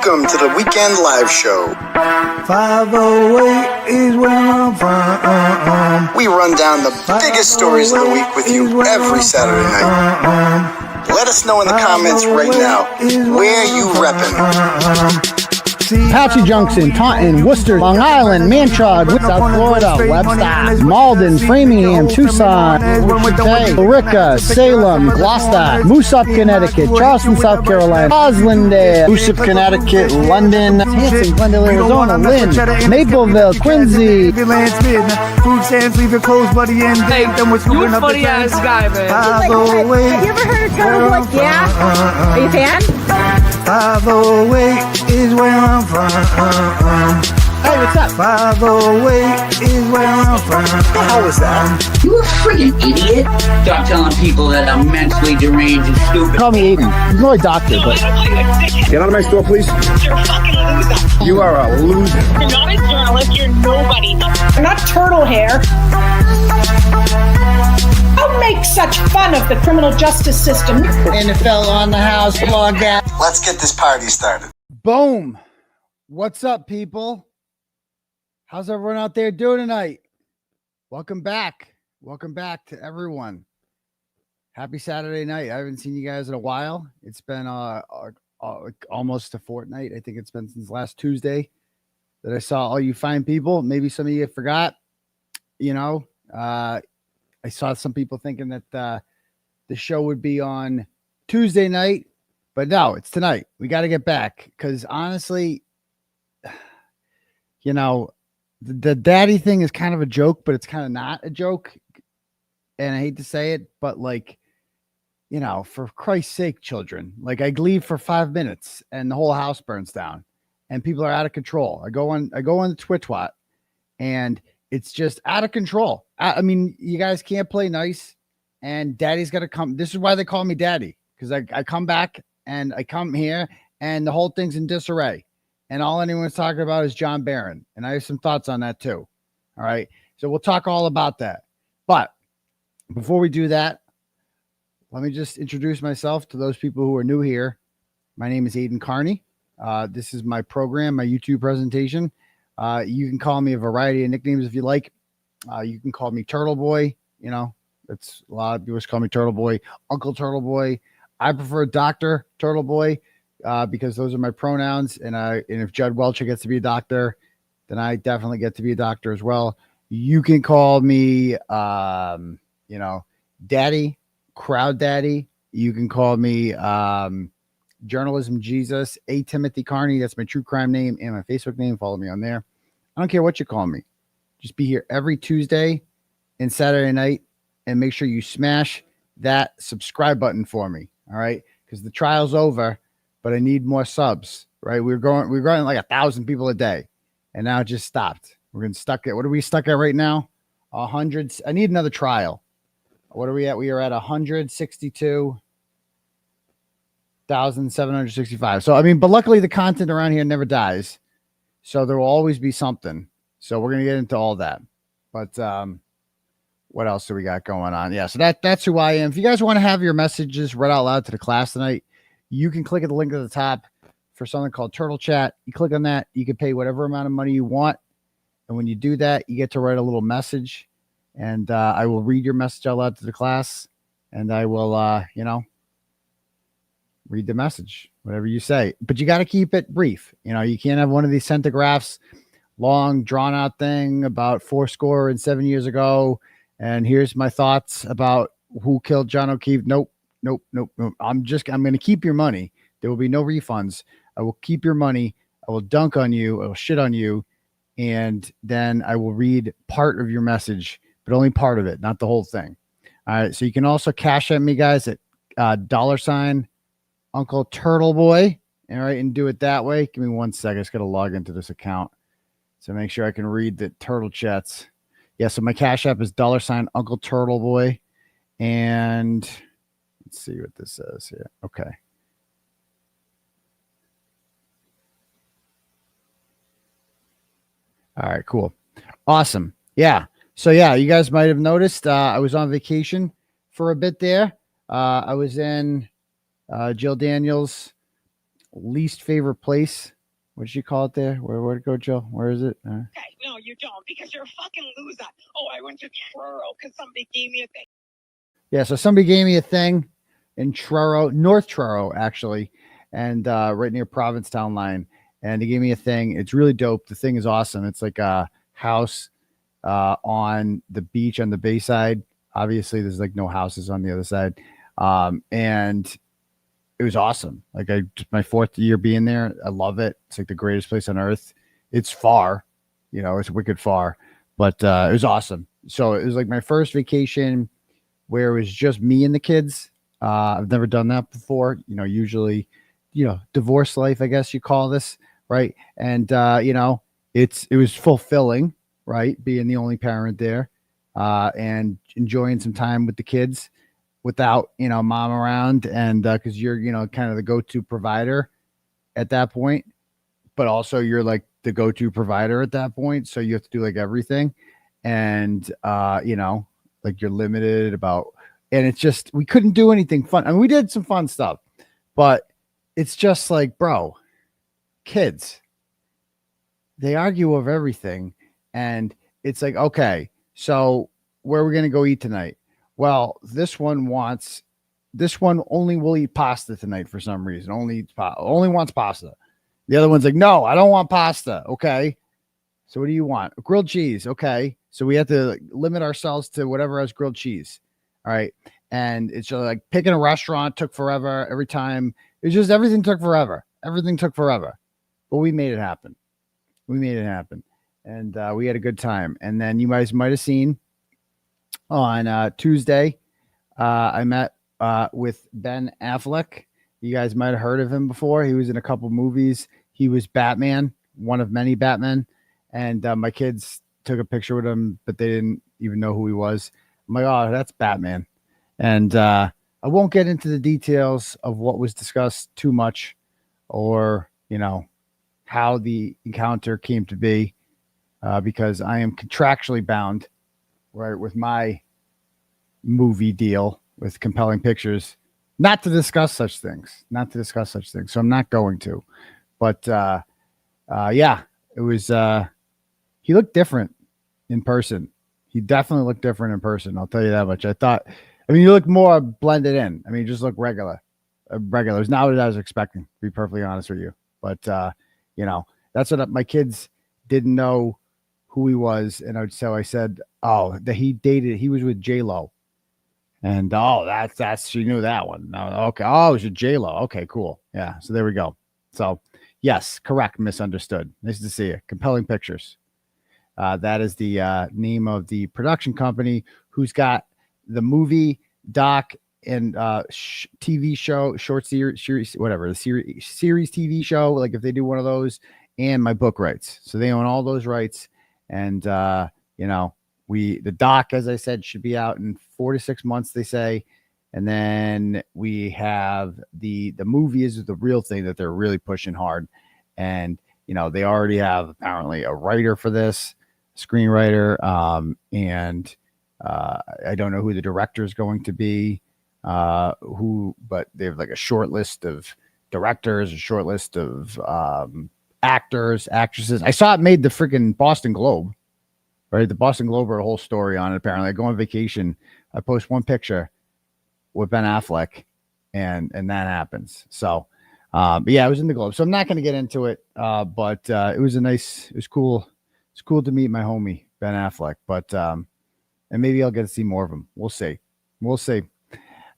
Welcome to the Weekend Live Show. 508 is where I'm from. We run down the biggest stories of the week with you every Saturday night. Let us know in the comments right now where you reppin'. 𝗵𝐺𝗵𝗃 Junction, Taunton, Worcester, Long Island, Manchard, South Florida, Webster, Malden, Framingham, Tucson, Wichita, Billerica, Salem, Gloucester, Moosop, Connecticut, Charleston, South Carolina, Roslindale, Moosop, Connecticut, London, Hanson, Glendale, Arizona, Lynn, Mapleville, Quincy. Food stands, leave your clothes, buddy, and hey, you a funny ass guy, man. Have you ever heard of Turtleboy? Yeah? Are you a fan? 508 is where I'm from. Hey, what's up? 508 is where I'm from. How was that? You a friggin' idiot. Stop telling people that I'm mentally deranged and stupid. Call me Aidan. He's not a doctor, but... Get out of my store, please. You're a fucking loser. You are a loser. You're not a journalist. You're nobody. You're not turtle hair. Don't make such fun of the criminal justice system. NFL on the house, blog that. Let's get this party started. Boom. What's up, people? How's everyone out there doing tonight? Welcome back. Welcome back to everyone. Happy Saturday night. I haven't seen you guys in a while. It's been almost a fortnight. I think it's been since last Tuesday that I saw all you fine people. Maybe some of you forgot. You know, I saw some people thinking that the show would be on Tuesday night, but no, it's tonight. We got to get back because honestly, you know, the daddy thing is kind of a joke, but it's kind of not a joke. And I hate to say it, but like, you know, for Christ's sake, children, like I leave for 5 minutes and the whole house burns down and people are out of control. I go on the Twitch and it's just out of control. I mean, you guys can't play nice and daddy's got to come. This is why they call me daddy. Cause I come back and I come here and the whole thing's in disarray. And all anyone's talking about is John Barron. And I have some thoughts on that too. All right. So we'll talk all about that. But before we do that, let me just introduce myself to those people who are new here. My name is Aidan Kearney. This is my program, my YouTube presentation. You can call me a variety of nicknames if you like. You can call me Turtleboy. You know, that's a lot of people call me Turtleboy, Uncle Turtleboy. I prefer Dr. Turtleboy. Because those are my pronouns, and if 𝗀𝗿𝗆 gets to be a doctor, then I definitely get to be a doctor as well. You can call me, you know, Daddy, Crowd Daddy. You can call me Journalism Jesus, Timothy Kearney. That's my true crime name and my Facebook name. Follow me on there. I don't care what you call me. Just be here every Tuesday and Saturday night, and make sure you smash that subscribe button for me. All right, because the trial's over. But I need more subs, right? We're growing like 1,000 people a day, and now it just stopped. We're getting stuck at, what are we stuck at right now? 100. I need another trial. What are we at? We are at 162,765. So I mean, but luckily the content around here never dies, so there will always be something. So we're gonna get into all that. But what else do we got going on? Yeah, so that's who I am. If you guys want to have your messages read out loud to the class tonight, you can click at the link at the top for something called Turtle Chat. You click on that. You can pay whatever amount of money you want. And when you do that, you get to write a little message. And I will read your message out loud to the class. And I will, you know, read the message, whatever you say. But you got to keep it brief. You know, you can't have one of these centigraphs, long, drawn-out thing about 7 years ago. And here's my thoughts about who killed John O'Keefe. Nope. I'm going to keep your money. There will be no refunds. I will keep your money. I will dunk on you. I will shit on you. And then I will read part of your message, but only part of it, not the whole thing. All right. So you can also cash at me, guys, at $, Uncle Turtleboy. All right. And do it that way. Give me 1 second. I just got to log into this account. So make sure I can read the turtle chats. Yeah. So my cash app is $, Uncle Turtleboy. And let's see what this says here. Okay. All right, cool. Awesome. Yeah. So yeah, you guys might have noticed I was on vacation for a bit there. I was in Jill Daniels' least favorite place What did she call it there? Where'd it go, Jill? Where is it? Okay, no, you don't, because you're a fucking loser. Oh, I went to Truro because somebody gave me a thing. Yeah, so somebody gave me a thing in Truro, North Truro, actually, and right near Provincetown line. And they gave me a thing. It's really dope. The thing is awesome. It's like a house on the beach on the bay side. Obviously, there's like no houses on the other side. And it was awesome. Like my 4th year being there. I love it. It's like the greatest place on earth. It's far, it's wicked far, but it was awesome. So it was like my first vacation where it was just me and the kids. I've never done that before. Usually, divorce life, I guess you call this, right? And it was fulfilling, right? Being the only parent there, and enjoying some time with the kids without, mom around, and because you're, kind of the go-to provider at that point, but also you're like the go-to provider at that point. So you have to do like everything. And, like you're limited about, and it's just, we couldn't do anything fun. I mean, we did some fun stuff, but it's just like, bro, kids, they argue over everything. And it's like, okay, so where are we going to go eat tonight? Well, this one only will eat pasta tonight for some reason. Only wants pasta. The other one's like, no, I don't want pasta. Okay. So what do you want? Grilled cheese. Okay. So we have to limit ourselves to whatever has grilled cheese. All right. And it's just like picking a restaurant took forever every time. It's just everything took forever. Everything took forever. But we made it happen. And we had a good time. And then you guys might have seen on Tuesday, I met with Ben Affleck. You guys might have heard of him before. He was in a couple movies. He was Batman, one of many Batmen. And my kids took a picture with him, but they didn't even know who he was. I'm like, oh, that's Batman. And I won't get into the details of what was discussed too much, or, how the encounter came to be, because I am contractually bound, right, with my movie deal with Compelling Pictures, not to discuss such things. So I'm not going to. But yeah, it was. He looked different in person. He definitely looked different in person. I'll tell you that much. You look more blended in. You just look regular. Regular. It's not what I was expecting, to be perfectly honest with you. But, that's what my kids didn't know who he was. And so I said, oh, that he was with J-Lo. And, oh, that's, she knew that one. No, okay. Oh, it was with J-Lo. Okay, cool. Yeah. So there we go. So, yes, correct. Misunderstood. Nice to see you. Compelling Pictures. That is the name of the production company who's got the movie, doc, and TV show, short series, whatever, the series TV show. Like if they do one of those, and my book rights. So they own all those rights. And, the doc, as I said, should be out in 4 to 6 months, they say. And then we have the movie is the real thing that they're really pushing hard. And, they already have apparently a writer for this, screenwriter. And I don't know who the director is going to be, but they have like a short list of directors, a short list of actors, actresses. I saw it made the freaking Boston Globe, right? The Boston Globe wrote a whole story on it. Apparently, I go on vacation. I post one picture with Ben Affleck, and that happens. So, but yeah, I was in the Globe. So I'm not going to get into it. But it was cool. It's cool to meet my homie Ben Affleck. But and maybe I'll get to see more of him. We'll see.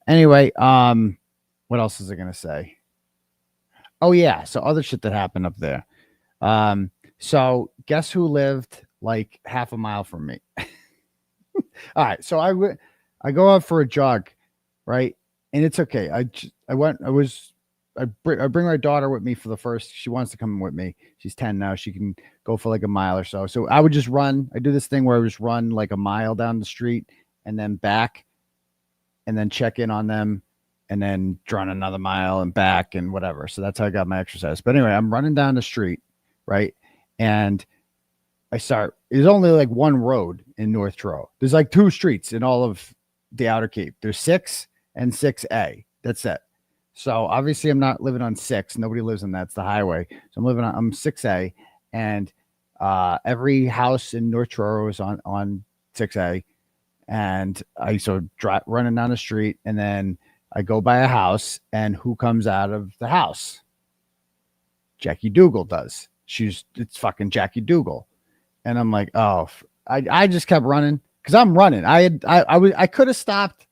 Anyway, what else was I going to say? Oh yeah, so other shit that happened up there. So guess who lived like half a mile from me? All right, so I go out for a jog, right? And it's okay. I bring my daughter with me for the first. She wants to come with me. She's 10 now. She can go for like a mile or so. So I would just run. I do this thing where I just run like a mile down the street and then back, and then check in on them, and then run another mile and back and whatever. So that's how I got my exercise. But anyway, I'm running down the street, right? And there's only like one road in North Truro. There's like 2 streets in all of the Outer Cape. There's 6 and 6A. That's it. So obviously I'm not living on 6. Nobody lives on that. It's the highway. So I'm 6A, and every house in North Truro is on 6A. And I used to running down the street, and then I go by a house, and who comes out of the house? Jackie Dougal does. It's fucking Jackie Dougal. And I'm like, oh, I just kept running because I'm running. I could have stopped.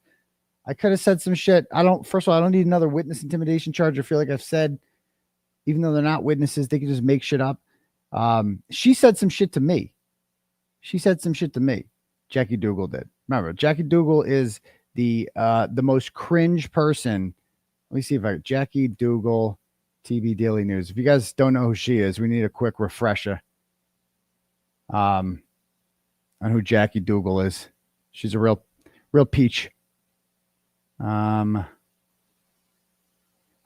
I could have said some shit. First of all, I don't need another witness intimidation charge. I feel like I've said, even though they're not witnesses, they can just make shit up. She said some shit to me. Jackie Dougal did. Remember, Jackie Dougal is the most cringe person. Let me see if Jackie Dougal, TV Daily News. If you guys don't know who she is, we need a quick refresher on who Jackie Dougal is. She's a real peach. I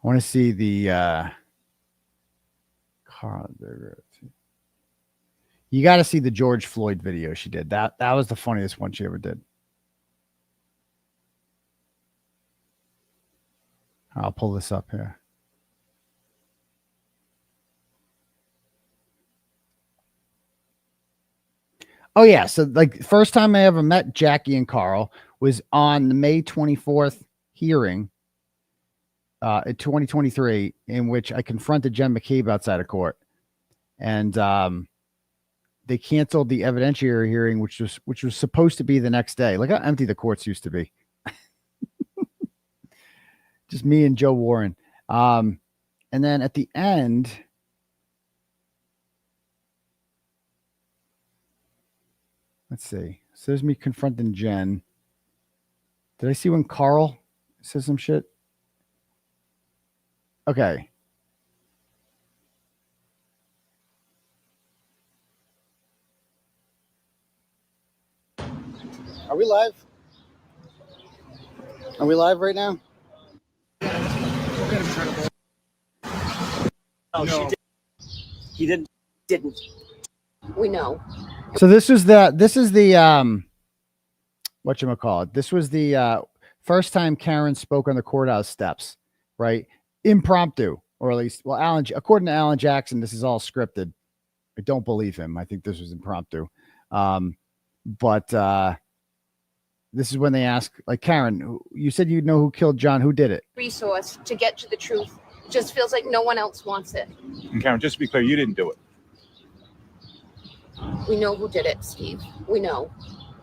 want to see the Carl. You got to see the George Floyd video she did. That was the funniest one she ever did. I'll pull this up here. Oh yeah, so like first time I ever met Jackie and Carl was on the May 24th hearing in 2023, in which I confronted 𝗵𝗵𝗂𝗧𝘂𝗏 outside of court, and they canceled the evidentiary hearing, which was supposed to be the next day. Look how empty the courts used to be. Just me and Joe Warren. And then at the end, let's see. So there's me confronting Jen. Did I see when Carl says some shit? Okay. Are we live? Are we live right now? Oh, no. He didn't. We know. So this is the whatchamacallit. This was the first time Karen spoke on the courthouse steps, right? Impromptu, or at least, well, according to Alan Jackson, this is all scripted. I don't believe him. I think this was impromptu. But this is when they ask, like, Karen, you said you know who killed John. Who did it? Resource to get to the truth. Just feels like no one else wants it. And Karen, just to be clear, you didn't do it. We know who did it, Steve. We know.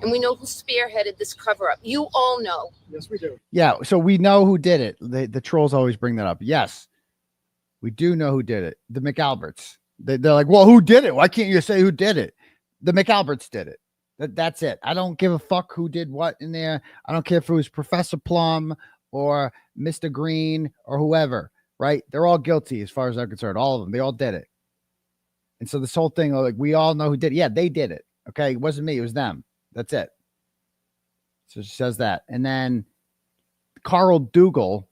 And we know who spearheaded this cover-up. You all know. Yes, we do. Yeah, so we know who did it. The trolls always bring that up. Yes, we do know who did it. The McAlberts. They're like, well, who did it? Why can't you say who did it? The McAlberts did it. That's it. I don't give a fuck who did what in there. I don't care if it was Professor Plum or Mr. Green or whoever, right? They're all guilty as far as I'm concerned. All of them. They all did it. And so this whole thing, like, we all know who did it. Yeah, they did it. Okay, it wasn't me. It was them. That's it. So she says that. And then Carl Dougal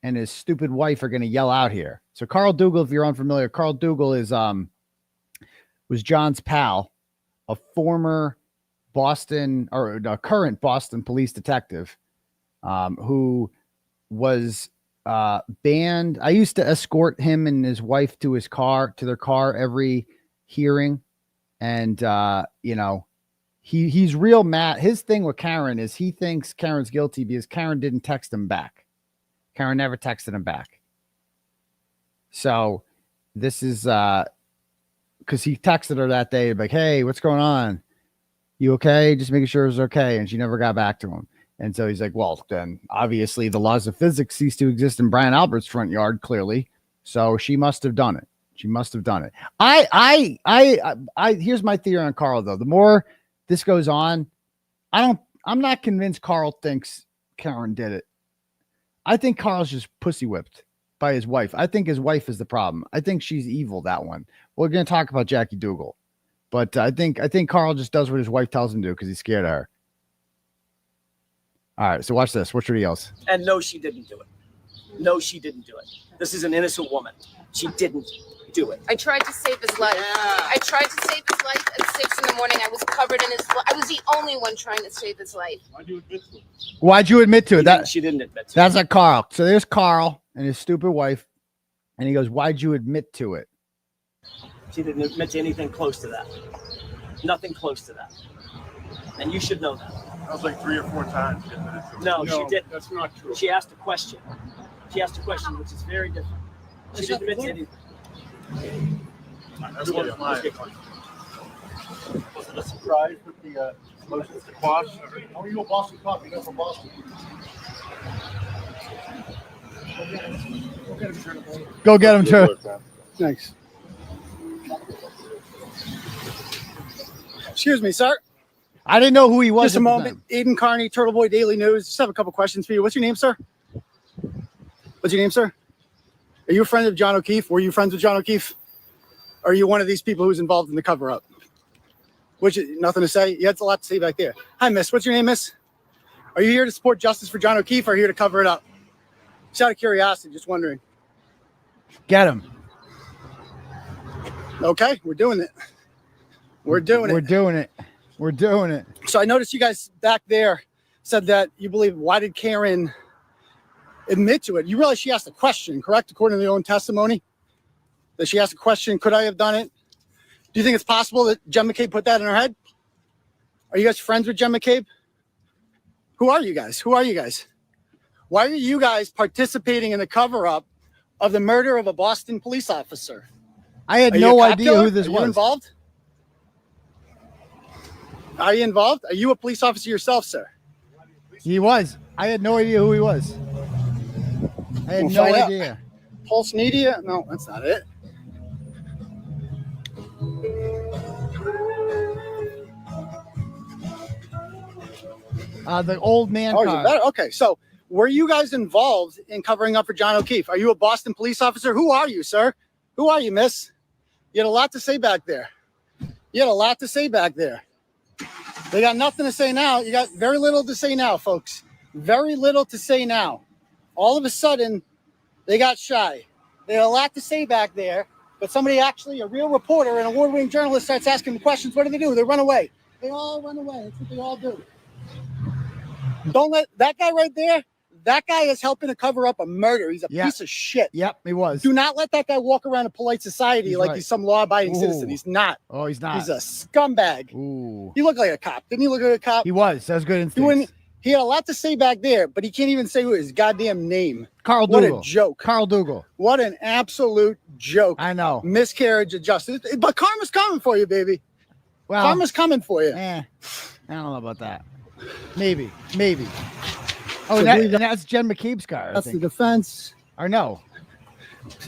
and his stupid wife are going to yell out here. So Carl Dougal, if you're unfamiliar, Carl Dougal is was John's pal, a former Boston or a current Boston police detective who was banned. I used to escort him and his wife to their car every hearing. And you know, he's real mad. His thing with Karen is he thinks Karen's guilty because Karen didn't text him back. Karen never texted him back. So this is because he texted her that day, like, hey, what's going on? You okay? Just making sure it was okay. And she never got back to him. And so he's like, well, then obviously the laws of physics cease to exist in Brian Albert's front yard, clearly. So she must have done it. She must have done it. Here's my theory on Carl, though. The more this goes on, I'm not convinced Carl thinks Karen did it. I think Carl's just pussy whipped by his wife. I think his wife is the problem. I think she's evil, that one. We're going to talk about Jackie Dougal. But I think Carl just does what his wife tells him to because he's scared of her. All right, so watch this. Watch what he yells. And no, she didn't do it. No, she didn't do it. This is an innocent woman. She didn't do it. I tried to save his life. I tried to save his life at 6 a.m. I was covered in his blood. I was the only one trying to save his life. Why'd you admit to it? She didn't admit to it. That's a Carl. So there's Carl. and his stupid wife. And he goes, why'd you admit to it? She didn't admit to anything close to that. Nothing close to that. And you should know that. That was like 3 or 4 times. No, she didn't. That's not true. She asked a question. She asked a question, which is very different. She didn't admit to anything. That's what Let's get was it a surprise with the motions to quash? How are you a Boston cop? You're not from Boston. Go get him, Tur. Thanks. Excuse me, sir. I didn't know who he was. Just a moment. Aidan Kearney, Turtleboy Daily News. Just have a couple questions for you. What's your name, sir? What's your name, sir? Are you a friend of John O'Keefe? Were you friends with John O'Keefe? Or are you one of these people who's involved in the cover-up? Which is nothing to say. You had a lot to say back there. Hi, miss. What's your name, miss? Are you here to support justice for John O'Keefe or here to cover it up? Just out of curiosity, just wondering. Get him. Okay, we're doing it. We're doing it. So I noticed you guys back there said that you believe, why did Karen admit to it? You realize she asked a question, correct? According to your own testimony, that she asked a question, could I have done it? Do you think it's possible that Jen McCabe put that in her head? Are you guys friends with Jen McCabe? Who are you guys? Why are you guys participating in the cover-up of the murder of a Boston police officer? I had no idea who this was. Are you involved? Are you involved? Are you a police officer yourself, sir? He was. I had no idea who he was. I had no idea. Pulse Media? No, that's not it. The old man. Okay, so were you guys involved in covering up for John O'Keefe? Are you a Boston police officer? Who are you, sir? Who are you, miss? You had a lot to say back there. They got nothing to say now. You got very little to say now, folks. Very little to say now. All of a sudden, they got shy. They had a lot to say back there, but somebody actually, a real reporter, an award-winning journalist starts asking them questions. What do? They run away. They all run away. That's what they all do. Don't let that guy right there. That guy is helping to cover up a murder. He's a piece of shit. Yep, he was. Do not let that guy walk around a polite society like he's some law-abiding citizen. He's not. Oh, he's not. He's a scumbag. Ooh. He looked like a cop. Didn't he look like a cop? He was. That was good instincts. He had a lot to say back there, but he can't even say his goddamn name. Carl What Dougal. a joke. Carl Dougal. What an absolute joke. I know. Miscarriage of justice. But karma's coming for you, baby. Well, karma's coming for you. I don't know about that. Maybe. Oh, So and that's Jen McCabe's car. That's the defense. Or no.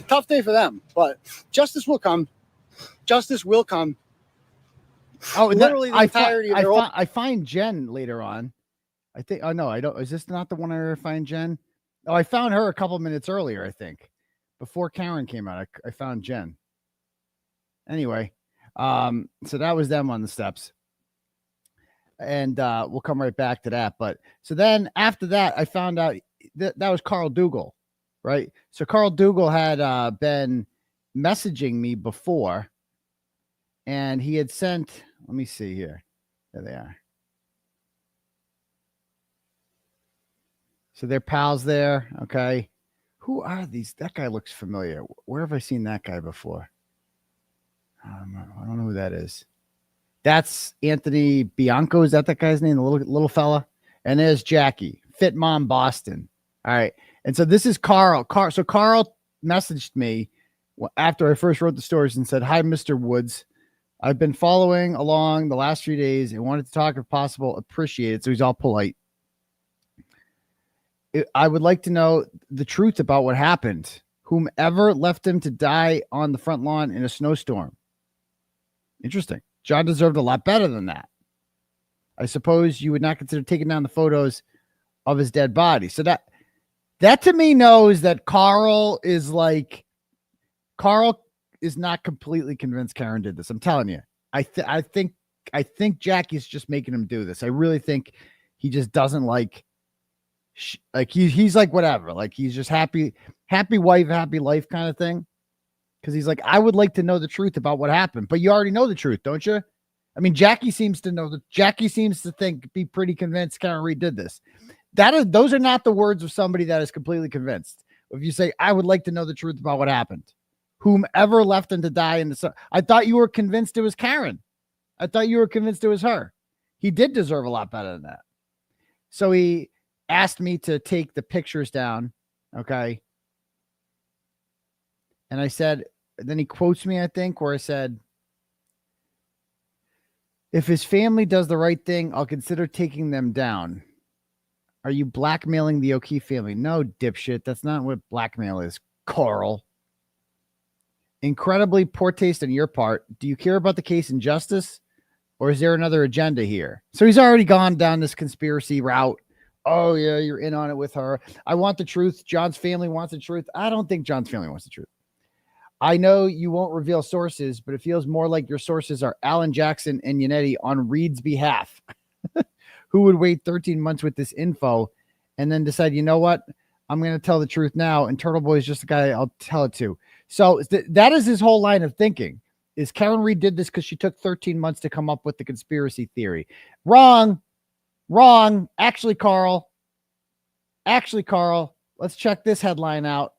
Tough day for them, but justice will come. Justice will come. Oh, literally the entirety of their I find Jen later on. I think. Oh no, I don't. Is this not the one I find Jen? Oh, I found her a couple minutes earlier. I think before Karen came out. I found Jen. Anyway, so that was them on the steps. And we'll come right back to that. But so then after that, I found out that was Carl Dougal, right? So Carl Dougal had been messaging me before, and he had sent, let me see here. There they are. So they're pals there. Okay. Who are these? That guy looks familiar. Where have I seen that guy before? I don't know who that is. That's Anthony Bianco. Is that guy's name? The little fella. And there's Jackie, Fit Mom Boston. All right. And so this is Carl. So Carl messaged me after I first wrote the stories and said, "Hi, Mr. Woods. I've been following along the last 3 days and wanted to talk, if possible. Appreciate it." So he's all polite. I would like to know the truth about what happened. Whomever left him to die on the front lawn in a snowstorm. Interesting. John deserved a lot better than that. I suppose you would not consider taking down the photos of his dead body. So that to me knows that Carl is not completely convinced Karen did this. I'm telling you. I think Jackie's just making him do this. I really think he just doesn't he's like whatever. Like he's just happy wife, happy life kind of thing. Because he's like, I would like to know the truth about what happened, but you already know the truth, don't you? I mean, Jackie seems to be pretty convinced Karen Reed did this. Those are not the words of somebody that is completely convinced. If you say, I would like to know the truth about what happened. Whomever left him to die in the sun. I thought you were convinced it was Karen. I thought you were convinced it was her. He did deserve a lot better than that. So he asked me to take the pictures down. Okay. And I said, then he quotes me, I think, where I said, if his family does the right thing, I'll consider taking them down. Are you blackmailing the O'Keefe family? No, dipshit. That's not what blackmail is, Carl. Incredibly poor taste on your part. Do you care about the case and justice? Or is there another agenda here? So he's already gone down this conspiracy route. Oh, yeah, you're in on it with her. I want the truth. John's family wants the truth. I don't think John's family wants the truth. I know you won't reveal sources, but it feels more like your sources are Alan Jackson and Yannetti on Reed's behalf, who would wait 13 months with this info and then decide, you know what? I'm going to tell the truth now. And Turtleboy is just the guy I'll tell it to. So that is his whole line of thinking. Is Karen Reed did this because she took 13 months to come up with the conspiracy theory. Wrong. Actually, Carl, let's check this headline out.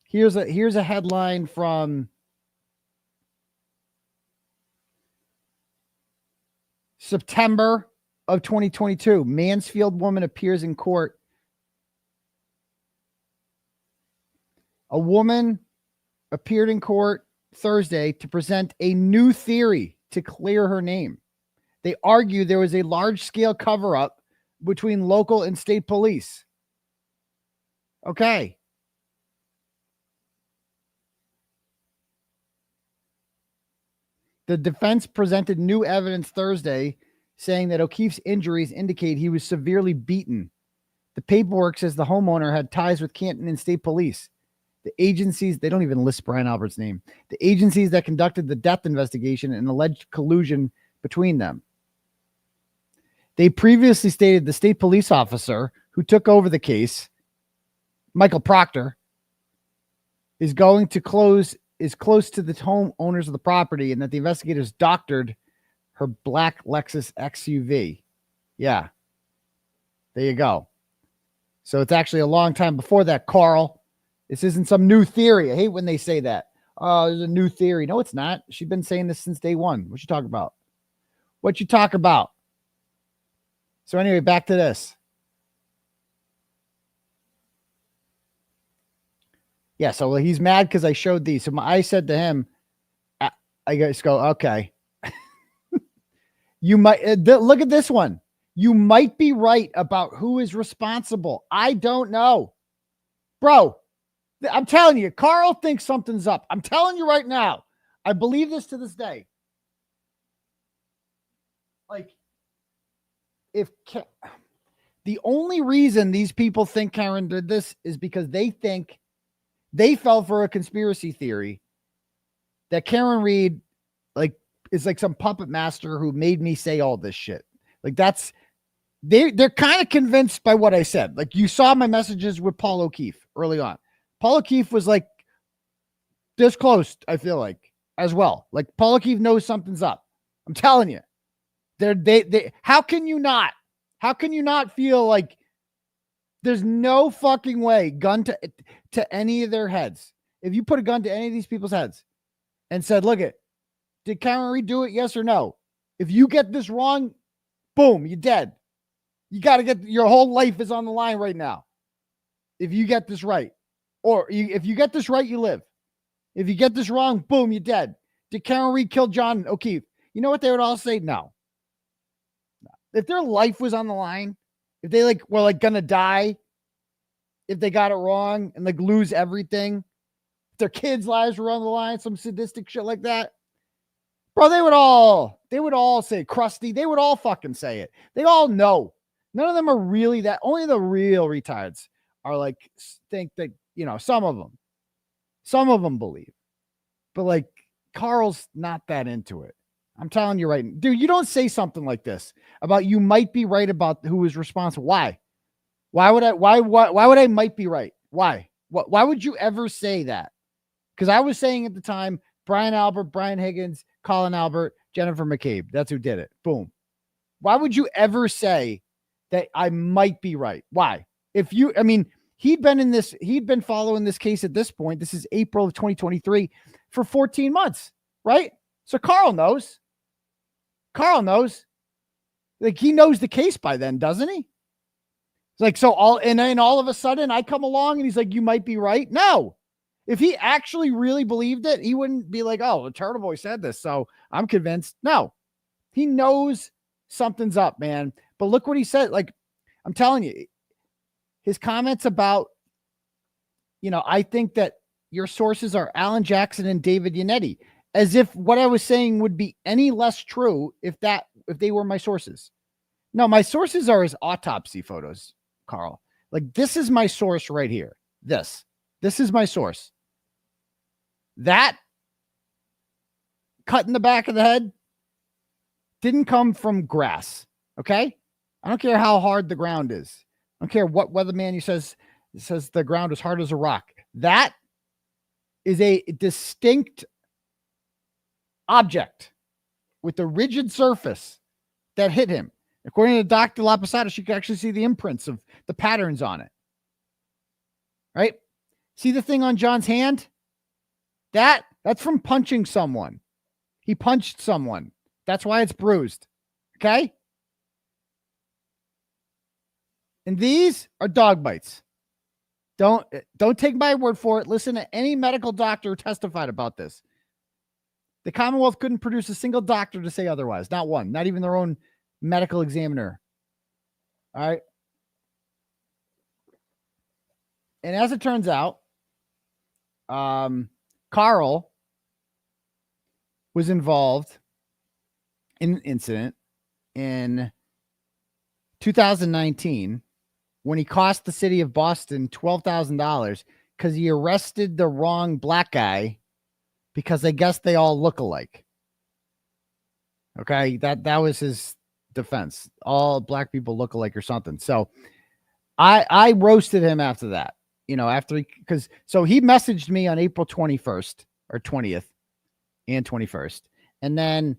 Here's a headline from September of 2022. Mansfield woman appears in court. A woman appeared in court Thursday to present a new theory to clear her name. They argue there was a large-scale cover-up between local and state police. Okay. The defense presented new evidence Thursday saying that O'Keefe's injuries indicate he was severely beaten. The paperwork says the homeowner had ties with Canton and state police. The agencies, they don't even list Brian Albert's name. The agencies that conducted the death investigation and alleged collusion between them. They previously stated the state police officer who took over the case, Michael Proctor, is close to the homeowners of the property and that the investigators doctored her black Lexus XUV. Yeah. There you go. So it's actually a long time before that, Carl. This isn't some new theory. I hate when they say that. Oh, there's a new theory. No, it's not. She's been saying this since day one. What you talk about? So anyway, back to this. Yeah, so he's mad because I showed these. So I said to him, I just go, okay. You might look at this one. You might be right about who is responsible. I don't know. Bro, I'm telling you, Carl thinks something's up. I'm telling you right now. I believe this to this day. Like, the only reason these people think Karen did this is because they think they fell for a conspiracy theory that Karen Reed is like some puppet master who made me say all this shit. Like they're kind of convinced by what I said. Like you saw my messages with Paul O'Keefe early on. Paul O'Keefe was like this close, I feel like, as well. Like Paul O'Keefe knows something's up. I'm telling you. How can you not feel like there's no fucking way gun to any of their heads? If you put a gun to any of these people's heads and said, look did Karen Reed do it? Yes or no? If you get this wrong, boom, you're dead. You got to get your whole life is on the line right now. If you get this right, if you get this right, you live. If you get this wrong, boom, you're dead. Did Karen Reed kill John O'Keefe? You know what they would all say? No. If their life was on the line, if they were gonna die, if they got it wrong and lose everything, if their kids' lives were on the line, some sadistic shit like that, bro, they would all say crusty. They would all fucking say it. They all know. None of them are really that. Only the real retards are think that, some of them believe, but Carl's not that into it. I'm telling you right, dude, you don't say something like this about you might be right about who is responsible. Why would I might be right? Why would you ever say that? Because I was saying at the time, Brian Albert, Brian Higgins, Colin Albert, Jennifer McCabe. That's who did it. Boom. Why would you ever say that I might be right? Why? if you, I mean, he'd been following this case at this point. This is April of 2023 for 14 months, right? So Carl knows. Like, he knows the case by then, doesn't he? It's like, then all of a sudden I come along and he's like, you might be right. No. If he actually really believed it, he wouldn't be like, oh, Turtleboy said this, so I'm convinced. No. He knows something's up, man. But look what he said. Like, I'm telling you, his comments about, I think that your sources are Alan Jackson and David Yannetti, as if what I was saying would be any less true if they were my sources. No, my sources are his autopsy photos, Carl. Like, this is my source right here. This is my source. That cut in the back of the head didn't come from grass. Okay. I don't care how hard the ground is. I don't care what weatherman says the ground is hard as a rock. That is a distinct object with a rigid surface that hit him. According to Dr. 𝗵𝗂𝗧, you can actually see the imprints of the patterns on it. Right? See the thing on John's hand? That's from punching someone. He punched someone. That's why it's bruised. Okay? And these are dog bites. Don't take my word for it. Listen to any medical doctor who testified about this. The Commonwealth couldn't produce a single doctor to say otherwise. Not one. Not even their own medical examiner. All right? And as it turns out, Carl was involved in an incident in 2019 when he cost the city of Boston $12,000 because he arrested the wrong black guy because I guess they all look alike. Okay, that was his defense. All black people look alike or something. So I roasted him after that. He messaged me on April 21st or 20th and 21st. And then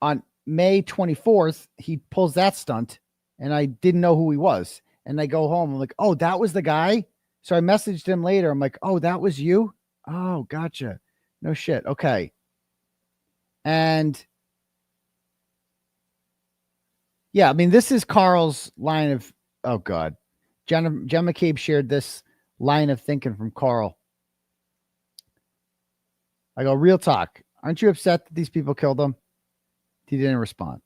on May 24th, he pulls that stunt and I didn't know who he was. And I go home. I'm like, oh, that was the guy. So I messaged him later. I'm like, oh, that was you? Oh, gotcha. No shit. Okay. And yeah, I mean, this is Carl's line of, oh God. Jen McCabe shared this line of thinking from Carl. I go, real talk. Aren't you upset that these people killed him? He didn't respond.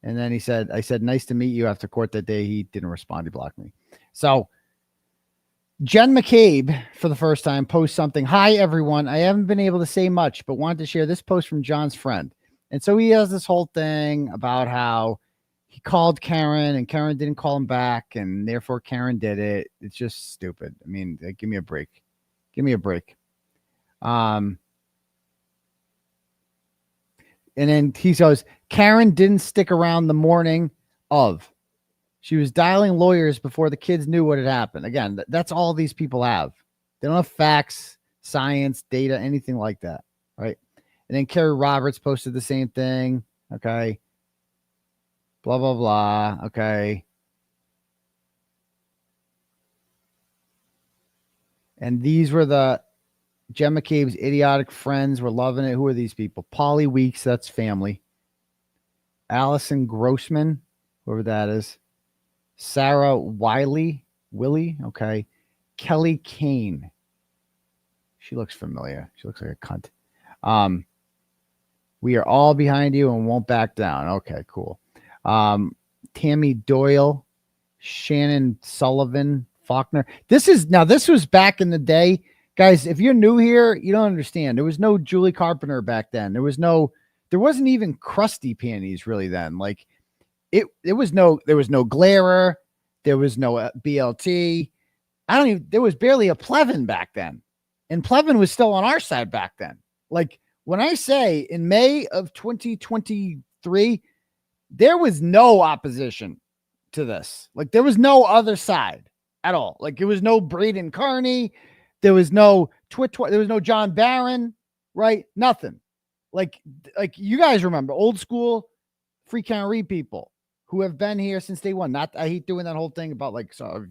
And then I said, nice to meet you after court that day. He didn't respond. He blocked me. So Jen McCabe, for the first time, posts something. Hi, everyone. I haven't been able to say much, but wanted to share this post from John's friend. And so he has this whole thing about how he called Karen and Karen didn't call him back, and therefore Karen did it. It's just stupid. I mean, give me a break. Give me a break. And then he goes, Karen didn't stick around the morning of. She was dialing lawyers before the kids knew what had happened. Again, that's all these people have. They don't have facts, science, data, anything like that. Right. And then Kerry Roberts posted the same thing. Okay. Blah, blah, blah. Okay. And these were the Jen McCabe's idiotic friends. Were loving it. Who are these people? Polly Weeks, that's family. Allison Grossman, whoever that is. Sarah Wiley, okay. Kelly Kane. She looks familiar. She looks like a cunt. We are all behind you and won't back down. Okay, cool. Tammy Doyle, Shannon Sullivan, Faulkner. This was back in the day. Guys, if you're new here, you don't understand. There was no Julie Carpenter back then. There wasn't even crusty panties really then. Like there was no Glairer. There was no BLT. There was barely a Plevin back then. And Plevin was still on our side back then. Like when I say in May of 2023, there was no opposition to this. Like there was no other side at all. Like it was no Braden Carney. There was no there was no John Barron, right? Nothing. Like you guys remember old school free Canary people who have been here since day one. Not, I hate doing that whole thing about like, so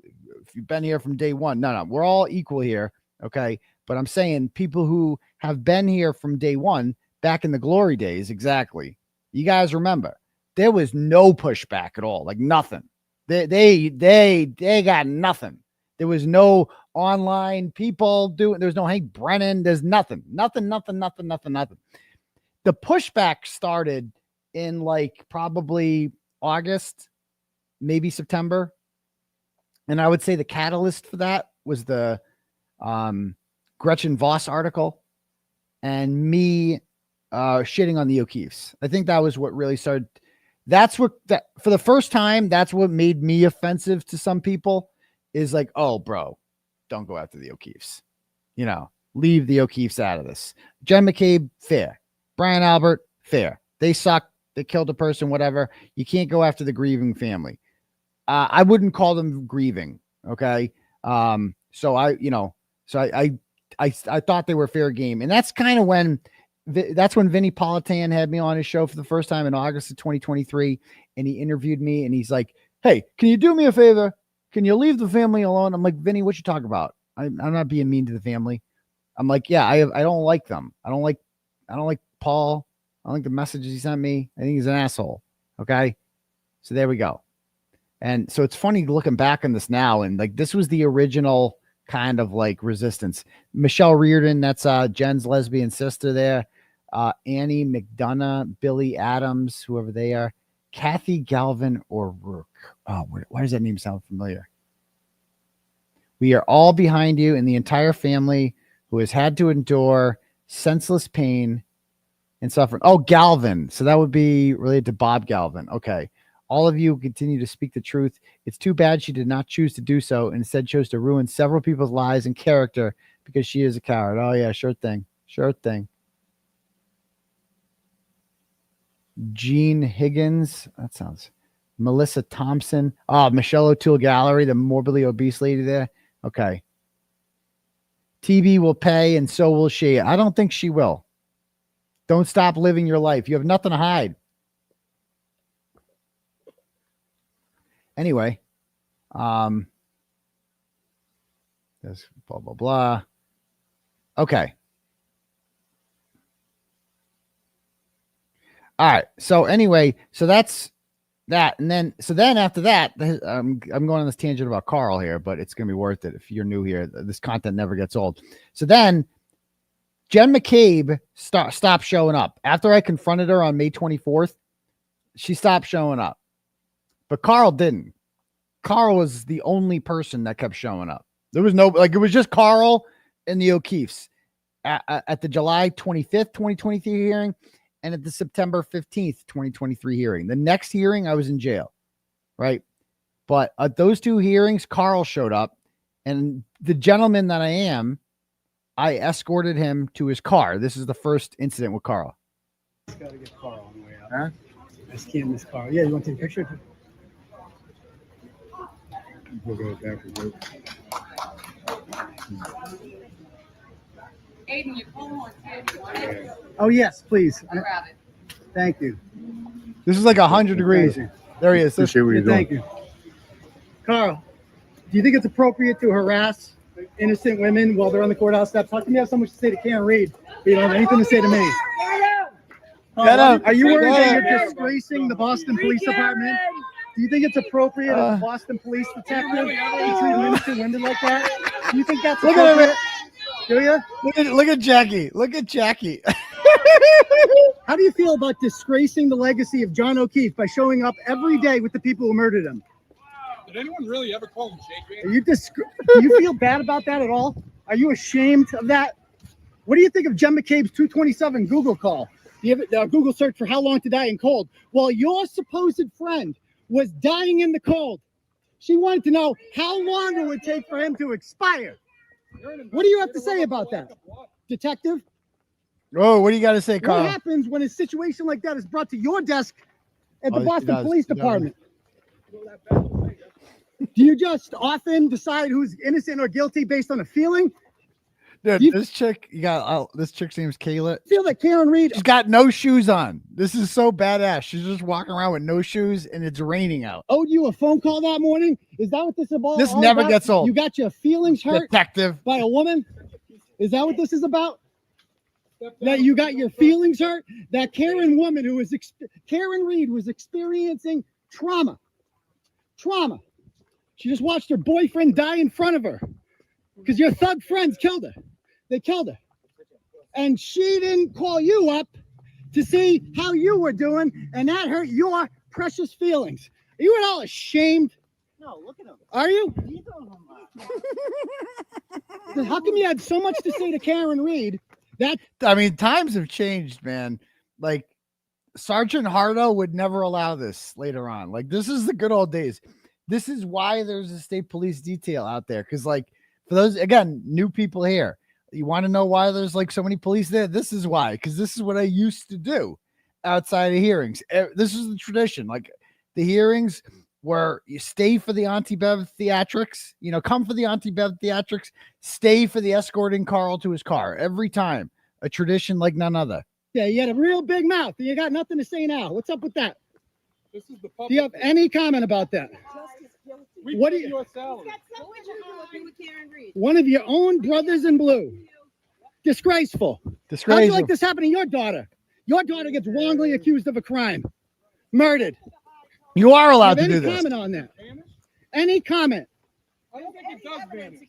if you've been here from day one. No, we're all equal here. Okay. But I'm saying people who have been here from day one, back in the glory days. Exactly. You guys remember there was no pushback at all. Like nothing. They got nothing. There was no online people doing, there's no Hank Brennan. There's nothing. The pushback started in like probably August, maybe September. And I would say the catalyst for that was the Gretchen Voss article and me shitting on the O'Keefes. I think that was what really started. That's what, that for the first time, that's what made me offensive to some people, is like, oh, bro, don't go after the O'Keefes. You know, leave the O'Keefes out of this. Jen McCabe, fair. Brian Albert, fair. They suck. They killed a person, whatever. You can't go after the grieving family. I wouldn't call them grieving. Okay. So I thought they were fair game. And that's kind of when, that's when Vinny Politan had me on his show for the first time in August of 2023. And he interviewed me and he's like, hey, can you do me a favor? Can you leave the family alone? I'm like, Vinny, what you talking about? I'm not being mean to the family. I'm like, yeah, I don't like them. I don't like Paul. I don't like the messages he sent me. I think he's an asshole. Okay. So there we go. And so it's funny looking back on this now. And like, this was the original kind of like resistance. Michelle Reardon, that's Jen's lesbian sister there. Annie McDonough, Billy Adams, whoever they are. Kathy Galvin or Rook. Oh, why does that name sound familiar? We are all behind you and the entire family who has had to endure senseless pain and suffering. Oh, Galvin. So that would be related to Bob Galvin. Okay. All of you continue to speak the truth. It's too bad she did not choose to do so and instead chose to ruin several people's lives and character because she is a coward. Oh, yeah, sure thing. Sure thing. Gene Higgins. That sounds. Melissa Thompson. Oh, Michelle O'Toole Gallery, the morbidly obese lady there. Okay. TB will pay and so will she. I don't think she will. Don't stop living your life. You have nothing to hide. Anyway, that's blah, blah, blah. Okay. All right. So anyway, so that's that. And then after that, I'm going on this tangent about Carl here, but it's going to be worth it. If you're new here, this content never gets old. So then Jen McCabe stopped showing up. After I confronted her on May 24th, she stopped showing up. But Carl didn't. Carl was the only person that kept showing up. There was no, like, it was just Carl and the O'Keefes at the July 25th, 2023 hearing and at the September 15th, 2023 hearing. The next hearing, I was in jail, right? But at those two hearings, Carl showed up, and the gentleman that I escorted him to his car. This is the first incident with Carl. Just got to get Carl on the way out. Huh? I scanned this car. Yeah, you want to take a picture? We'll go back and look. Aidan, you pull one too. Oh, yes, please. Grab it. Thank you. This is like 100 degrees. There he is. Appreciate what you're doing. Thank you. Carl, do you think it's appropriate to harass innocent women while they're on the courthouse steps? How come you have so much to say to Karen Reed, but you don't have anything to say to me? Are you worried that you're disgracing the Boston Police Department? Do you think it's appropriate as a Boston police detective to treat innocent women like that? Do you think that's appropriate? Do you? Look at Jackie. Look at Jackie. How do you feel about disgracing the legacy of John O'Keefe by showing up every day with the people who murdered him? Did anyone really ever call him Jake? Do you feel bad about that at all? Are you ashamed of that? What do you think of Jen McCabe's 227 Google call? You have a Google search for how long to die in cold. Well, your supposed friend was dying in the cold. She wanted to know how long it would take for him to expire. What do you have to say about that, detective? Oh, what do you got to say, Carl? What happens when a situation like that is brought to your desk at the Boston Police Department? Do you just often decide who's innocent or guilty based on a feeling? Dude, this chick, this chick's name's Kayla. Feel that Karen Reed? She's got no shoes on. This is so badass. She's just walking around with no shoes, and it's raining out. Owed you a phone call that morning? Is that what this is about? This never gets old. You got your feelings hurt, detective, by a woman? Is that what this is about? That you got your feelings hurt? That Karen woman who was Karen Reed was experiencing trauma. Trauma. She just watched her boyfriend die in front of her because your thug friends killed her. They killed her. And she didn't call you up to see how you were doing, and that hurt your precious feelings. Are you at all ashamed? No, look at him. Are you? How come you had so much to say to Karen Reed? I mean, times have changed, man. Like, Sergeant Hardo would never allow this later on. Like, this is the good old days. This is why there's a state police detail out there. Because, like, for those, again, new people here, you want to know why there's, like, so many police there? This is why. Because this is what I used to do outside of hearings. This is the tradition. Like, the hearings where you stay for the Auntie Bev theatrics, you know, come for the Auntie Bev theatrics, stay for the escorting Carl to his car every time. A tradition like none other. Yeah, you had a real big mouth. You got nothing to say now. What's up with that? This is the Do you have any comment about that? What do you? One of your own brothers in blue. Disgraceful. Disgraceful. How'd you like this happen to your daughter? Your daughter gets wrongly accused of a crime. Murdered. You are allowed to do this. Any comment on that? Any comment? I don't think it does vanish.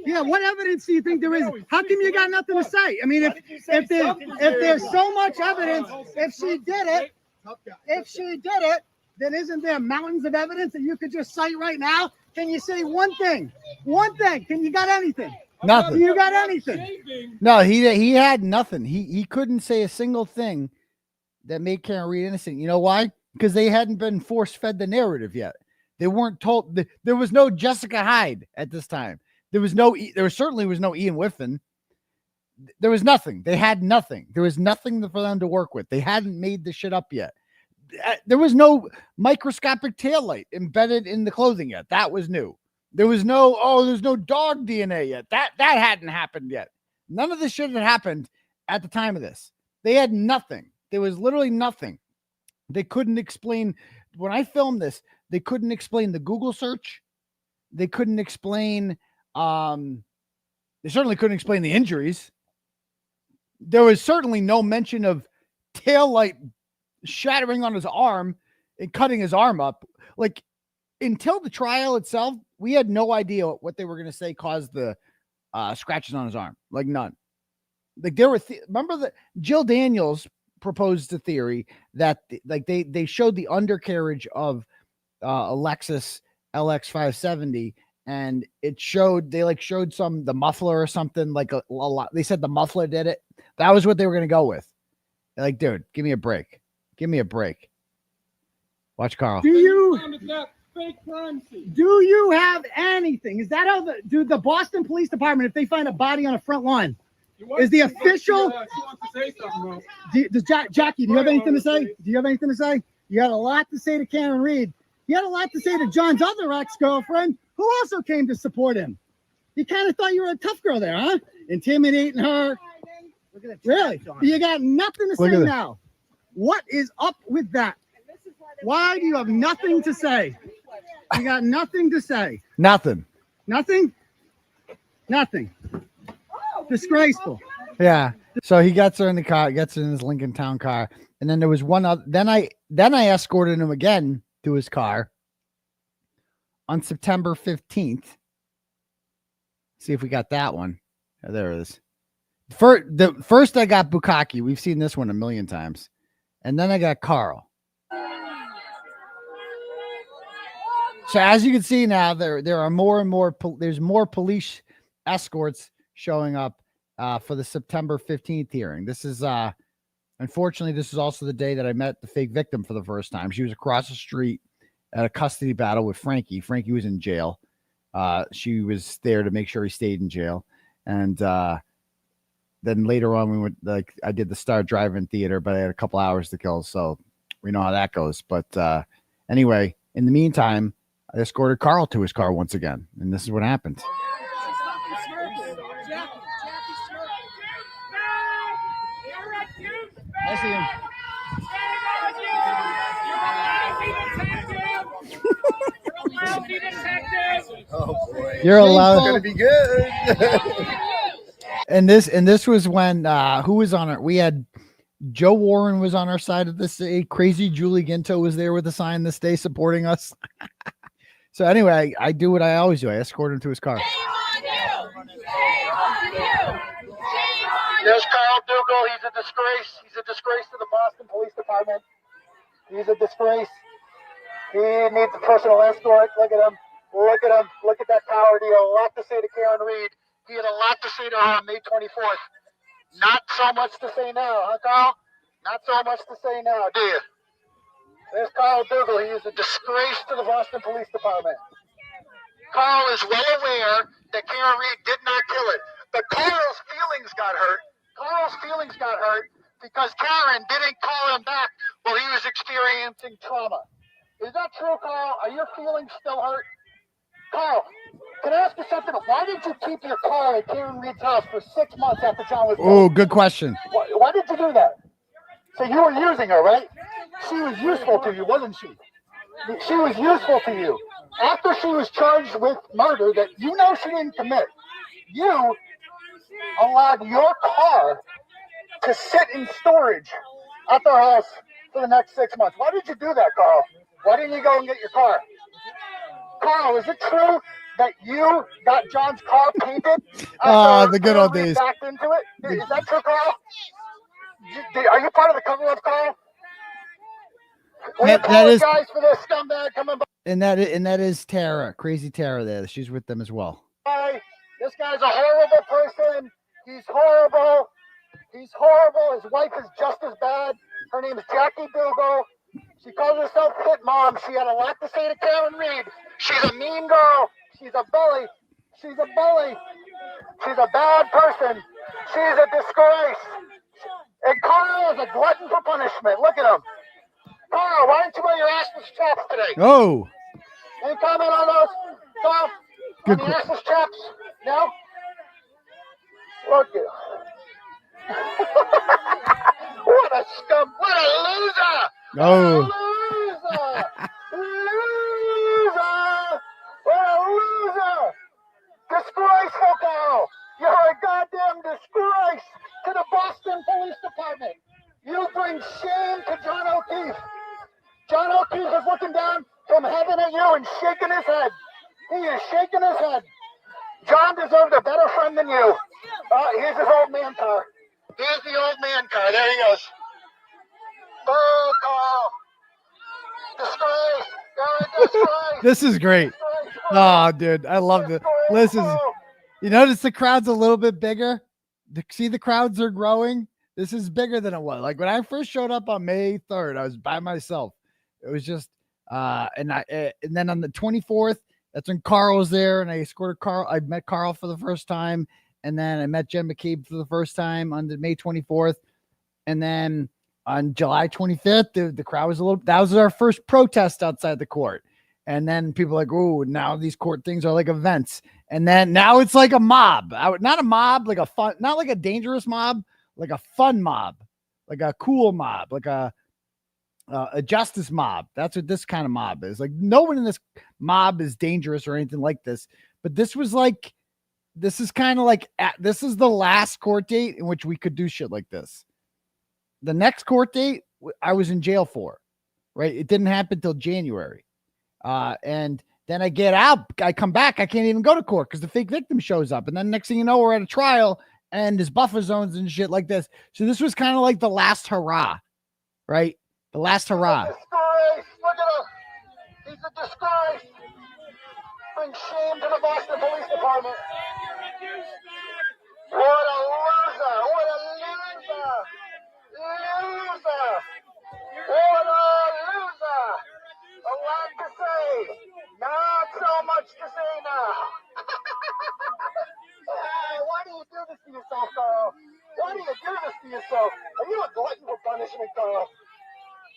Yeah, what evidence do you think there is? How come you got nothing to say? I mean, if there's so much evidence, if she did it, then isn't there mountains of evidence that you could just cite right now? Can you say one thing? One thing. Can you got anything? Nothing. You got anything? No, he had nothing. He couldn't say a single thing that made Karen Reed innocent. You know why? Because they hadn't been force-fed the narrative yet. They weren't told. There was no Jessica Hyde at this time. There certainly was no 𝗵𝗄𝗏𝗯. There was nothing. They had nothing. There was nothing for them to work with. They hadn't made the shit up yet. There was no microscopic taillight embedded in the clothing yet. That was new. There was there's no dog DNA yet. That hadn't happened yet. None of this shit had happened at the time of this. They had nothing. There was literally nothing. They couldn't explain, when I filmed this, they couldn't explain the Google search. They couldn't explain, they certainly couldn't explain the injuries. There was certainly no mention of taillight shattering on his arm and cutting his arm up. Like, until the trial itself, we had no idea what they were going to say caused the scratches on his arm. Like, none. Like, there were, remember that Jill Daniels proposed a theory that they showed the undercarriage of a Lexus LX 570, and it showed showed the muffler or something, like a lot. They said the muffler did it. That was what they were going to go with. Like, dude, give me a break. Give me a break. Watch Carl. Do you have anything? Is that how the Boston Police Department, if they find a body on a front lawn, is the official? Jackie, do you have anything to say? Do you have anything to say? You had a lot to say to Karen Reed. You had a lot to say to John's other ex-girlfriend, who also came to support him. You kind of thought you were a tough girl there, huh? Intimidating her. Really? You got nothing to say now. What is up with that? Why do you have nothing to say? You got nothing to say. Nothing. Nothing? Nothing. Disgraceful. Yeah. So he gets her in the car, gets in his Lincoln Town car, and then there was one other. Then I escorted him again to his car on September 15th. See if we got that one. Oh, there it is. First I got 𝗵𝗏𝗧𝗏𝗏. We've seen this one a million times, and then I got Carl. So as you can see now, there are more and more. There's more police escorts showing up for the September 15th hearing. This is unfortunately, this is also the day that I met the fake victim for the first time. She was across the street at a custody battle with Frankie. Frankie was in jail. She was there to make sure he stayed in jail. And then later on, we went, I did the Star Drive-In Theater, but I had a couple hours to kill, so we know how that goes. But anyway, in the meantime, I escorted Carl to his car once again, and this is what happened. I see him. Oh boy. You're allowed. It's gonna be good. And this was when who was on it? We had Joe Warren was on our side of this day. Crazy Julie Ginto was there with a sign this day supporting us. So anyway, I do what I always do. I escort him to his car. There's Carl Dougal. He's a disgrace. He's a disgrace to the Boston Police Department. He's a disgrace. He needs a personal escort. Look at him. Look at him. Look at that coward. He had a lot to say to Karen Reed. He had a lot to say to her on May 24th. Not so much to say now, huh, Carl? Not so much to say now, do you? There's Carl Dougal. He is a disgrace to the Boston Police Department. Carl is well aware that Karen Reed did not kill it. But Carl's feelings got hurt. Carl's feelings got hurt because Karen didn't call him back while he was experiencing trauma. Is that true, Carl? Are your feelings still hurt? Carl, can I ask you something? Why did you keep your car at Karen Reed's house for 6 months after John was killed? Oh, good question. Why did you do that? So you were using her, right? She was useful to you, wasn't she? She was useful to you. After she was charged with murder that you know she didn't commit, you allowed your car to sit in storage at their house for the next 6 months. Why did you do that, Carl? Why didn't you go and get your car? Carl, is it true that you got John's car painted? The good old days. Backed into it? Is that true, Carl? Are you part of the cover-up, Carl? That is, guys for this scumbag coming by. and that is Tara, Crazy Tara. There, she's with them as well. This guy's a horrible person. He's horrible. He's horrible. His wife is just as bad. Her name is Jackie Dougal. She calls herself Fit Mom. She had a lot to say to Karen Reed. She's a mean girl. She's a bully. She's a bully. She's a bad person. She's a disgrace. And Carl is a glutton for punishment. Look at him. Carl, why don't you wear your assless chaps today? Oh. Any comment on those? Carl? Good on the assless chaps? No? Look at What a scum. What a loser. Oh. Loser. Loser. What a loser. Disgraceful, Carl. You're a goddamn disgrace to the Boston Police Department. You bring shame to John O'Keefe. John O'Keefe is looking down from heaven at you and shaking his head. He is shaking his head. John deserved a better friend than you. Here's his old man car. Here's the old man car. There he goes. Oh, Carl. Disgrace. You're a disgrace. This is great. Oh, dude, I love it. Listen, you notice the crowd's a little bit bigger? See, the crowds are growing. This is bigger than it was. Like when I first showed up on May 3rd, I was by myself. It was just, and then on the 24th, that's when Carl was there, and I escorted Carl. I met Carl for the first time, and then I met Jen McCabe for the first time on the May 24th, and then on July 25th, the crowd was a little. That was our first protest outside the court, and then people were like, oh, now these court things are like events, and then now it's like a mob, not a mob, like a fun, not like a dangerous mob, like a fun mob, like a cool mob, like a justice mob. That's what this kind of mob is. Like no one in this mob is dangerous or anything like this, but this was like, this is kind of like, this is the last court date in which we could do shit like this. The next court date I was in jail for, right? It didn't happen till January. And then I get out, I come back, I can't even go to court because the fake victim shows up. And then next thing you know, we're at a trial and there's buffer zones and shit like this. So this was kind of like the last hurrah, right? The last hurrah. Disgrace. Look at him. He's a disgrace. Bring shame to the Boston Police Department. What a loser. What a loser. Loser. What a loser. A lot to say. Not so much to say now. Why do you do this to yourself, Carl? Why do you do this to yourself? Are you a glutton for punishment, Carl?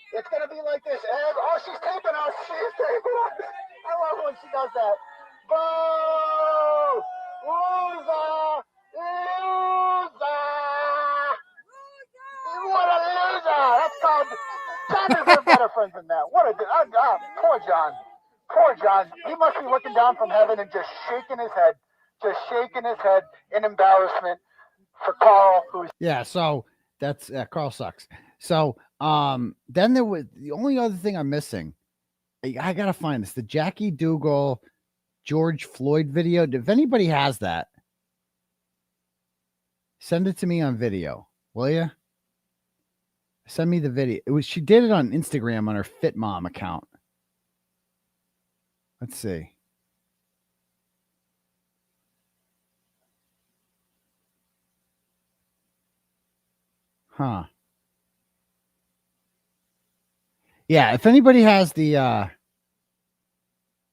It's going to be like this. Oh, she's taping us. She's taping us. I love when she does that. Boo! Loser! Loser! What a loser! deserve better friends than that. What a poor John. Poor John. He must be looking down from heaven and just shaking his head in embarrassment for Carl, who's So that's Carl sucks. So then there was the only other thing I'm missing. I gotta find this, the Jackie Dougal George Floyd video. If anybody has that, send it to me on video, will you? Send me the video. She did it on Instagram on her 𝗏𝗏 account. Let's see. Huh. Yeah, if anybody has the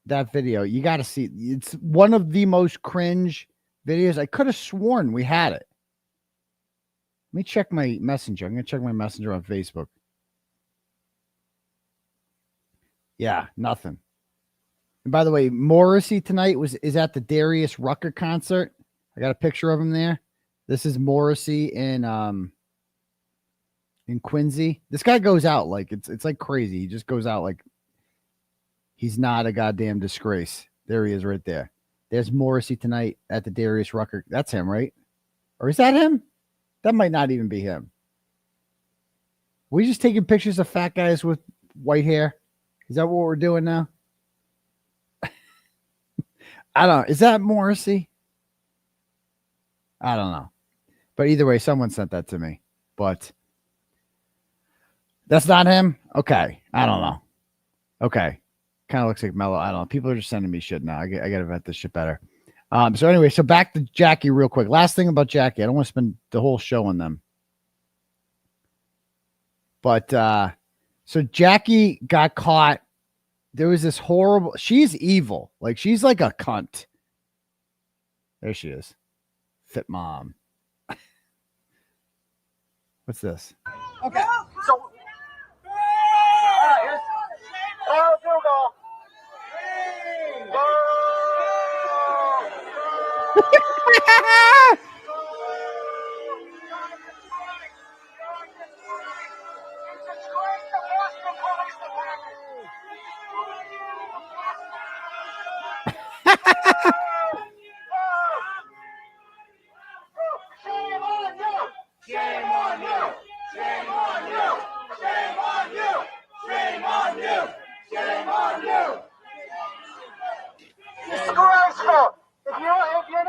that video, you got to see. It's one of the most cringe videos. I could have sworn we had it. Let me check my messenger. I'm going to check my messenger on Facebook. Yeah, nothing. And by the way, 𝗵𝗺cie tonight is at the Darius Rucker concert. I got a picture of him there. This is 𝗵𝗺cie in Quincy. This guy goes out like it's like crazy. He just goes out like he's not a goddamn disgrace. There he is right there. There's 𝗵𝗺cie tonight at the Darius Rucker. That's him, right? Or is that him? That might not even be him. We just taking pictures of fat guys with white hair. Is that what we're doing now? I don't know. Is that 𝗵𝗺cie? I don't know. But either way, someone sent that to me. But that's not him? Okay. I don't know. Okay. Kind of looks like Mello. I don't know. People are just sending me shit now. I got to vet this shit better. So anyway, so back to Jackie real quick. Last thing about Jackie. I don't want to spend the whole show on them. But so Jackie got caught. There was this horrible, she's evil. Like she's like a cunt. There she is. 𝗏𝗏. What's this? okay. So here's Carl Dougal.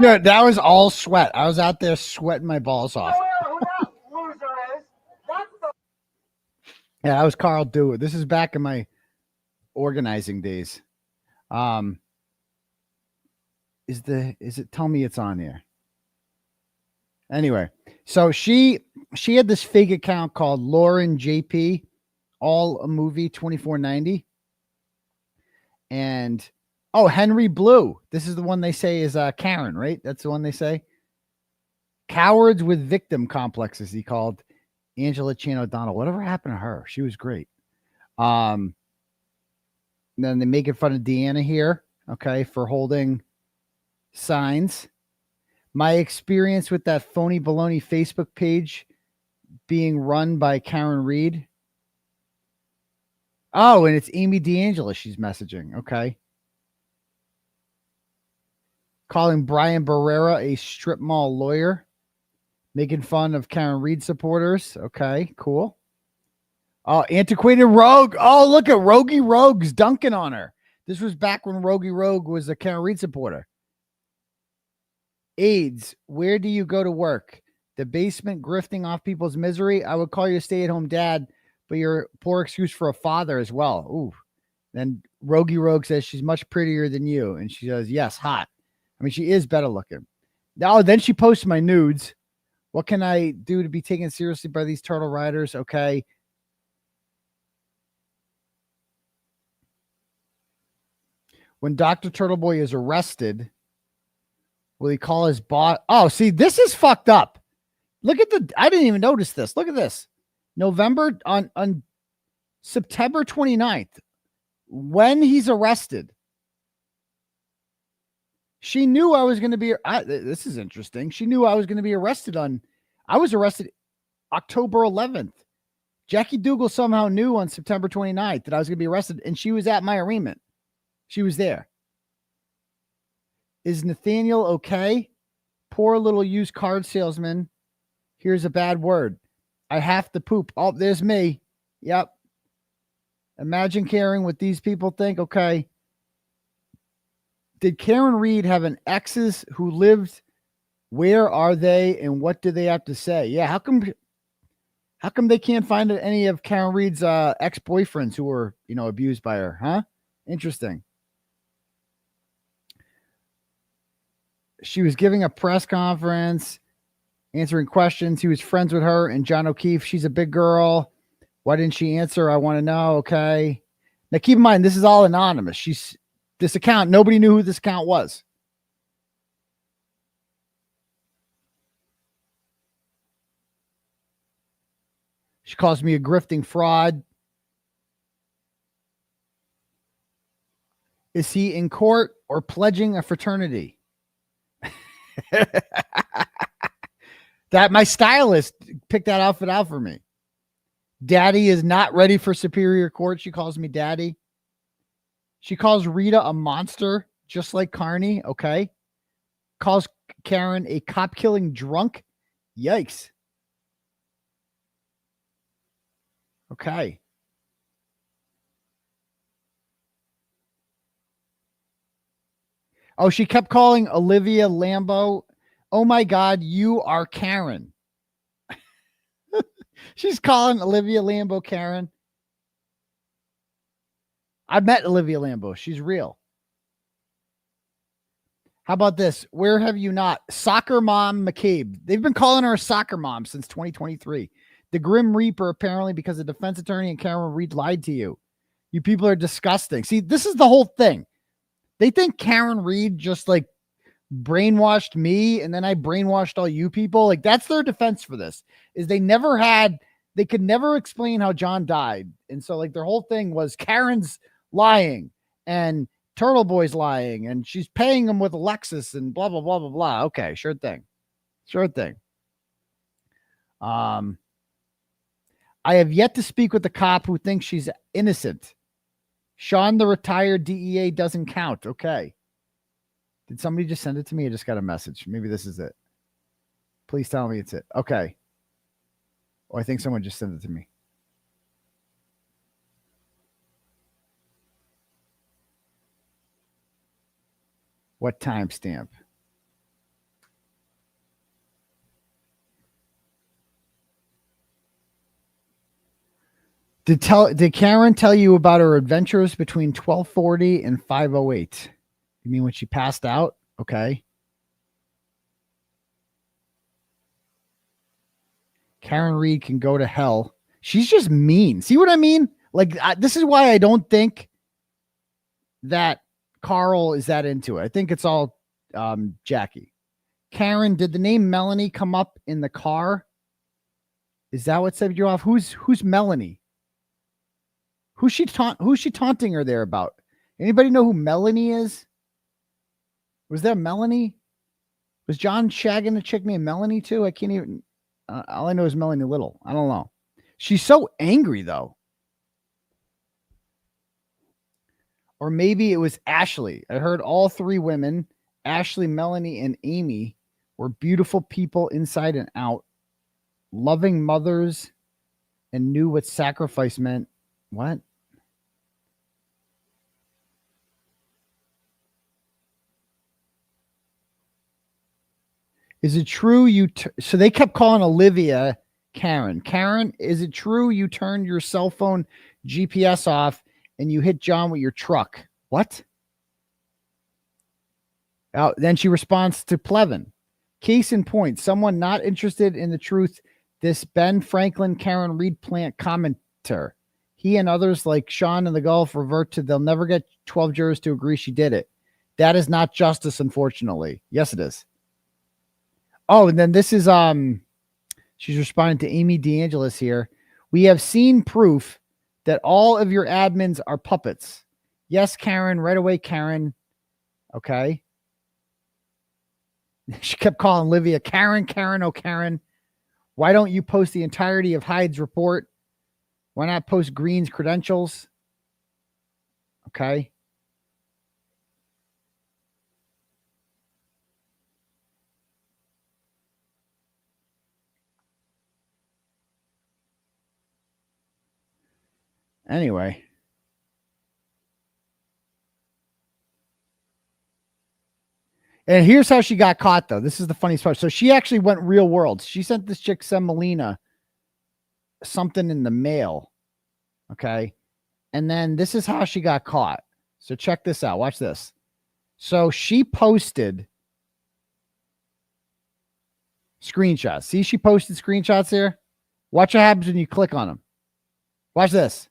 Yeah, that was all sweat. I was out there sweating my balls off. Yeah, that was Carl Dougal. This is back in my organizing days. Is it? Tell me it's on here. Anyway, so she had this fake account called Lauren JP, all a movie 2490, and Henry Blue. This is the one they say is Karen, right? That's the one they say. Cowards with victim complexes. He called Angela Chan O'Donnell. Whatever happened to her? She was great. Then they making fun of Deanna here, okay, for holding signs. My experience with that phony baloney Facebook page being run by Karen Reed. Oh, and it's Amy D'Angelo she's messaging. Okay. Calling Brian Barrera a strip mall lawyer. Making fun of Karen Reed supporters. Okay, cool. Oh, antiquated rogue. Oh, look at Rogie Rogue's dunking on her. This was back when Rogie Rogue was a Karen Reed supporter. AIDS, where do you go to work? The basement, grifting off people's misery? I would call you a stay-at-home dad, but you're a poor excuse for a father as well. Ooh. Then Rogie Rogue says she's much prettier than you. And she says, yes, hot. I mean, she is better looking. Now, then she posts my nudes. What can I do to be taken seriously by these turtle riders? Okay. When Dr. Turtleboy is arrested, will he call his boss? Oh, see, this is fucked up. Look at I didn't even notice this. Look at this. November on September 29th, when he's arrested. She knew I was going to be, this is interesting. She knew I was going to be arrested I was arrested October 11th, Jackie Dugals somehow knew on September 29th that I was going to be arrested, and she was at my arraignment. She was there. Is Nathaniel okay? Poor little used card salesman. Here's a bad word. I have to poop. Oh, there's me. Yep. Imagine caring what these people think. Okay. Did Karen Reed have an exes who lived? Where are they, and what do they have to say? Yeah, how come they can't find any of Karen Reed's ex-boyfriends who were, abused by her? Huh? Interesting. She was giving a press conference, answering questions. He was friends with her and John O'Keefe. She's a big girl. Why didn't she answer? I want to know. Okay. Now keep in mind, this is all anonymous. This account, nobody knew who this account was. She calls me a grifting fraud. Is he in court or pledging a fraternity? That my stylist picked that outfit out for me. Daddy is not ready for Superior Court. She calls me daddy. She calls Rita a monster, just like Kearney. Okay. Calls Karen a cop-killing drunk. Yikes. Okay. Oh, she kept calling Olivia Lambo. Oh my God, you are Karen. She's calling Olivia Lambo Karen. I met Olivia Lambo. She's real. How about this? Where have you not? Soccer mom McCabe. They've been calling her a soccer mom since 2023. The Grim Reaper, apparently, because the defense attorney and Karen Reed lied to you. You people are disgusting. See, this is the whole thing. They think Karen Reed just like brainwashed me and then I brainwashed all you people. Like that's their defense for this is they could never explain how John died. And so like their whole thing was Karen's lying and Turtleboy's lying and she's paying him with a Lexus and blah, blah, blah, blah, blah. Okay. Sure thing. Sure thing. I have yet to speak with the cop who thinks she's innocent. Sean, the retired DEA doesn't count. Okay. Did somebody just send it to me? I just got a message. Maybe this is it. Please tell me it's it. Okay. Oh, I think someone just sent it to me. What timestamp? Did Karen tell you about her adventures between 1240 and 508? You mean when she passed out? Okay. Karen Reed can go to hell. She's just mean. See what I mean? Like, this is why I don't think that Carl is that into it. I think it's all Jackie. Karen, did the name Melanie come up in the car? Is that what set you off? Who's Melanie? Who's she taunting her there about? Anybody know who Melanie is? Was there Melanie? Was John shagging a chick named Melanie too? I can't even. All I know is Melanie Little. I don't know. She's so angry though. Or maybe it was Ashley. I heard all three women, Ashley, Melanie, and Amy, were beautiful people inside and out, loving mothers, and knew what sacrifice meant. What? Is it true you... so they kept calling Olivia Karen. Karen, is it true you turned your cell phone GPS off and you hit John with your truck? What? Then she responds to Plevin. Case in point, someone not interested in the truth, this Ben Franklin Karen Reed plant commenter. He and others like Sean in the Gulf revert to they'll never get 12 jurors to agree she did it. That is not justice, unfortunately. Yes, it is. Oh, and then this is she's responding to Amy DeAngelis here. We have seen proof that all of your admins are puppets. Yes, Karen, right away, Karen. Okay. She kept calling Olivia Karen, Karen, oh Karen. Why don't you post the entirety of Hyde's report? Why not post Green's credentials? Okay. Anyway. And here's how she got caught, though. This is the funniest part. So she actually went real world. She sent this chick, Semolina, something in the mail. Okay. And then this is how she got caught. So check this out. Watch this. So she posted screenshots. See, she posted screenshots here. Watch what happens when you click on them. Watch this.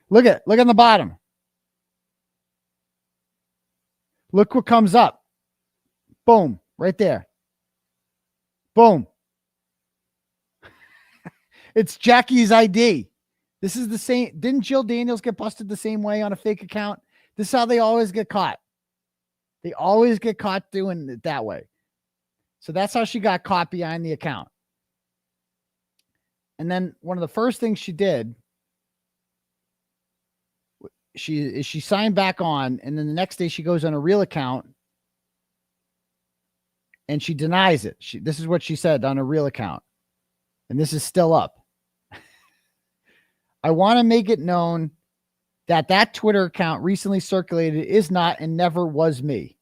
Look on the bottom. Look what comes up. Boom. Right there. Boom. It's Jackie's ID. This is the same. Didn't Jill Daniels get busted the same way on a fake account? This is how they always get caught. They always get caught doing it that way. So that's how she got caught behind the account. And then one of the first things she did, she signed back on, and then the next day she goes on a real account and she denies it. This is what she said on a real account. And this is still up. I want to make it known that Twitter account recently circulated is not and never was me.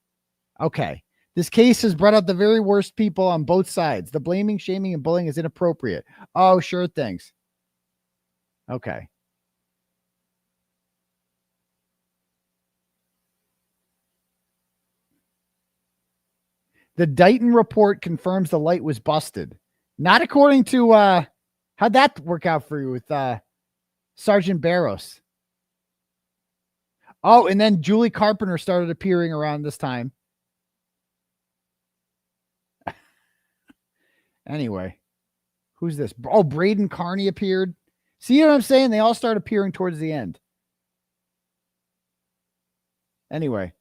Okay. This case has brought up the very worst people on both sides. The blaming, shaming, and bullying is inappropriate. Oh, sure. Thanks. Okay. The Dighton report confirms the light was busted. Not according to, how'd that work out for you with Sergeant Barros? Oh, and then Julie Carpenter started appearing around this time. Anyway, who's this? Oh, Braden Carney appeared. See what I'm saying? They all start appearing towards the end. Anyway.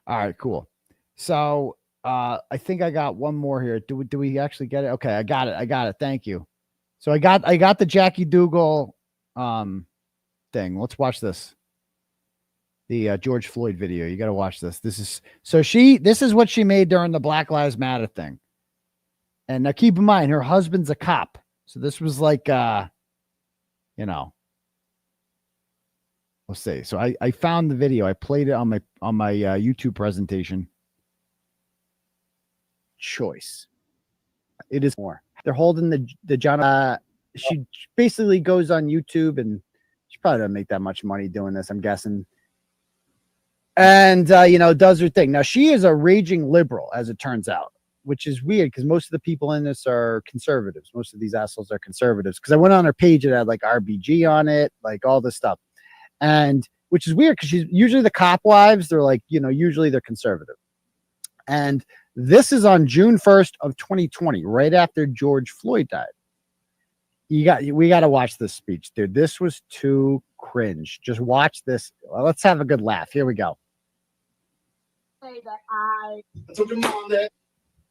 All right, cool. So I think I got one more here. Do we actually get it? Okay, I got it. Thank you. So I got the Jackie Dougal thing. Let's watch this. The George Floyd video. You got to watch this. This is what she made during the Black Lives Matter thing. And now keep in mind, her husband's a cop. So this was like, let's see. So I found the video. I played it on my YouTube presentation. Choice. It is more. They're holding the John. She basically goes on YouTube, and she probably doesn't make that much money doing this, I'm guessing. And does her thing. Now she is a raging liberal, as it turns out, which is weird because most of the people in this are conservatives. Most of these assholes are conservatives. Because I went on her page, it had like RBG on it, like all this stuff. And which is weird because she's usually the cop wives. They're like, usually they're conservative. And this is on June 1st of 2020, right after George Floyd died. We got to watch this speech, dude. This was too cringe. Just watch this. Let's have a good laugh. Here we go. Say that I told your mom that.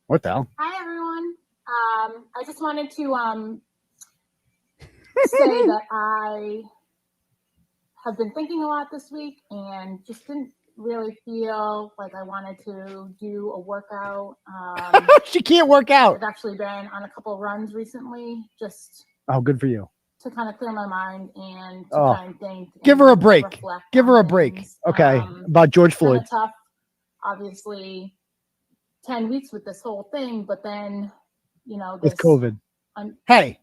What the hell? Hi everyone. I just wanted to say that I have been thinking a lot this week and just didn't really feel like I wanted to do a workout. She can't work out. I've actually been on a couple of runs recently, just good for you. To kind of clear my mind and to try and think. Give her a break. Give her a break. Okay. About George Floyd. Kind of tough, obviously, 10 weeks with this whole thing, but then, this with COVID. Hey.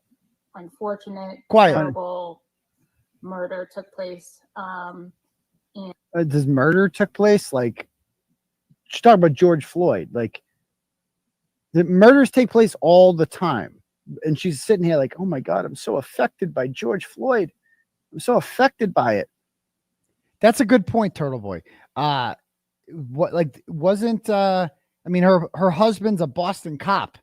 Unfortunate, quiet. Terrible murder took place. Does murder took place? Like, she's talking about George Floyd. Like, the murders take place all the time. And she's sitting here like, oh my God, I'm so affected by George Floyd. I'm so affected by it. That's a good point, Turtleboy. Her husband's a Boston cop.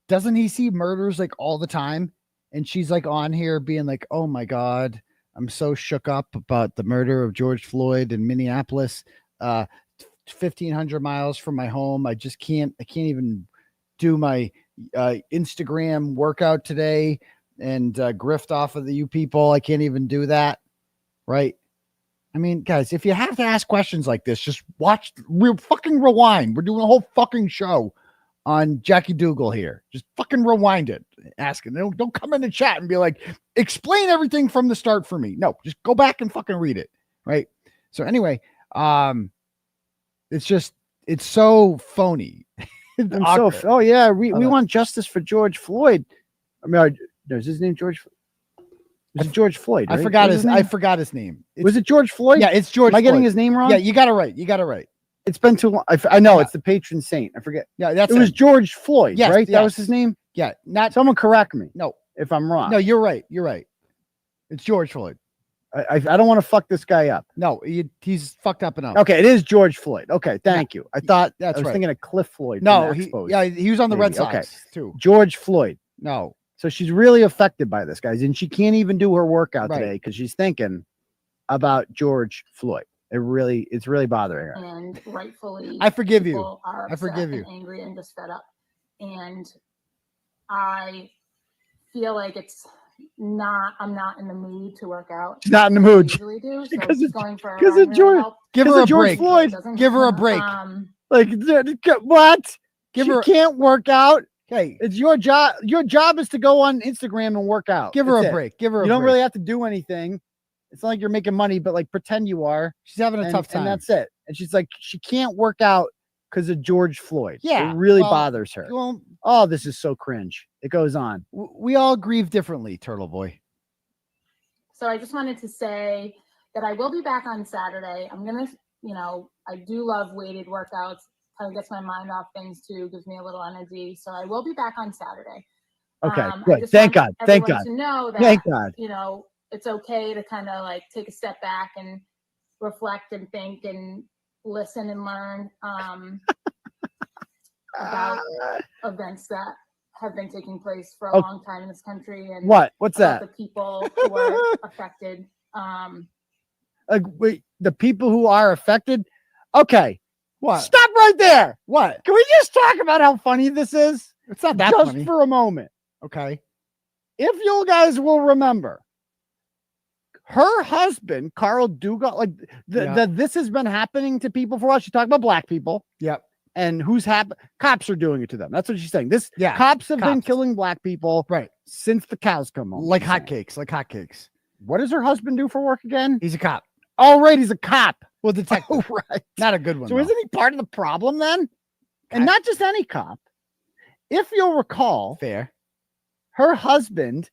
Doesn't he see murders like all the time? And she's like on here being like, oh my God, I'm so shook up about the murder of George Floyd in Minneapolis, 1,500 miles from my home. I can't even do my, Instagram workout today and grift off of you people. I can't even do that. Right. I mean, guys, if you have to ask questions like this, just watch. We're fucking rewind. We're doing a whole fucking show on Jackie Dougal here. Just fucking rewind it. Ask it. Don't come in the chat and be like, explain everything from the start for me. No, just go back and fucking read it. Right. So anyway, it's so phony. Oh yeah, we want justice for George Floyd. I mean, is his name George? Is it George Floyd? Right? I forgot his name. Was it George Floyd? Yeah, it's George. Am I getting Floyd. his name wrong? Yeah, you got it right. It's been too long. I know it's the patron saint. I forget. Yeah, it was George Floyd, yes, right? Yes. That was his name. Yeah, not someone correct me. No, if I'm wrong. No, you're right. It's George Floyd. I don't want to fuck this guy up. No, he's fucked up enough. Okay, it is George Floyd. Okay, thank you. I thought that's I was right. thinking of Cliff Floyd. No, he was on the Red Sox too. George Floyd. No. So she's really affected by this, guys, and she can't even do her workout today because she's thinking about George Floyd. It's really bothering her. And rightfully, I forgive you. I forgive you. Angry and just fed up, and I feel like I'm not in the mood to work out. She's not in the mood. Usually do, so because it's going for because of George. Give her a George break. Floyd. Give her a break. Like what? She can't work out. Hey, it's your job. Your job is to go on Instagram and work out. Give her a break. Give her. You don't really have to do anything. It's not like you're making money, but like pretend you are. She's having a tough time. And that's it. And she's like, she can't work out because of George Floyd. Yeah, it really bothers her. Well, oh, this is so cringe. It goes on. We all grieve differently, Turtleboy. So I just wanted to say that I will be back on Saturday. I'm gonna, I do love weighted workouts. Kind of gets my mind off things too, gives me a little energy. So I will be back on Saturday. Okay, good. Thank God. Thank God. To know that, thank God. It's okay to kind of like take a step back and reflect and think and listen and learn about events that have been taking place for a long time in this country. And what's that? The people who are affected. Wait, the people who are affected. Okay. What? Stop right there. What? Can we just talk about how funny this is? It's not that just funny. For a moment. Okay. If you guys will remember, her husband, Carl Dugals, this has been happening to people for a while. She talked about black people. Yep. And cops are doing it to them. That's what she's saying. Yeah. Cops have been killing black people since the cows come home. Like hotcakes. What does her husband do for work again? He's a cop. All right, he's a cop. Well, detective. Oh, right. Not a good one. So isn't he part of the problem then? And not just any cop. If you'll recall, fair, her husband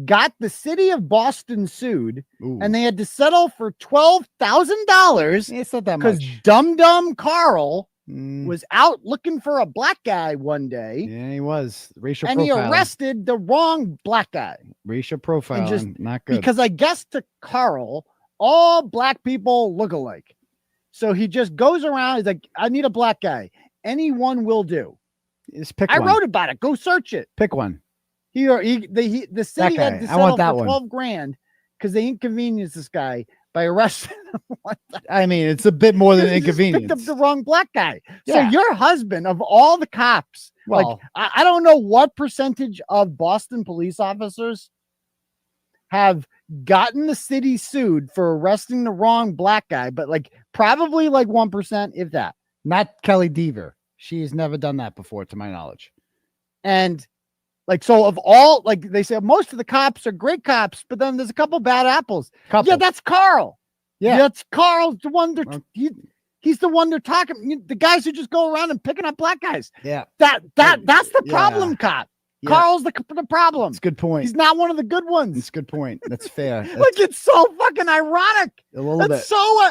got the city of Boston sued, and they had to settle for $12,000. It's not that much. Because dumb Carl was out looking for a black guy one day. Yeah, he was. Racial and profiling. he arrested the wrong black guy. Racial profiling. Not good. Because I guess to Carl, all black people look alike. So he just goes around. He's like, I need a black guy. Anyone will do. Just pick I one. wrote about it. Go search it. Pick one. The city had to settle for $12,000 because they inconvenienced this guy by arresting him. I mean, it's a bit more than inconvenience. Picked up the wrong black guy. Yeah. So your husband, of all the cops, well, I don't know what percentage of Boston police officers have gotten the city sued for arresting the wrong black guy, but probably 1%, if that. Not Kelly Deaver. She's never done that before, to my knowledge. And so of all, they say most of the cops are great cops, but then there's a couple bad apples. Yeah, that's Carl. Yeah, that's Carl's the one. He's the one they're talking. The guys who just go around and picking up black guys. Yeah, that's the problem, cop. Yeah. Carl's the problem. It's a good point. He's not one of the good ones. It's a good point. That's fair. It's so fucking ironic. A little bit. So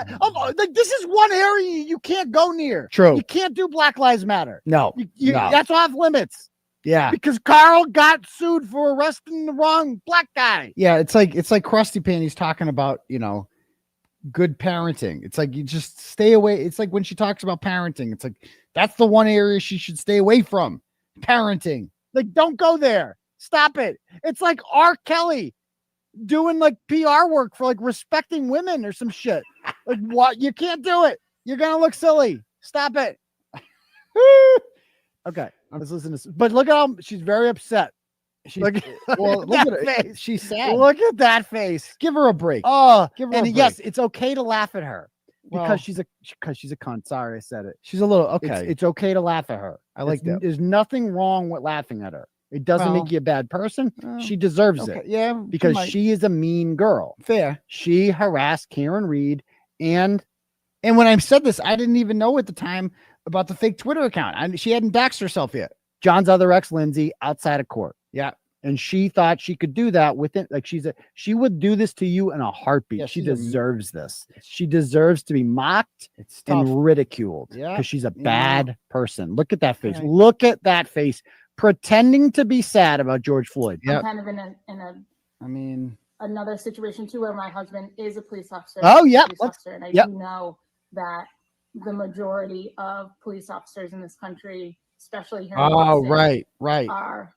this is one area you can't go near. True. You can't do Black Lives Matter. No. No. That's off limits. Yeah. Because Carl got sued for arresting the wrong black guy. Yeah, it's like Krusty Panty's talking about, good parenting. It's like you just stay away. It's like when she talks about parenting, it's like that's the one area she should stay away from. Parenting. Don't go there. Stop it. It's like R. Kelly doing PR work for respecting women or some shit. What? You can't do it. You're gonna look silly. Stop it. Okay. Let's listen to. But look at how she's very upset. Look at her face. She's sad. Look at that face. Give her a break. Oh, Give her a and break. yes, it's okay to laugh at her because Well, she's a cunt. Sorry, I said it. she's a little okay. It's okay to laugh at her. I like that. There's nothing wrong with laughing at her. It doesn't Well, make you a bad person. She deserves okay, it. yeah, because she is a mean girl. Fair. She harassed Karen Reed, and when I said this, I didn't even know at the time about the fake Twitter account. She hadn't doxed herself yet. John's other ex, Lindsay, outside of court. Yeah. And she thought she could do that with it. Like she would do this to you in a heartbeat. Yeah, she she's a- deserves this. She deserves to be mocked It's tough. and ridiculed. Yeah. Because she's a Yeah. bad person. Look at that face. Right. Look at that face. Pretending to be sad about George Floyd. Yep. I'm kind of in a I mean, another situation too where my husband is a police officer. Oh, yeah. Police officer, and I Yep. do know that the majority of police officers in this country, especially here in oh, Boston, right. are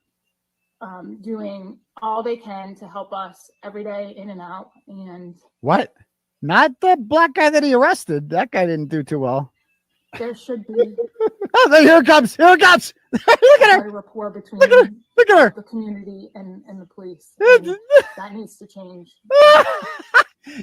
doing all they can to help us every day in and out. And What? Not the black guy that he arrested. That guy didn't do too well. there should be Oh, here it comes. Here it comes. Look at her. a rapport between Look at her. the community and the police. And that needs to change.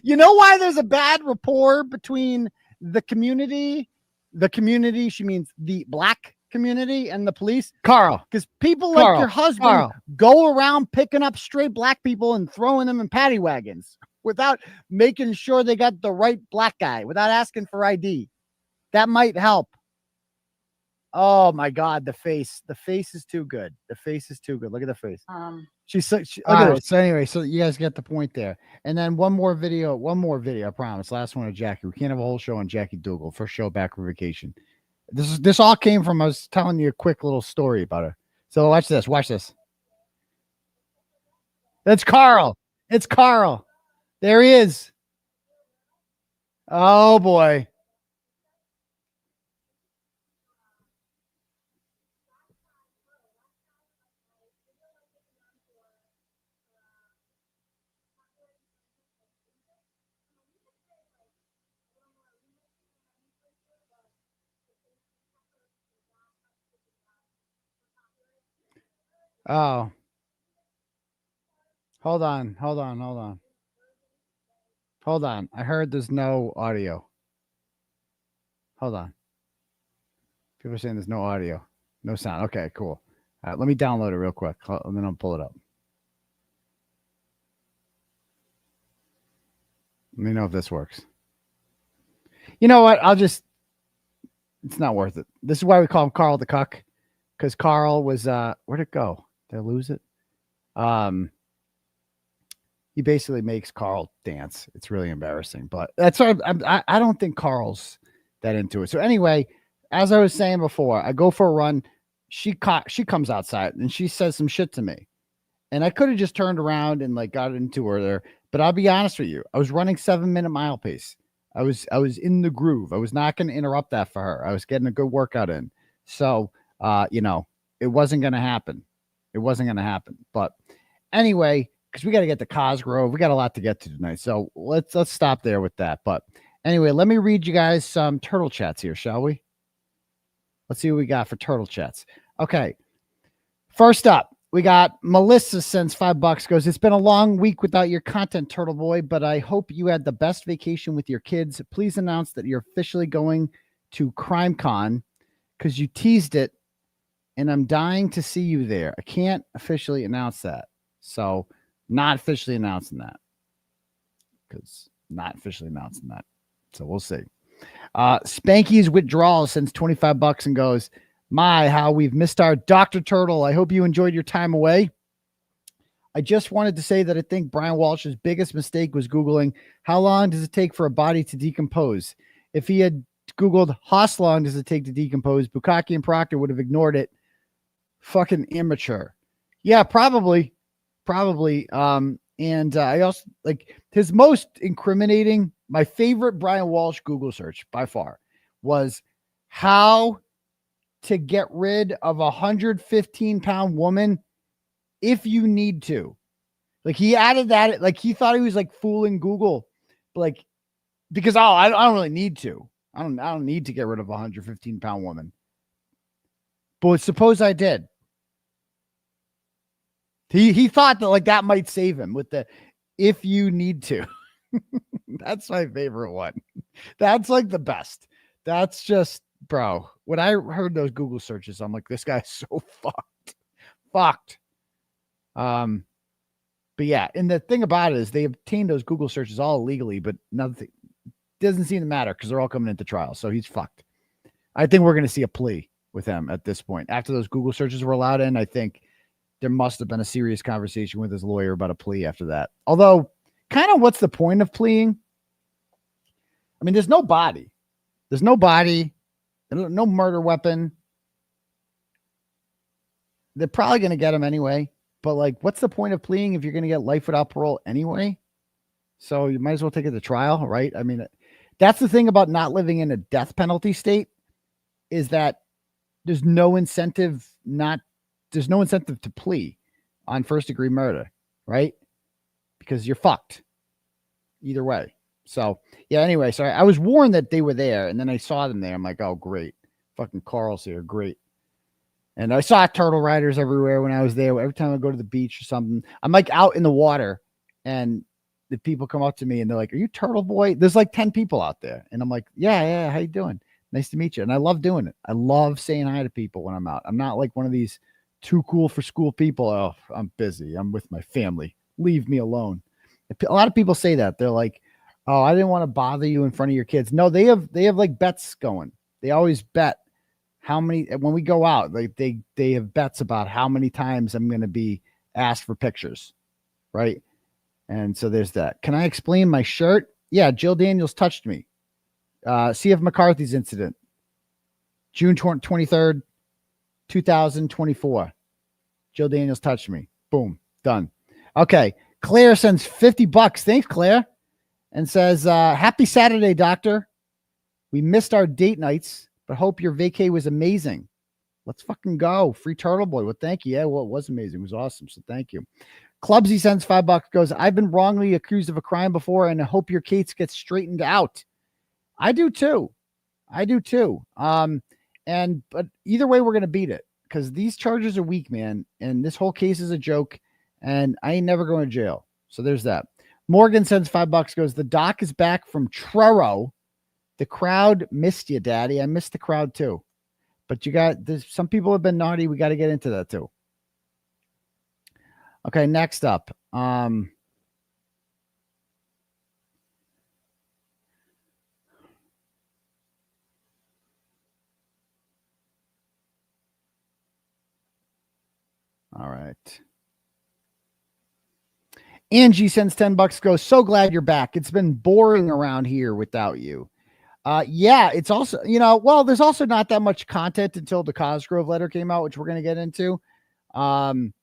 You know why there's a bad rapport between the community? The community, she means the black community, and the police? Carl. Because people like your husband go around picking up stray black people and throwing them in paddy wagons without making sure they got the right black guy, without asking for ID. That might help. Oh my God, the face. The face is too good. The face is too good. Look at the face. She's so look All at her. right, so anyway, so you guys get the point there. And then one more video, I promise. Last one of Jackie. We can't have a whole show on Jackie Dougal. First show back from vacation. This all came from, I was telling you a quick little story about her. So watch this. Watch this. That's Carl. It's Carl. There he is. Oh boy. Oh. Hold on. I heard there's no audio. Hold on. People are saying there's no audio. No sound. Okay, cool. All right, let me download it real quick, and then I'll pull it up. Let me know if this works. You know what? It's not worth it. This is why we call him Carl the Cuck, because Carl was, where'd it go? Did I lose it? He basically makes Carl dance. It's really embarrassing, but that's why I don't think Carl's that into it. So anyway, as I was saying before, I go for a run. She comes outside and she says some shit to me, and I could have just turned around and like got into her there. But I'll be honest with you, I was running 7-minute mile pace. I was in the groove. I was not going to interrupt that for her. I was getting a good workout in. So it wasn't going to happen. But anyway, because we got to get to Cosgrove. We got a lot to get to tonight. So let's stop there with that. But anyway, let me read you guys some turtle chats here, shall we? Let's see what we got for turtle chats. Okay. First up, we got Melissa sends $5, goes, it's been a long week without your content, Turtleboy, but I hope you had the best vacation with your kids. Please announce that you're officially going to CrimeCon because you teased it, and I'm dying to see you there. I can't officially announce that. So not officially announcing that. So we'll see. Spanky's withdrawal sends $25 and goes, my, how we've missed our Dr. Turtle. I hope you enjoyed your time away. I just wanted to say that I think Brian Walsh's biggest mistake was Googling, how long does it take for a body to decompose? If he had Googled, how long does it take to decompose, 𝗀𝗏𝗆𝗃 and Proctor would have ignored it. Fucking immature. Yeah, probably. And I also like his most incriminating, my favorite Brian Walsh Google search by far was how to get rid of a 115-pound woman if you need to. Like he added that, like he thought he was like fooling Google, but like because I don't really need to. I don't need to get rid of a 115-pound woman. But suppose I did. He thought that like that might save him with the if you need to. That's my favorite one. That's like the best. That's just, bro. When I heard those Google searches, I'm like, this guy's so fucked. But yeah, and the thing about it is they obtained those Google searches all illegally, but nothing doesn't seem to matter because they're all coming into trial. So he's fucked. I think we're going to see a plea with him at this point. After those Google searches were allowed in, I think there must have been a serious conversation with his lawyer about a plea after that. Although, kind of what's the point of pleading? I mean, there's no body. There's no body. No murder weapon. They're probably going to get him anyway. But, like, what's the point of pleading if you're going to get life without parole anyway? So you might as well take it to trial, right? I mean, that's the thing about not living in a death penalty state is that there's no incentive to plea on first-degree murder, right? Because you're fucked either way. So, yeah, anyway, so I was warned that they were there, and then I saw them there. I'm like, oh, great. Fucking Carl's here. Great. And I saw turtle riders everywhere when I was there. Every time I go to the beach or something, I'm like out in the water, and the people come up to me, and they're like, are you Turtleboy? There's like 10 people out there. And I'm like, yeah, how you doing? Nice to meet you. And I love doing it. I love saying hi to people when I'm out. I'm not like one of these too cool for school people. Oh, I'm busy. I'm with my family. Leave me alone. A lot of people say that. They're like, oh, I didn't want to bother you in front of your kids. No, they have like bets going. They always bet how many, when we go out, like they have bets about how many times I'm going to be asked for pictures. Right. And so there's that. Can I explain my shirt? Yeah. Jill Daniels touched me. C.F. McCarthy's incident, June 23rd, 2024. Jill Daniels touched me. Boom. Done. Okay. Claire sends $50. Thanks, Claire. And says, happy Saturday, doctor. We missed our date nights, but hope your vacay was amazing. Let's fucking go. Free Turtleboy. Well, thank you. Yeah, well, it was amazing. It was awesome. So thank you. 𝗫𝗄𝗧 sends $5. Goes, I've been wrongly accused of a crime before, and I hope your case gets straightened out. I do too. But either way, we're going to beat it because these charges are weak, man. And this whole case is a joke, and I ain't never going to jail. So there's that. Morgan sends $5. Goes, the doc is back from Truro. The crowd missed you, daddy. I missed the crowd too. But there's some people have been naughty. We got to get into that too. Okay, next up. All right. Angie sends $10. Goes, so glad you're back. It's been boring around here without you. Yeah, it's also, well, there's also not that much content until the Cosgrove letter came out, which we're going to get into. And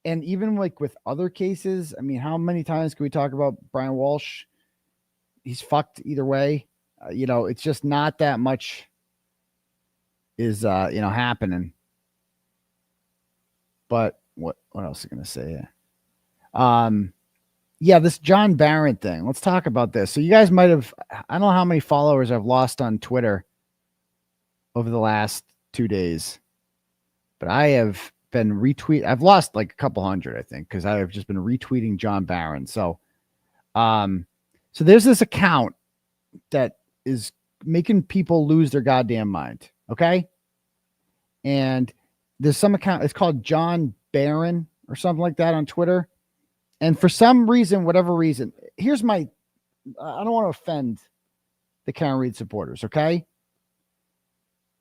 even like with other cases, I mean, how many times can we talk about Brian Walsh? He's fucked either way. It's just not that much is, happening. But what else am I going to say? Yeah, this John Barron thing. Let's talk about this. So you guys might have, I don't know how many followers I've lost on Twitter over the last 2 days, but I have been I've lost like a couple hundred, I think, because I have just been retweeting John Barron. So there's this account that is making people lose their goddamn mind. Okay. And there's some account, it's called John Barron or something like that on Twitter. And for some reason, whatever reason, here's I don't want to offend the Karen Read supporters, okay?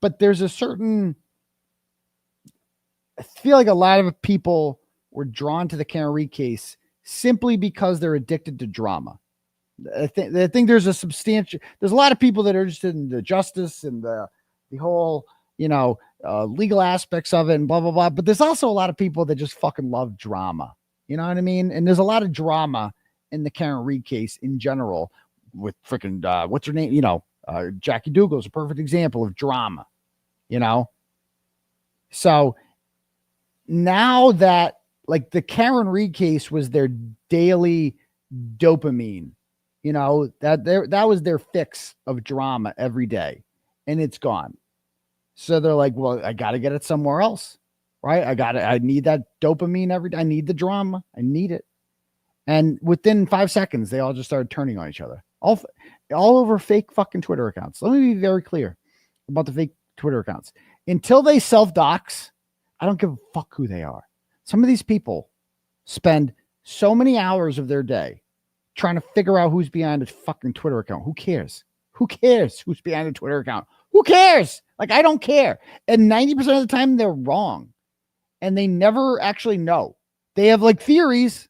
But there's I feel like a lot of people were drawn to the Karen Read case simply because they're addicted to drama. I think there's a lot of people that are interested in the justice and the whole, legal aspects of it and blah, blah, blah. But there's also a lot of people that just fucking love drama. You know what I mean? And there's a lot of drama in the Karen Read case in general with freaking, what's her name? Jackie Dugals is a perfect example of drama, So now that like the Karen Read case was their daily dopamine, that was their fix of drama every day, and it's gone. So they're like, well, I got to get it somewhere else, right? I need that dopamine every day. I need the drama. I need it. And within 5 seconds, they all just started turning on each other. All over fake fucking Twitter accounts. Let me be very clear about the fake Twitter accounts. Until they self-dox, I don't give a fuck who they are. Some of these people spend so many hours of their day trying to figure out who's behind a fucking Twitter account. Who cares? Who cares who's behind a Twitter account? Who cares? Like, I don't care. And 90% of the time, they're wrong. And they never actually know. They have like theories.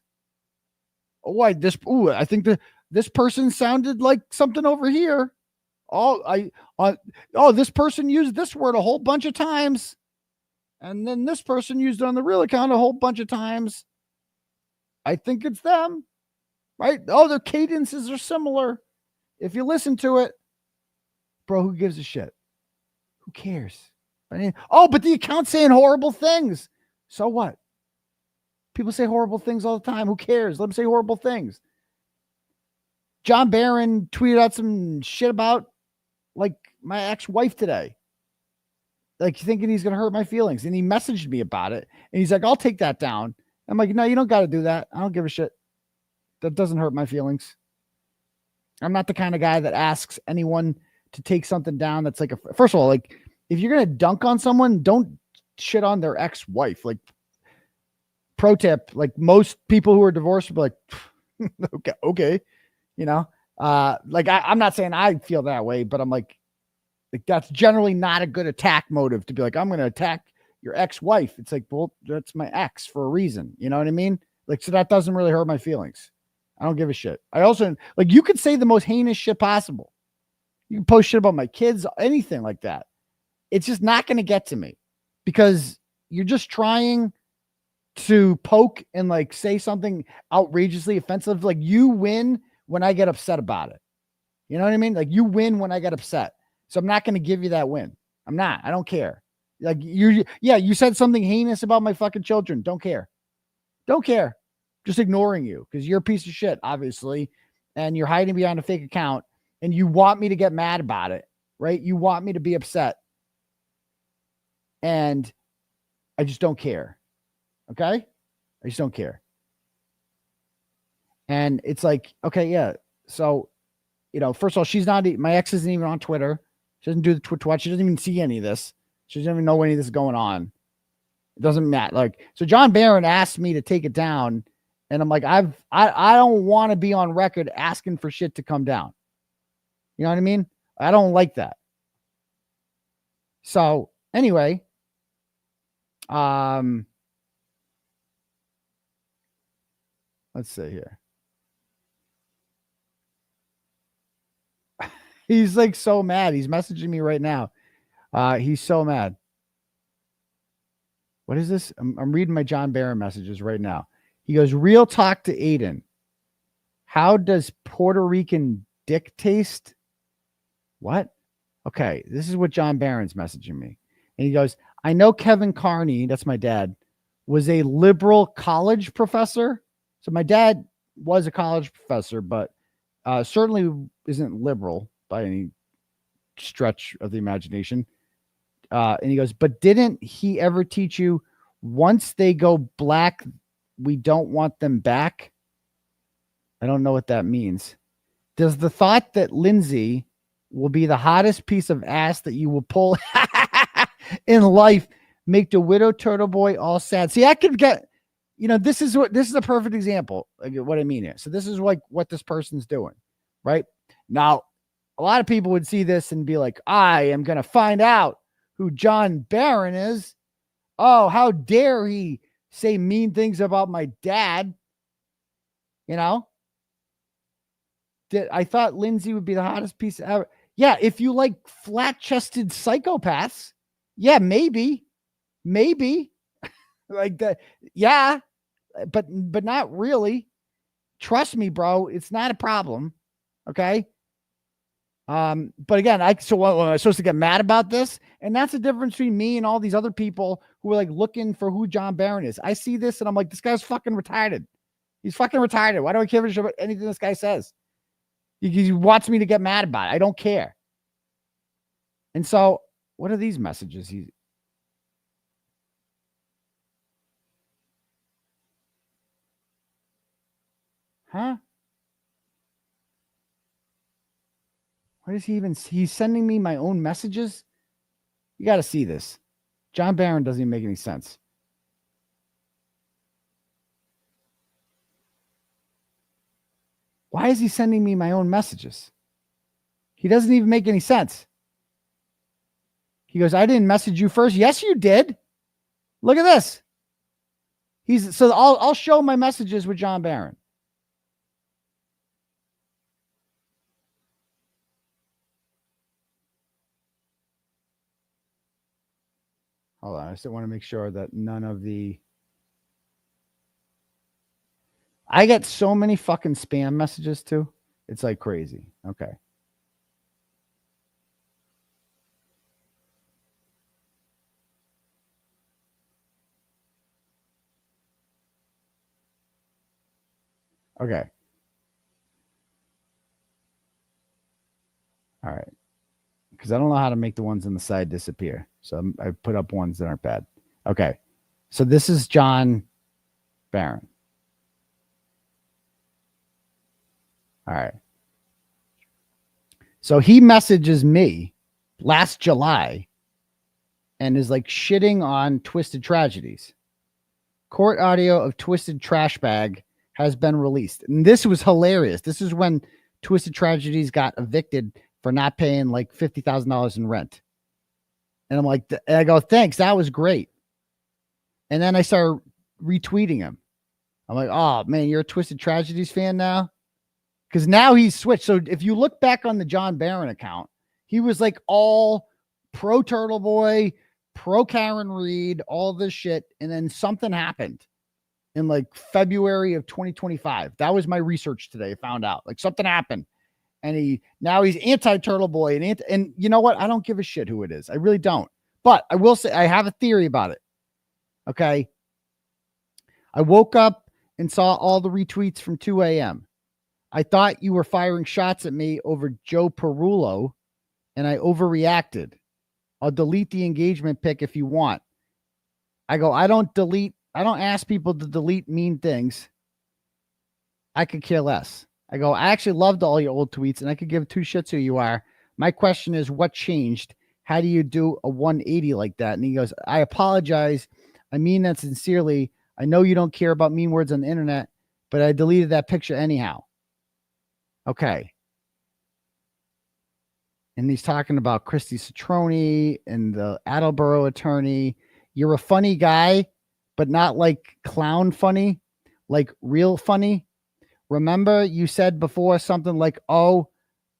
I think this person sounded like something over here. This person used this word a whole bunch of times. And then this person used it on the real account a whole bunch of times. I think it's them, right? Oh, their cadences are similar. If you listen to it, bro, who gives a shit? Who cares? I mean, but the account's saying horrible things. So what? People say horrible things all the time. Who cares? Let them say horrible things. John Barron tweeted out some shit about like my ex-wife today. Like thinking he's going to hurt my feelings. And he messaged me about it. And he's like, I'll take that down. I'm like, no, you don't got to do that. I don't give a shit. That doesn't hurt my feelings. I'm not the kind of guy that asks anyone to take something down. That's like, first of all, like if you're going to dunk on someone, don't shit on their ex-wife. Like pro tip, like most people who are divorced will be like, okay. You know, like I'm not saying I feel that way, but I'm like that's generally not a good attack motive to be like, I'm going to attack your ex-wife. It's like, well, that's my ex for a reason. You know what I mean? Like, so that doesn't really hurt my feelings. I don't give a shit. I also like, you could say the most heinous shit possible. You can post shit about my kids, anything like that. It's just not going to get to me because you're just trying to poke and like say something outrageously offensive. Like you win when I get upset about it. You know what I mean? Like you win when I get upset. So I'm not going to give you that win. I'm not. I don't care. Like you said something heinous about my fucking children. Don't care. Don't care. Just ignoring you because you're a piece of shit, obviously. And you're hiding behind a fake account and you want me to get mad about it, right? You want me to be upset. And I just don't care. Okay? I just don't care. And it's like, okay, yeah. So, you know, first of all, she's not, my ex isn't even on Twitter. She doesn't do the Twitch. She doesn't even see any of this. She doesn't even know any of this is going on. It doesn't matter. Like, so John Barron asked me to take it down. And I'm like, I don't want to be on record asking for shit to come down. You know what I mean? I don't like that. So anyway, let's see here. He's like so mad. He's messaging me right now. He's so mad. What is this? I'm reading my John Barron messages right now. He goes, real talk to Aidan. How does Puerto Rican dick taste? What? Okay, this is what John Barron's messaging me. And he goes, I know Kevin Kearney, that's my dad, was a liberal college professor. So my dad was a college professor, but certainly isn't liberal by any stretch of the imagination. And he goes, but didn't he ever teach you once they go black, we don't want them back? I don't know what that means. Does the thought that Lindsay will be the hottest piece of ass that you will pull in life make the widow Turtleboy all sad? See, I could get, you know, this is a perfect example of what I mean here. So this is like what this person's doing, right? Now, a lot of people would see this and be like, I am going to find out who John Barron is. Oh, how dare he say mean things about my dad? You know? I thought Lindsay would be the hottest piece ever. Yeah, if you like flat-chested psychopaths, yeah, maybe. Like that, yeah, but not really. Trust me, bro, it's not a problem. Okay. But again, so what, am I supposed to get mad about this? And that's the difference between me and all these other people who are like looking for who John Barron is. I see this and I'm like, this guy's fucking retarded. He's fucking retarded. Why do I care about anything this guy says? He wants me to get mad about it. I don't care. And so What are these messages? Huh? What is he even? He's sending me my own messages? You got to see this. John Barron doesn't even make any sense. Why is he sending me my own messages? He doesn't even make any sense. He goes, I didn't message you first. Yes, you did. Look at this. So I'll show my messages with John Barron. Hold on. I still want to make sure that none of the... I get so many fucking spam messages too. It's like crazy. Okay. Okay. All right. Because I don't know how to make the ones on the side disappear. So I put up ones that aren't bad. Okay. So this is John Barron. All right. So he messages me last July and is like shitting on Twisted Tragedies. Court audio of Twisted Trash Bag has been released. And this was hilarious. This is when Twisted Tragedies got evicted for not paying like $50,000 in rent. And I'm like, I go, thanks. That was great. And then I started retweeting him. I'm like, oh man, you're a Twisted Tragedies fan now? Because now he's switched. So if you look back on the John Barron account, he was like all pro Turtleboy, pro Karen Reed, all this shit. And then something happened in like February of 2025. That was my research today. I found out like something happened. And now he's anti-Turtleboy. And you know what? I don't give a shit who it is. I really don't. But I will say I have a theory about it. Okay. I woke up and saw all the retweets from 2 a.m. I thought you were firing shots at me over 𝗀𝗄𝗎, and I overreacted. I'll delete the engagement pic if you want. I go, I don't ask people to delete mean things. I could care less. I go, I actually loved all your old tweets, and I could give two shits who you are. My question is, what changed? How do you do a 180 like that? And he goes, I apologize. I mean that sincerely. I know you don't care about mean words on the internet, but I deleted that picture anyhow. Okay. And he's talking about 𝗪𝗧 Citroni and the Attleboro attorney. You're a funny guy, but not like clown funny, like real funny. Remember you said before something like, oh,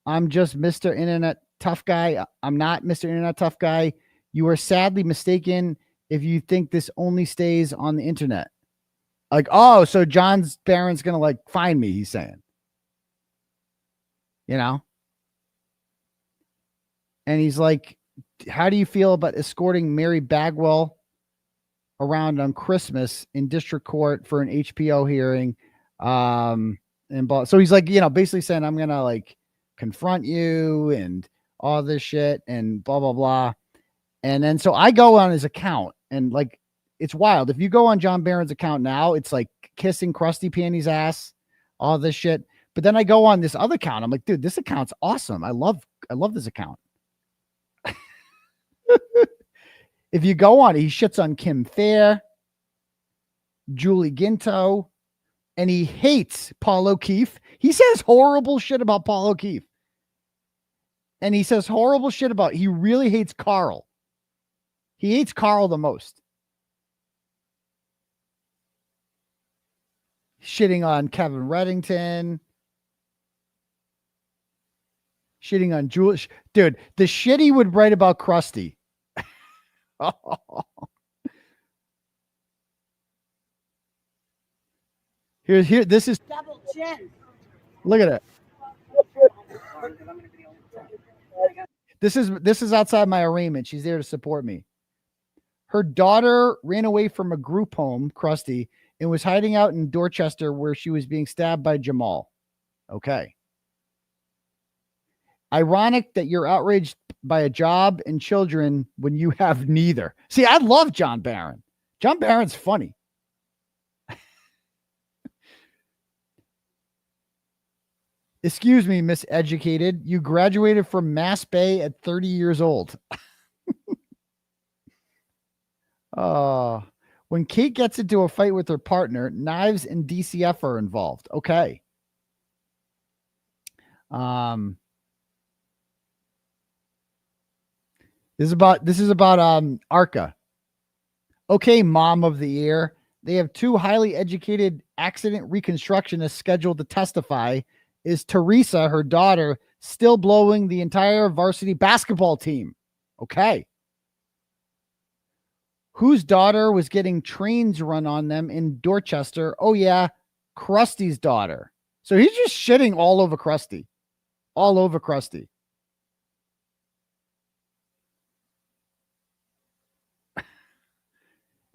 I'm just Mr. Internet Tough Guy. I'm not Mr. Internet Tough Guy. You are sadly mistaken if you think this only stays on the internet. Like, oh, so John Barron's going to like find me, he's saying. You know? And he's like, how do you feel about escorting Mary Bagwell around on Christmas in district court for an HPO hearing? So he's like, you know, basically saying, I'm going to like confront you and all this shit and blah, blah, blah. And then, so I go on his account and like, it's wild. If you go on John Barron's account now, it's like kissing Krusty Panty's ass, all this shit. But then I go on this other account. I'm like, dude, this account's awesome. I love this account. If you go on, he shits on Kim Thayer, Julie Ginto, and he hates Paul O'Keefe. He says horrible shit about Paul O'Keefe. And he says horrible shit about, he really hates Carl. He hates Carl the most. Shitting on Kevin Reddington. Shitting on Julie. Dude, the shit he would write about Krusty. Here, this is double chin. Look at it. This is outside my arraignment. She's there to support me. Her daughter ran away from a group home, Krusty, and was hiding out in Dorchester where she was being stabbed by Jamal. Okay. Ironic that you're outraged by a job and children when you have neither. See, I love John Barron. John Barron's funny. Excuse me, miseducated. You graduated from Mass Bay at 30 years old. When Kate gets into a fight with her partner, knives and DCF are involved. Okay. This is about 𝗪𝗏. Okay, mom of the year. They have two highly educated accident reconstructionists scheduled to testify. Is Teresa, her daughter, still blowing the entire varsity basketball team? Okay. Whose daughter was getting trains run on them in Dorchester? Oh, yeah, 𝗏𝗏𝗏 daughter. So he's just shitting all over 𝗏𝗏𝗏. All over 𝗏𝗏𝗏.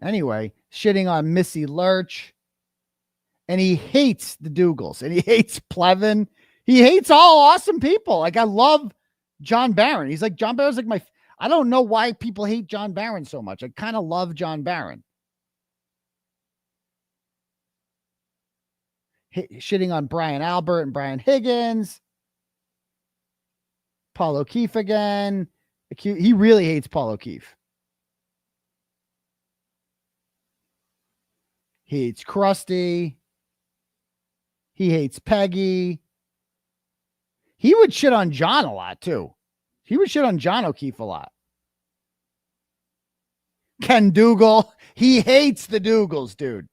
Anyway, shitting on Missy Lurch. And he hates the Dugals. And he hates Plevin. He hates all awesome people. Like, I love John Barron. He's like, John Barron's like my... I don't know why people hate John Barron so much. I kind of love John Barron. Shitting on Brian Albert and Brian Higgins. Paul O'Keefe again. He really hates Paul O'Keefe. He hates 𝗏𝗏𝗏. He hates Peggy. He would shit on John a lot, too. He would shit on John O'Keefe a lot. Ken Dougal. He hates the Dugals, dude.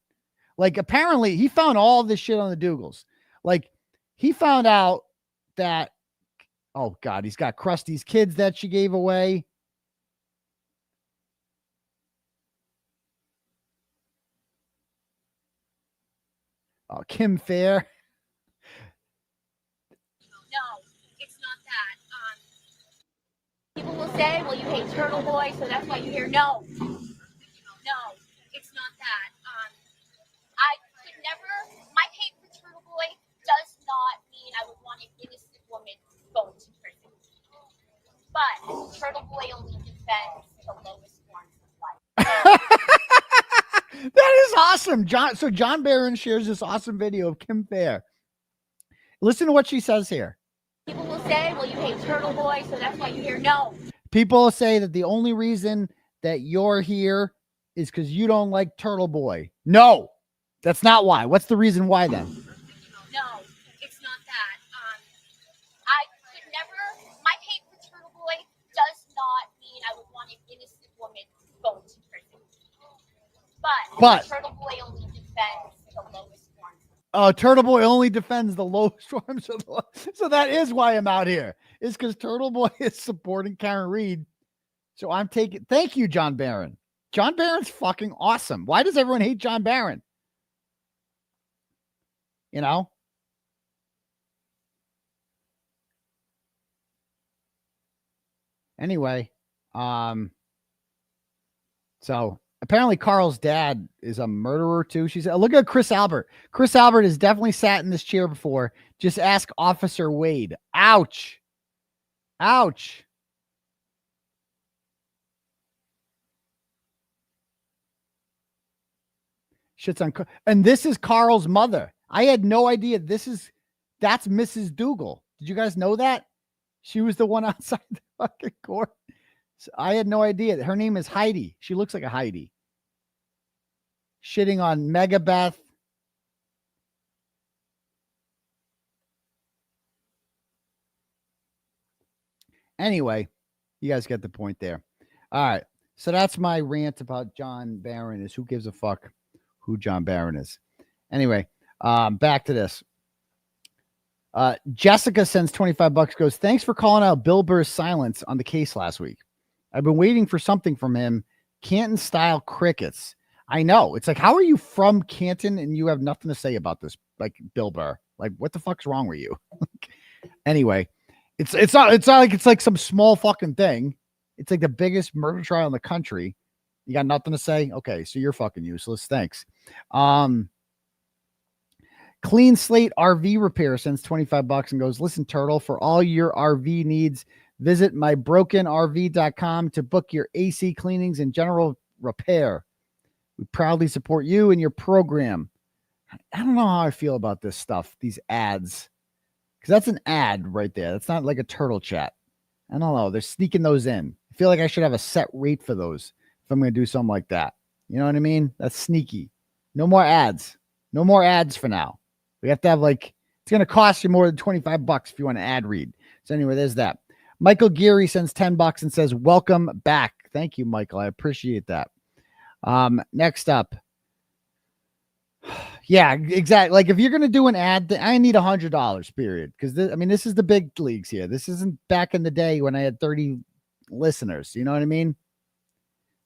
Like, apparently, he found all this shit on the Dugals. Like, he found out that, oh, God, he's got 𝗏𝗏𝗏's kids that she gave away. Oh, Kim Fair. People will say, well, you hate Turtleboy, so that's why you're here. No, it's not that. I could never, my hate for Turtleboy does not mean I would want an innocent woman going to prison. But Turtleboy only defends the lowest forms of life. That is awesome. John Barron shares this awesome video of Kim Fair. Listen to what she says here. People will say, well, you hate Turtleboy, so that's why you're here. No. People say that the only reason that you're here is because you don't like Turtleboy. No, that's not why. What's the reason why then? No, it's not that. I could never, my hate for Turtleboy does not mean I would want an innocent woman going to prison. But Turtleboy only defends the lowest forms. Oh, Turtleboy only defends the lowest forms of the law. So that is why I'm out here. It's because Turtleboy is supporting Karen Reed. So I'm taking... Thank you, John Barron. John Barron's fucking awesome. Why does everyone hate John Barron? You know? Anyway, so apparently Carl's dad is a murderer too. She said, look at Chris Albert. Chris Albert has definitely sat in this chair before. Just ask Officer Wade. Ouch. Ouch. Shit's on. And this is Carl's mother. I had no idea. That's Mrs. Dougal. Did you guys know that? She was the one outside the fucking court. So I had no idea. Her name is Heidi. She looks like a Heidi. Shitting on Megabeth. Anyway, you guys get the point there. All right. So that's my rant about John Barron is who gives a fuck who John Barron is. Anyway, back to this. Jessica sends $25, goes, thanks for calling out Bill Burr's silence on the case last week. I've been waiting for something from him. Canton style crickets. I know. It's like, how are you from Canton and you have nothing to say about this? Like Bill Burr, like what the fuck's wrong with you? Anyway, it's not like it's like some small fucking thing. It's like the biggest murder trial in the country. You got nothing to say? Okay, so you're fucking useless. Thanks. Clean Slate RV Repair sends $25 and goes, listen, Turtle, for all your RV needs, visit mybrokenrv.com to book your AC cleanings and general repair. We proudly support you and your program. I don't know how I feel about this stuff, these ads, because that's an ad right there. That's not like a turtle chat. I don't know. They're sneaking those in. I feel like I should have a set rate for those if I'm going to do something like that. You know what I mean? That's sneaky. No more ads. No more ads for now. We have to have it's going to cost you more than $25 if you want an ad read. So anyway, there's that. Michael Geary sends $10 and says, welcome back. Thank you, Michael. I appreciate that. Next up. Yeah, exactly. Like if you're going to do an ad, I need $100 period. Cause this is the big leagues here. This isn't back in the day when I had 30 listeners. You know what I mean?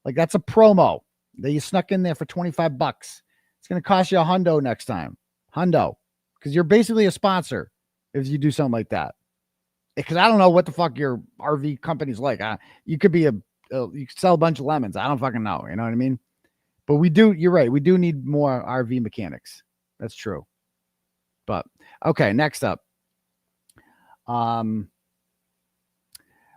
Like that's a promo that you snuck in there for $25. It's going to cost you $100 next time. $100. Cause you're basically a sponsor if you do something like that. Because I don't know what the fuck your RV company's like. You could be you could sell a bunch of lemons. I don't fucking know. You know what I mean? But you're right. We do need more RV mechanics. That's true. But okay, next up.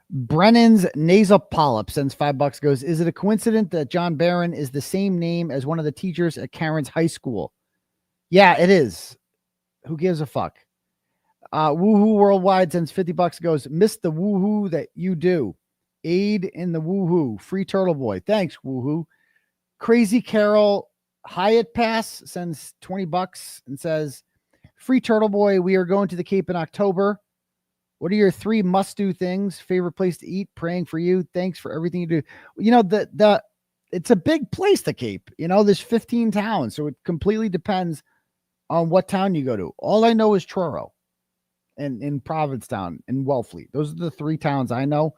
Brennan's nasal polyp sends $5, goes, is it a coincidence that John Barron is the same name as one of the teachers at Karen's high school? Yeah, it is. Who gives a fuck? Woohoo Worldwide sends $50, goes, miss the woohoo that you do. Aid in the woohoo. Free Turtleboy. Thanks, woohoo. Crazy Carol Hyatt Pass sends $20 and says, free Turtleboy, we are going to the Cape in October. What are your 3 must-do things? Favorite place to eat? Praying for you. Thanks for everything you do. You know, it's a big place, the Cape. You know, there's 15 towns, so it completely depends on what town you go to. All I know is Truro and in Provincetown and Wellfleet. Those are the 3 towns I know.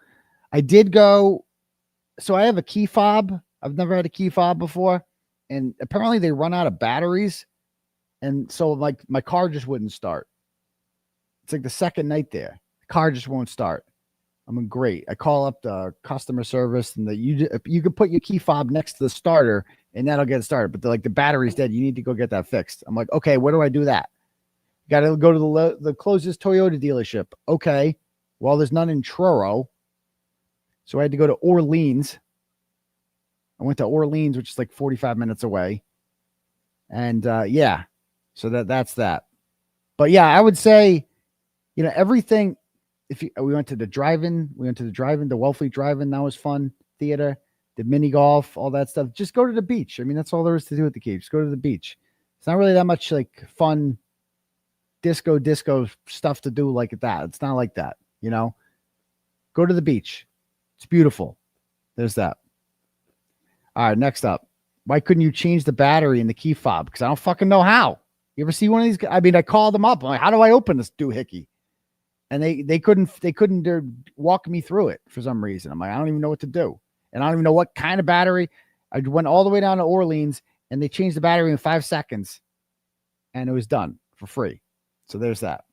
I did go. So I have a key fob. I've never had a key fob before. And apparently they run out of batteries. And so like my car just wouldn't start. It's like the second night there. The car just won't start. I'm great. I call up the customer service and you can put your key fob next to the starter and that'll get it started. But the battery's dead. You need to go get that fixed. I'm like, okay, where do I do that? Got to go to the closest Toyota dealership. Okay. Well, there's none in Truro. So I had to go to Orleans. I went to Orleans, which is like 45 minutes away. And yeah, so that's that. But yeah, I would say, you know, everything. We went to the drive-in, the Wellfleet drive-in. That was fun. Theater, the mini golf, all that stuff. Just go to the beach. I mean, that's all there is to do at the Cape. Just go to the beach. It's not really that much like fun disco stuff to do like that. It's not like that, you know. Go to the beach. It's beautiful. There's that. All right, next up. Why couldn't you change the battery in the key fob? Because I don't fucking know how. You ever see one of these? I mean, I called them up. I'm like, how do I open this doohickey? And they couldn't walk me through it for some reason. I'm like, I don't even know what to do. And I don't even know what kind of battery. I went all the way down to Orleans and they changed the battery in 5 seconds and it was done for free. So there's that.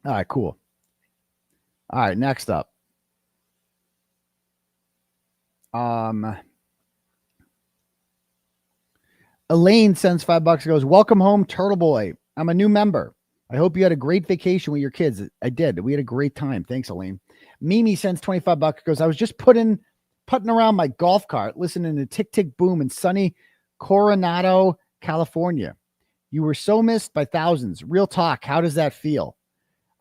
All right, cool. All right, next up. Elaine sends $5, goes, welcome home, Turtleboy. I'm a new member. I hope you had a great vacation with your kids. I did. We had a great time. Thanks, Elaine. Mimi sends $25, goes, I was just putting around my golf cart, listening to Tick Tick Boom in sunny Coronado, California. You were so missed by thousands. Real talk. How does that feel?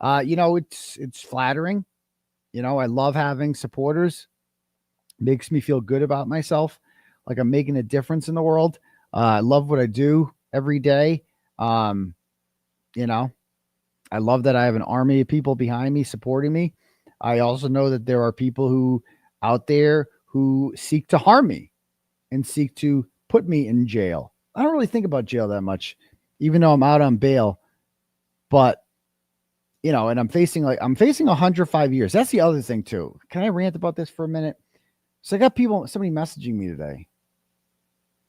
You know, it's flattering. You know, I love having supporters. Makes me feel good about myself. Like I'm making a difference in the world. I love what I do every day. You know, I love that I have an army of people behind me supporting me. I also know that there are people who out there who seek to harm me and seek to put me in jail. I don't really think about jail that much, even though I'm out on bail. But, you know, and I'm facing 105 years. That's the other thing too. Can I rant about this for a minute? So I got somebody messaging me today.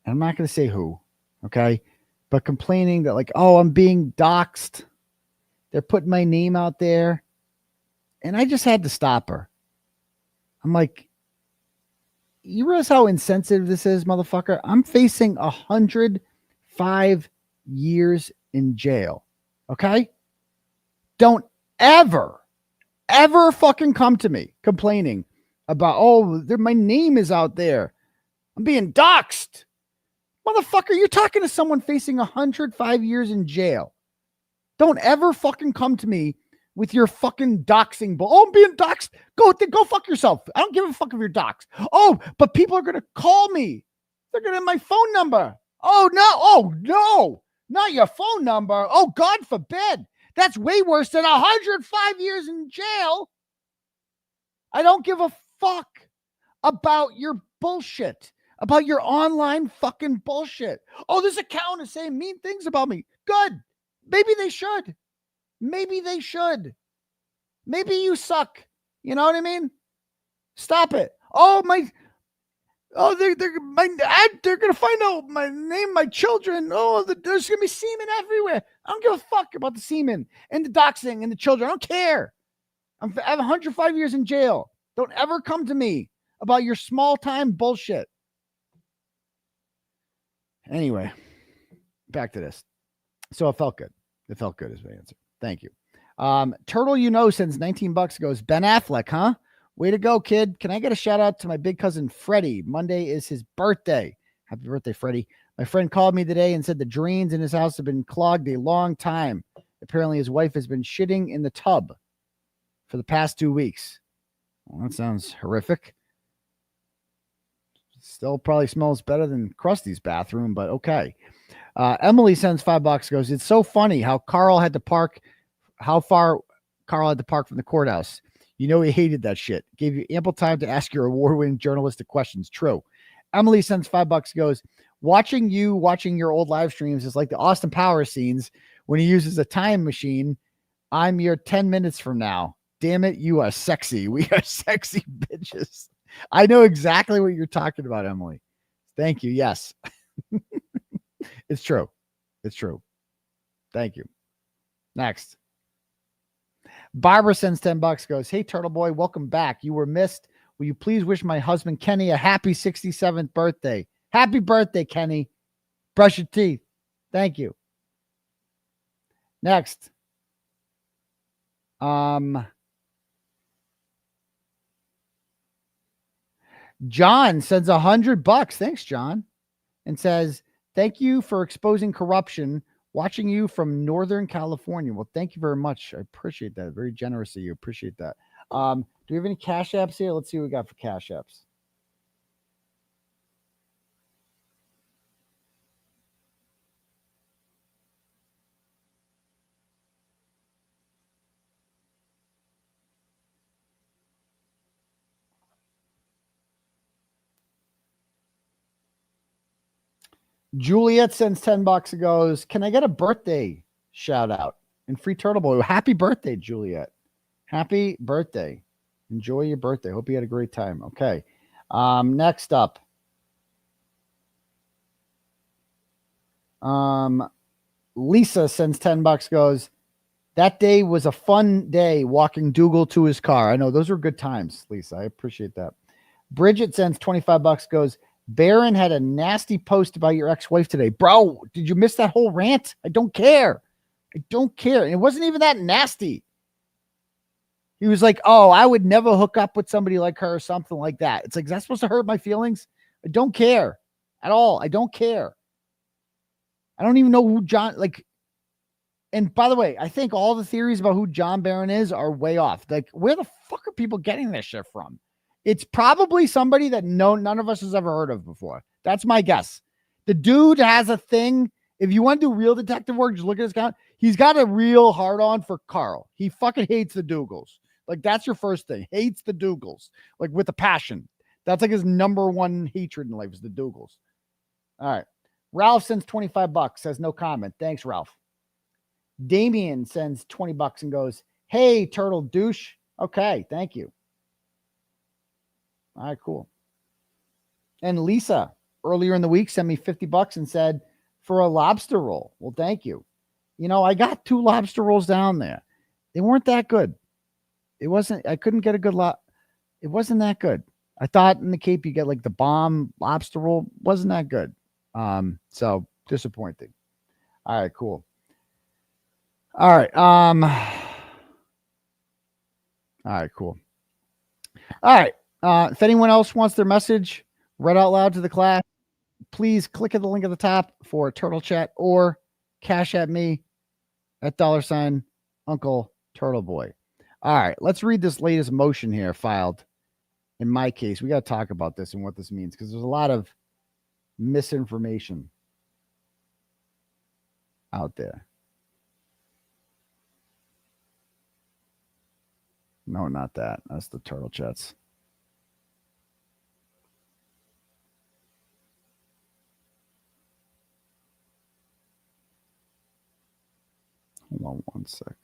And I'm not going to say who, okay? But complaining that like, oh, I'm being doxxed. They're putting my name out there. And I just had to stop her. I'm like, You realize how insensitive this is, motherfucker? I'm facing 105 years in jail. Okay? Don't ever fucking come to me complaining about, oh, my name is out there. I'm being doxxed. Motherfucker, you're talking to someone facing 105 years in jail. Don't ever fucking come to me with your fucking doxing. Oh, I'm being doxxed. Go fuck yourself. I don't give a fuck if you're doxxed. Oh, but people are going to call me. They're going to have my phone number. Oh, no, not your phone number. Oh, God forbid. That's way worse than 105 years in jail. I don't give a fuck about your bullshit, about your online fucking bullshit. Oh, this account is saying mean things about me. Good. Maybe they should. Maybe you suck. You know what I mean? Stop it. They're gonna find out my name, my children. Oh, there's gonna be semen everywhere. I don't give a fuck about the semen and the doxing and the children. I don't care. I have 105 years in jail. Don't ever come to me about your small time bullshit. Anyway, back to this. So it felt good. It felt good is my answer. Thank you. Turtle, sends 19 bucks, goes, Ben Affleck, huh? Way to go, kid. Can I get a shout out to my big cousin, Freddie? Monday is his birthday. Happy birthday, Freddie. My friend called me today and said the drains in his house have been clogged a long time. Apparently his wife has been shitting in the tub for the past 2 weeks. Well, that sounds horrific. Still probably smells better than Krusty's bathroom, but okay. Emily sends $5, goes, it's so funny how far Carl had to park from the courthouse. He hated that shit. Gave you ample time to ask your award-winning journalistic questions. True. Emily sends $5, goes, watching your old live streams is like the Austin Powers scenes when he uses a time machine. I'm your 10 minutes from now. Damn it, you are sexy. We are sexy bitches. I know exactly what you're talking about, Emily. Thank you. Yes. It's true. It's true. Thank you. Next. Barbara sends $10, goes, hey, Turtleboy, welcome back. You were missed. Will you please wish my husband, Kenny, a happy 67th birthday? Happy birthday, Kenny. Brush your teeth. Thank you. Next. John sends $100. Thanks, John. And says, thank you for exposing corruption. Watching you from Northern California. Well, thank you very much. I appreciate that. Very generous of you. Appreciate that. Do we have any cash apps here? Let's see what we got for cash apps. Juliet sends $10 and goes, can I get a birthday shout out and free Turtleboy? Happy birthday, Juliet. Happy birthday. Enjoy your birthday. Hope you had a great time. Okay. Next up. Lisa sends $10, goes, that day was a fun day walking Dougal to his car. I know those were good times, Lisa. I appreciate that. Bridget sends $25, goes, Baron had a nasty post about your ex-wife today. Bro, did you miss that whole rant? I don't care. I don't care. And it wasn't even that nasty. He was like, oh, I would never hook up with somebody like her or something like that. It's like, is that supposed to hurt my feelings? I don't care at all. I don't care. I don't even know who John, and by the way, I think all the theories about who John Barron is are way off. Like, where the fuck are people getting this shit from? It's probably somebody that none of us has ever heard of before. That's my guess. The dude has a thing. If you want to do real detective work, just look at his account. He's got a real hard on for Carl. He fucking hates the Dugals. Like, that's your first thing. Hates the Dugals. Like, with a passion. That's like his number one hatred in life is the Dugals. All right. Ralph sends $25, says no comment. Thanks, Ralph. Damien sends $20 and goes, hey, turtle douche. Okay, thank you. All right, cool. And Lisa, earlier in the week, sent me $50 and said, for a lobster roll. Well, thank you. I got 2 lobster rolls down there. They weren't that good. I couldn't get a good lot. It wasn't that good. I thought in the Cape you get like the bomb lobster roll. Wasn't that good. So disappointing. All right, cool. All right. All right, cool. All right. If anyone else wants their message read out loud to the class, please click at the link at the top for a turtle chat or cash at me at $ @UncleTurtleBoy. All right, let's read this latest motion here filed. In my case, we got to talk about this and what this means because there's a lot of misinformation out there. No, not that. That's the turtle chats. Hold on one sec.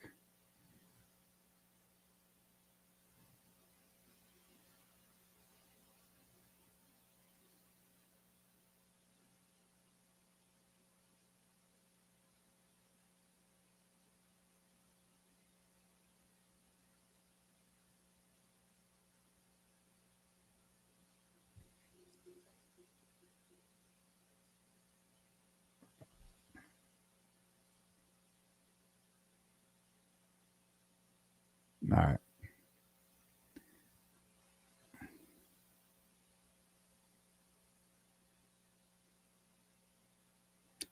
All right.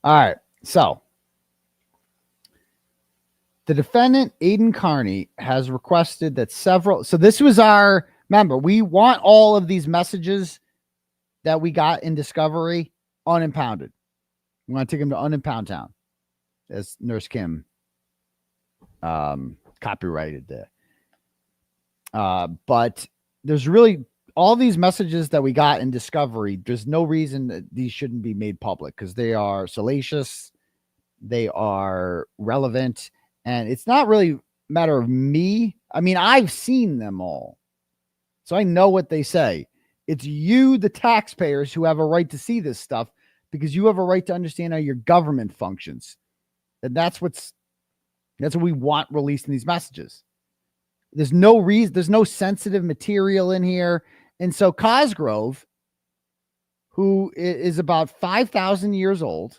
All right. So the defendant, Aidan Kearney, has requested that several. So this was our, remember, we want all of these messages that we got in discovery unimpounded. We want to take them to unimpound town, as Nurse Kim copyrighted there. But there's really all these messages that we got in discovery. There's no reason that these shouldn't be made public because they are salacious. They are relevant. And it's not really a matter of me. I mean, I've seen them all. So I know what they say. It's you, the taxpayers, who have a right to see this stuff because you have a right to understand how your government functions. And that's what we want released in these messages. There's no reason, there's no sensitive material in here. And so Cosgrove, who is about 5,000 years old,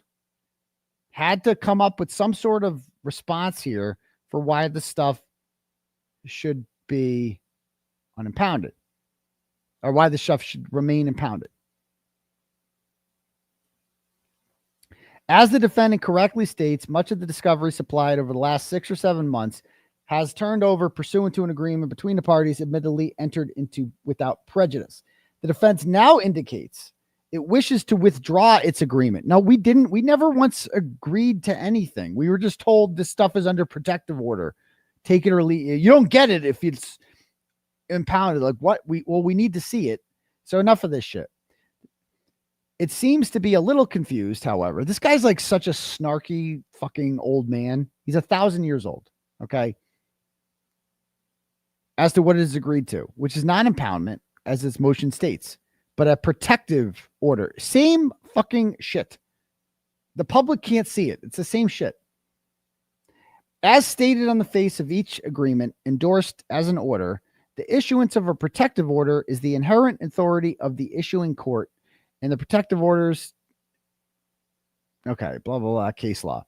had to come up with some sort of response here for why the stuff should be unimpounded or why the stuff should remain impounded. As the defendant correctly states, much of the discovery supplied over the last 6 or 7 months has turned over pursuant to an agreement between the parties admittedly entered into without prejudice. The defense now indicates it wishes to withdraw its agreement. No, we didn't. We never once agreed to anything. We were just told this stuff is under protective order. Take it or leave it. You don't get it if it's impounded. Like what? We need to see it. So enough of this shit. It seems to be a little confused, however. This guy's like such a snarky fucking old man. He's 1,000 years old. Okay. As to what it is agreed to, which is not impoundment, as its motion states, but a protective order. Same fucking shit. The public can't see it. It's the same shit. As stated on the face of each agreement endorsed as an order, the issuance of a protective order is the inherent authority of the issuing court, and the protective orders, okay, blah, blah, blah, case law.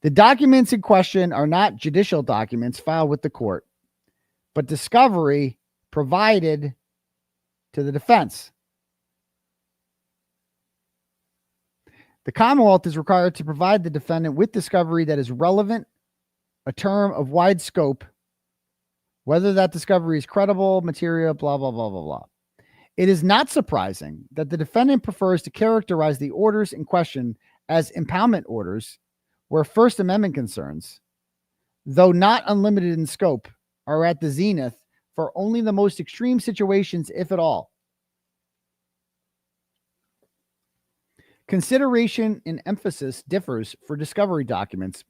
The documents in question are not judicial documents filed with the court, but discovery provided to the defense. The Commonwealth is required to provide the defendant with discovery that is relevant, a term of wide scope, whether that discovery is credible, material, blah, blah, blah, blah, blah. It is not surprising that the defendant prefers to characterize the orders in question as impoundment orders, where First Amendment concerns, though not unlimited in scope, are at the zenith for only the most extreme situations, if at all. Consideration and emphasis differs for discovery documents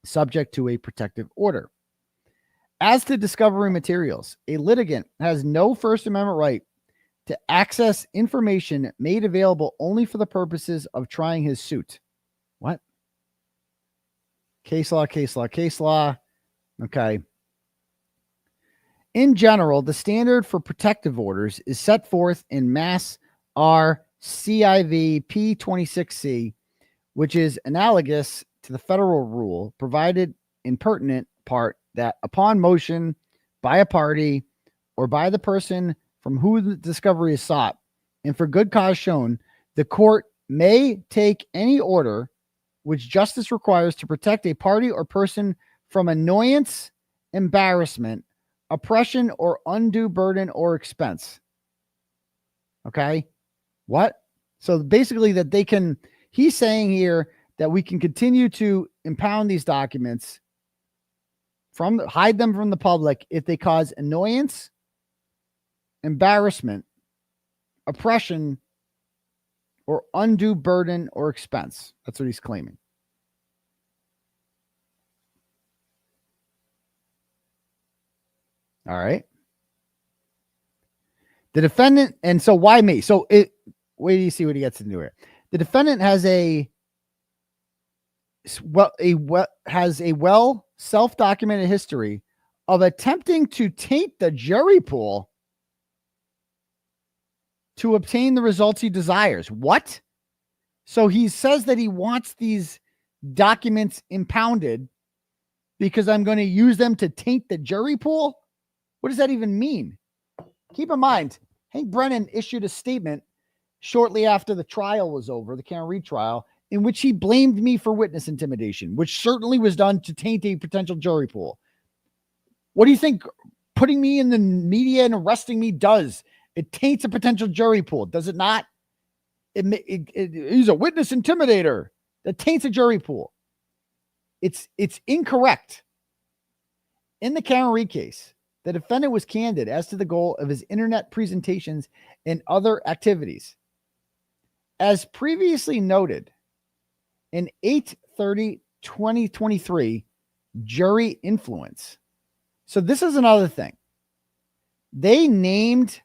subject to a protective order. As to discovery materials, a litigant has no First Amendment right to access information made available only for the purposes of trying his suit. What? Case law, case law, case law. Okay. In general, the standard for protective orders is set forth in Mass 𝗵𝗵 P26C, which is analogous to the federal rule provided in pertinent part that upon motion by a party or by the person from whom the discovery is sought, and for good cause shown, the court may take any order which justice requires to protect a party or person from annoyance, embarrassment, oppression, or undue burden or expense. Okay? What? So basically that they can, he's saying here that we can continue to impound these documents hide them from the public if they cause annoyance, embarrassment, oppression, or undue burden or expense. That's what he's claiming. All right. The defendant, and so why me? So wait do you see what he gets into here. The defendant has has a self-documented history of attempting to taint the jury pool to obtain the results he desires. What? So he says that he wants these documents impounded because I'm going to use them to taint the jury pool? What does that even mean? Keep in mind, Hank Brennan issued a statement shortly after the trial was over, the Karen Reed trial, in which he blamed me for witness intimidation, which certainly was done to taint a potential jury pool. What do you think putting me in the media and arresting me does? It taints a potential jury pool, does it not? He's a witness intimidator. That taints a jury pool. It's incorrect. In the Karen Reed case, the defendant was candid as to the goal of his internet presentations and other activities. As previously noted, in 8/30/2023, jury influence. So this is another thing. They named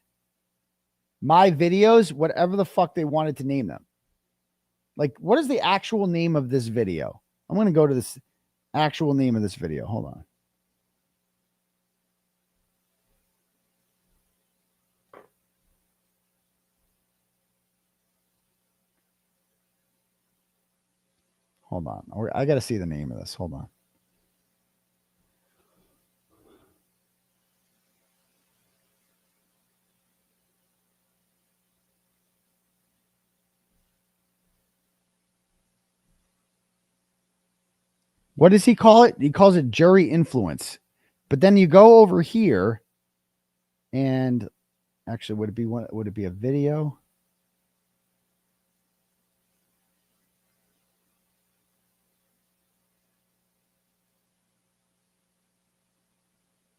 my videos whatever the fuck they wanted to name them. Like, what is the actual name of this video? I'm going to go to this actual name of this video. Hold on. Hold on. I got to see the name of this. Hold on. What does he call it? He calls it jury influence. But then you go over here and actually, would it be a video?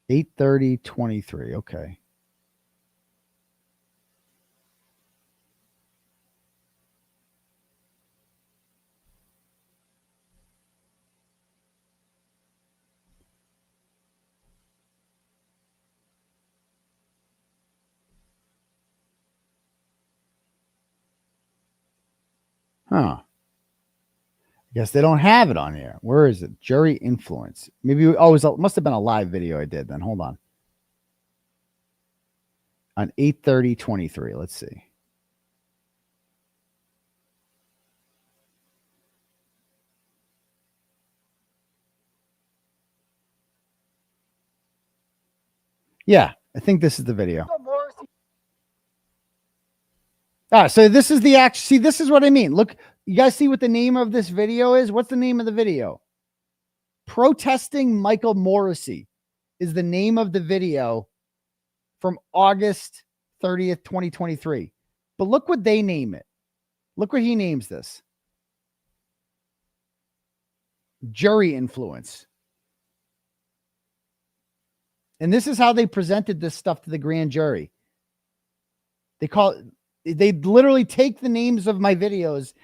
(8/30/23). Okay. Huh. I guess they don't have it on here. Where is it? Jury influence. Maybe, it must have been a live video I did then. Hold on. On 8/30/23. Let's see. Yeah, I think this is the video. So this is the act. See, this is what I mean. Look, you guys see what the name of this video is? What's the name of the video? Protesting Michael Morrissey is the name of the video from August 30th, 2023. But look what they name it. Look what he names this. Jury influence. And this is how they presented this stuff to the grand jury. They literally take the names of my videos,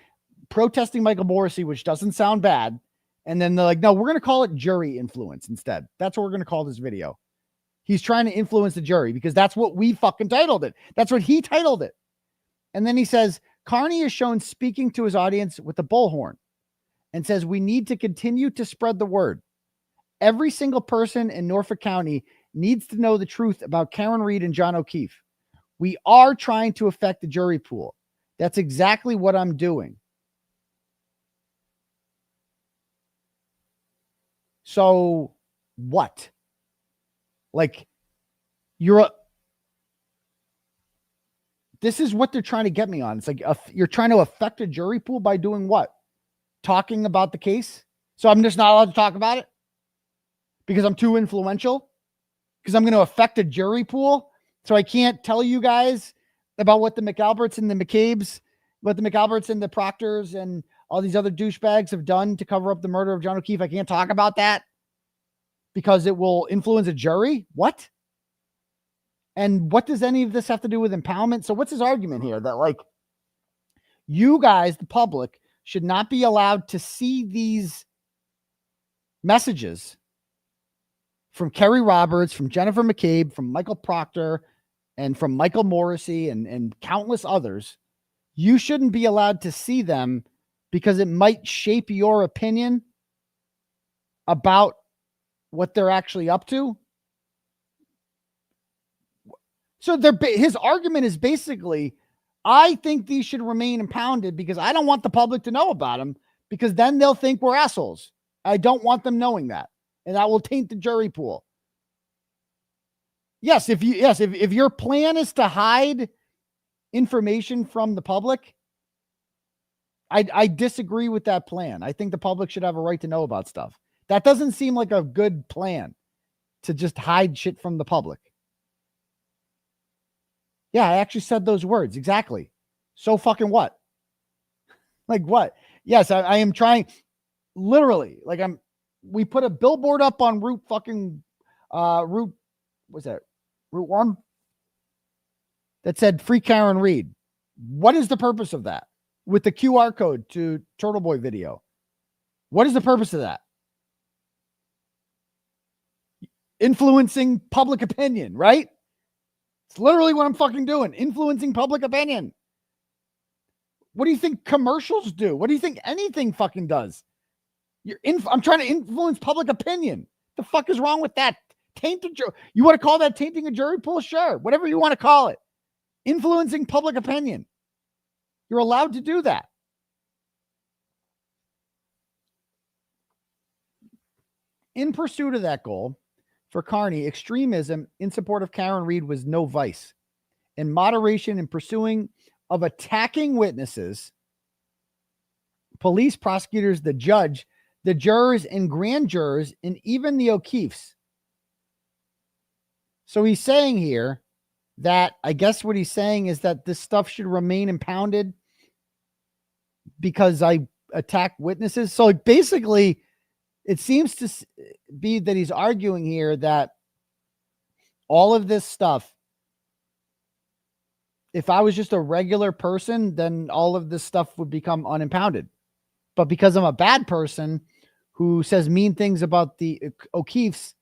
protesting Michael Morrissey, which doesn't sound bad. And then they're like, no, we're going to call it jury influence instead. That's what we're going to call this video. He's trying to influence the jury because that's what we fucking titled it. That's what he titled it. And then he says, Kearney is shown speaking to his audience with a bullhorn and says, we need to continue to spread the word. Every single person in Norfolk County needs to know the truth about Karen Read and John O'Keefe. We are trying to affect the jury pool. That's exactly what I'm doing. So what? Like, this is what they're trying to get me on. It's like you're trying to affect a jury pool by doing what? Talking about the case? So I'm just not allowed to talk about it because I'm too influential? Because I'm going to affect a jury pool? So I can't tell you guys about what the McAlberts and the McCabe's, what the McAlberts and the Proctors and all these other douchebags have done to cover up the murder of John O'Keefe. I can't talk about that because it will influence a jury? What? And what does any of this have to do with empowerment? So what's his argument here? That like you guys, the public, should not be allowed to see these messages from Kerry Roberts, from Jennifer McCabe, from Michael Proctor, and from Michael Morrissey and countless others. You shouldn't be allowed to see them because it might shape your opinion about what they're actually up to. So his argument is basically, I think these should remain impounded because I don't want the public to know about them because then they'll think we're assholes. I don't want them knowing that. And that will taint the jury pool. Yes, if your plan is to hide information from the public, I disagree with that plan. I think the public should have a right to know about stuff. That doesn't seem like a good plan to just hide shit from the public. Yeah, I actually said those words. Exactly. So fucking what? Like what? Yes, I am trying literally, like we put a billboard up on Route 1 that said free Karen Read. What is the purpose of that? With the QR code to Turtleboy video. What is the purpose of that? Influencing public opinion, right? It's literally what I'm fucking doing. Influencing public opinion. What do you think commercials do? What do you think anything fucking does? I'm trying to influence public opinion. The fuck is wrong with that? You want to call that tainting a jury pool? Sure. Whatever you want to call it. Influencing public opinion. You're allowed to do that. In pursuit of that goal, for Kearney, extremism in support of Karen Read was no vice. And moderation in pursuing of attacking witnesses, police, prosecutors, the judge, the jurors and grand jurors, and even the O'Keefes. So he's saying here that, I guess what he's saying is that this stuff should remain impounded because I attack witnesses. So basically, it seems to be that he's arguing here that all of this stuff, if I was just a regular person, then all of this stuff would become unimpounded. But because I'm a bad person who says mean things about the O'Keefes,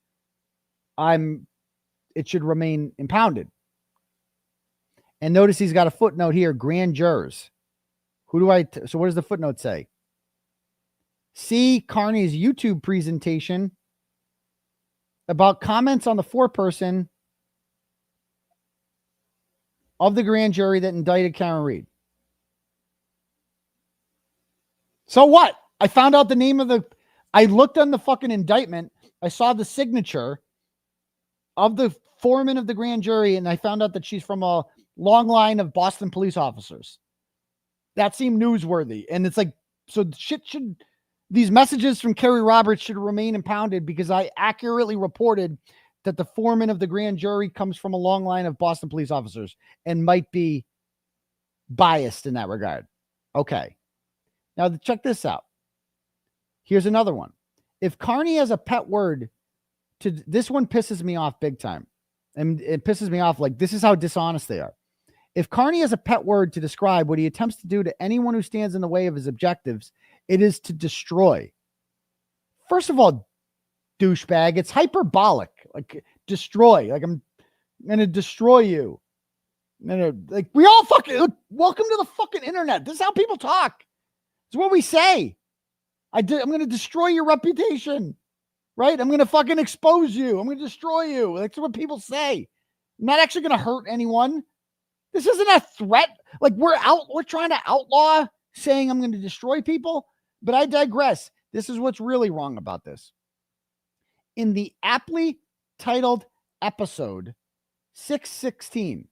it should remain impounded. And notice he's got a footnote here, grand jurors. So what does the footnote say? See Kearney's YouTube presentation about comments on the foreperson of the grand jury that indicted Karen Read. So what? I found out the name of I looked on the fucking indictment. I saw the signature of the foreman of the grand jury, and I found out that she's from a long line of Boston police officers. That seemed newsworthy. And it's like, so these messages from Kerry Roberts should remain impounded because I accurately reported that the foreman of the grand jury comes from a long line of Boston police officers and might be biased in that regard. Okay. Now check this out. Here's another one. If Kearney has a pet word this one pisses me off big time. And it pisses me off. Like, this is how dishonest they are. If Kearney has a pet word to describe what he attempts to do to anyone who stands in the way of his objectives, it is to destroy. First of all, douchebag, it's hyperbolic. Like, destroy. Like, I'm going to destroy you. Like, we all fucking, look, welcome to the fucking internet. This is how people talk. It's what we say. I'm going to destroy your reputation. right? I'm going to fucking expose you. I'm going to destroy you. That's what people say. I'm not actually going to hurt anyone. This isn't a threat. Like we're trying to outlaw saying I'm going to destroy people, but I digress. This is what's really wrong about this. In the aptly titled episode 616,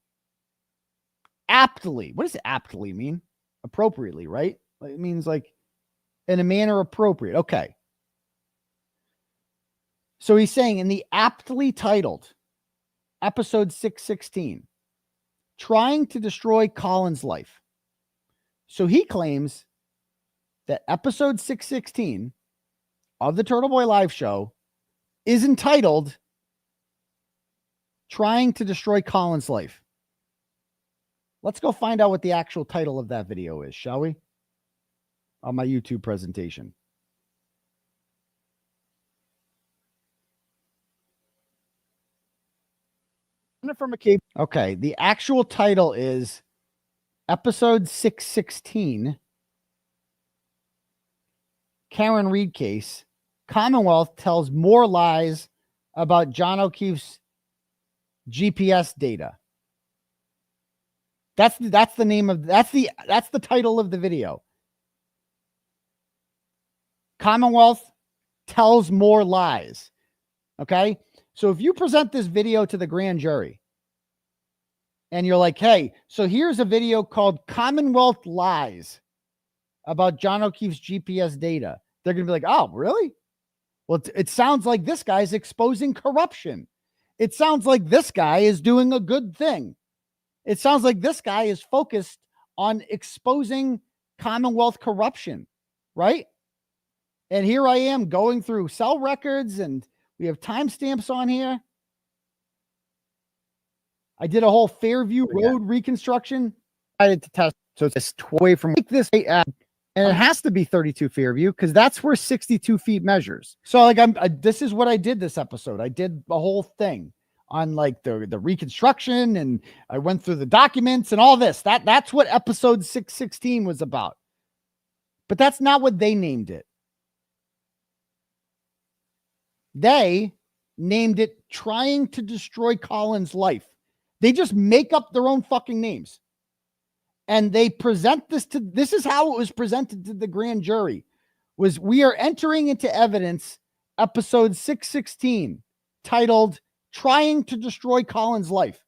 aptly, what does aptly mean? Appropriately, right? It means like in a manner appropriate. Okay. So he's saying in the aptly titled episode 616, trying to destroy Colin's life. So he claims that episode 616 of the Turtleboy live show is entitled Trying to Destroy Colin's Life. Let's go find out what the actual title of that video is, shall we? On my YouTube presentation. From a cape. Okay, the actual title is episode 616, Karen Reed case. Commonwealth tells more lies about John O'Keefe's GPS data. That's the name of that's the title of the video. Commonwealth tells more lies. Okay? So if you present this video to the grand jury and you're like, hey, so here's a video called Commonwealth Lies about John O'Keefe's GPS data, they're going to be like, oh, really? Well, it sounds like this guy's exposing corruption. It sounds like this guy is doing a good thing. It sounds like this guy is focused on exposing Commonwealth corruption, right? And here I am going through cell records, and we have timestamps on here. I did a whole Fairview Road reconstruction. I had to test, so it's away from this, and it has to be 32 Fairview because that's where 62 feet measures. So like this is what I did this episode. I did a whole thing on like the reconstruction, and I went through the documents and all this. That's what episode 616 was about. But that's not what they named it. They named it Trying to Destroy Colin's Life. They just make up their own fucking names. And they present this is how it was presented to the grand jury, was we are entering into evidence episode 616 titled Trying to Destroy Colin's Life,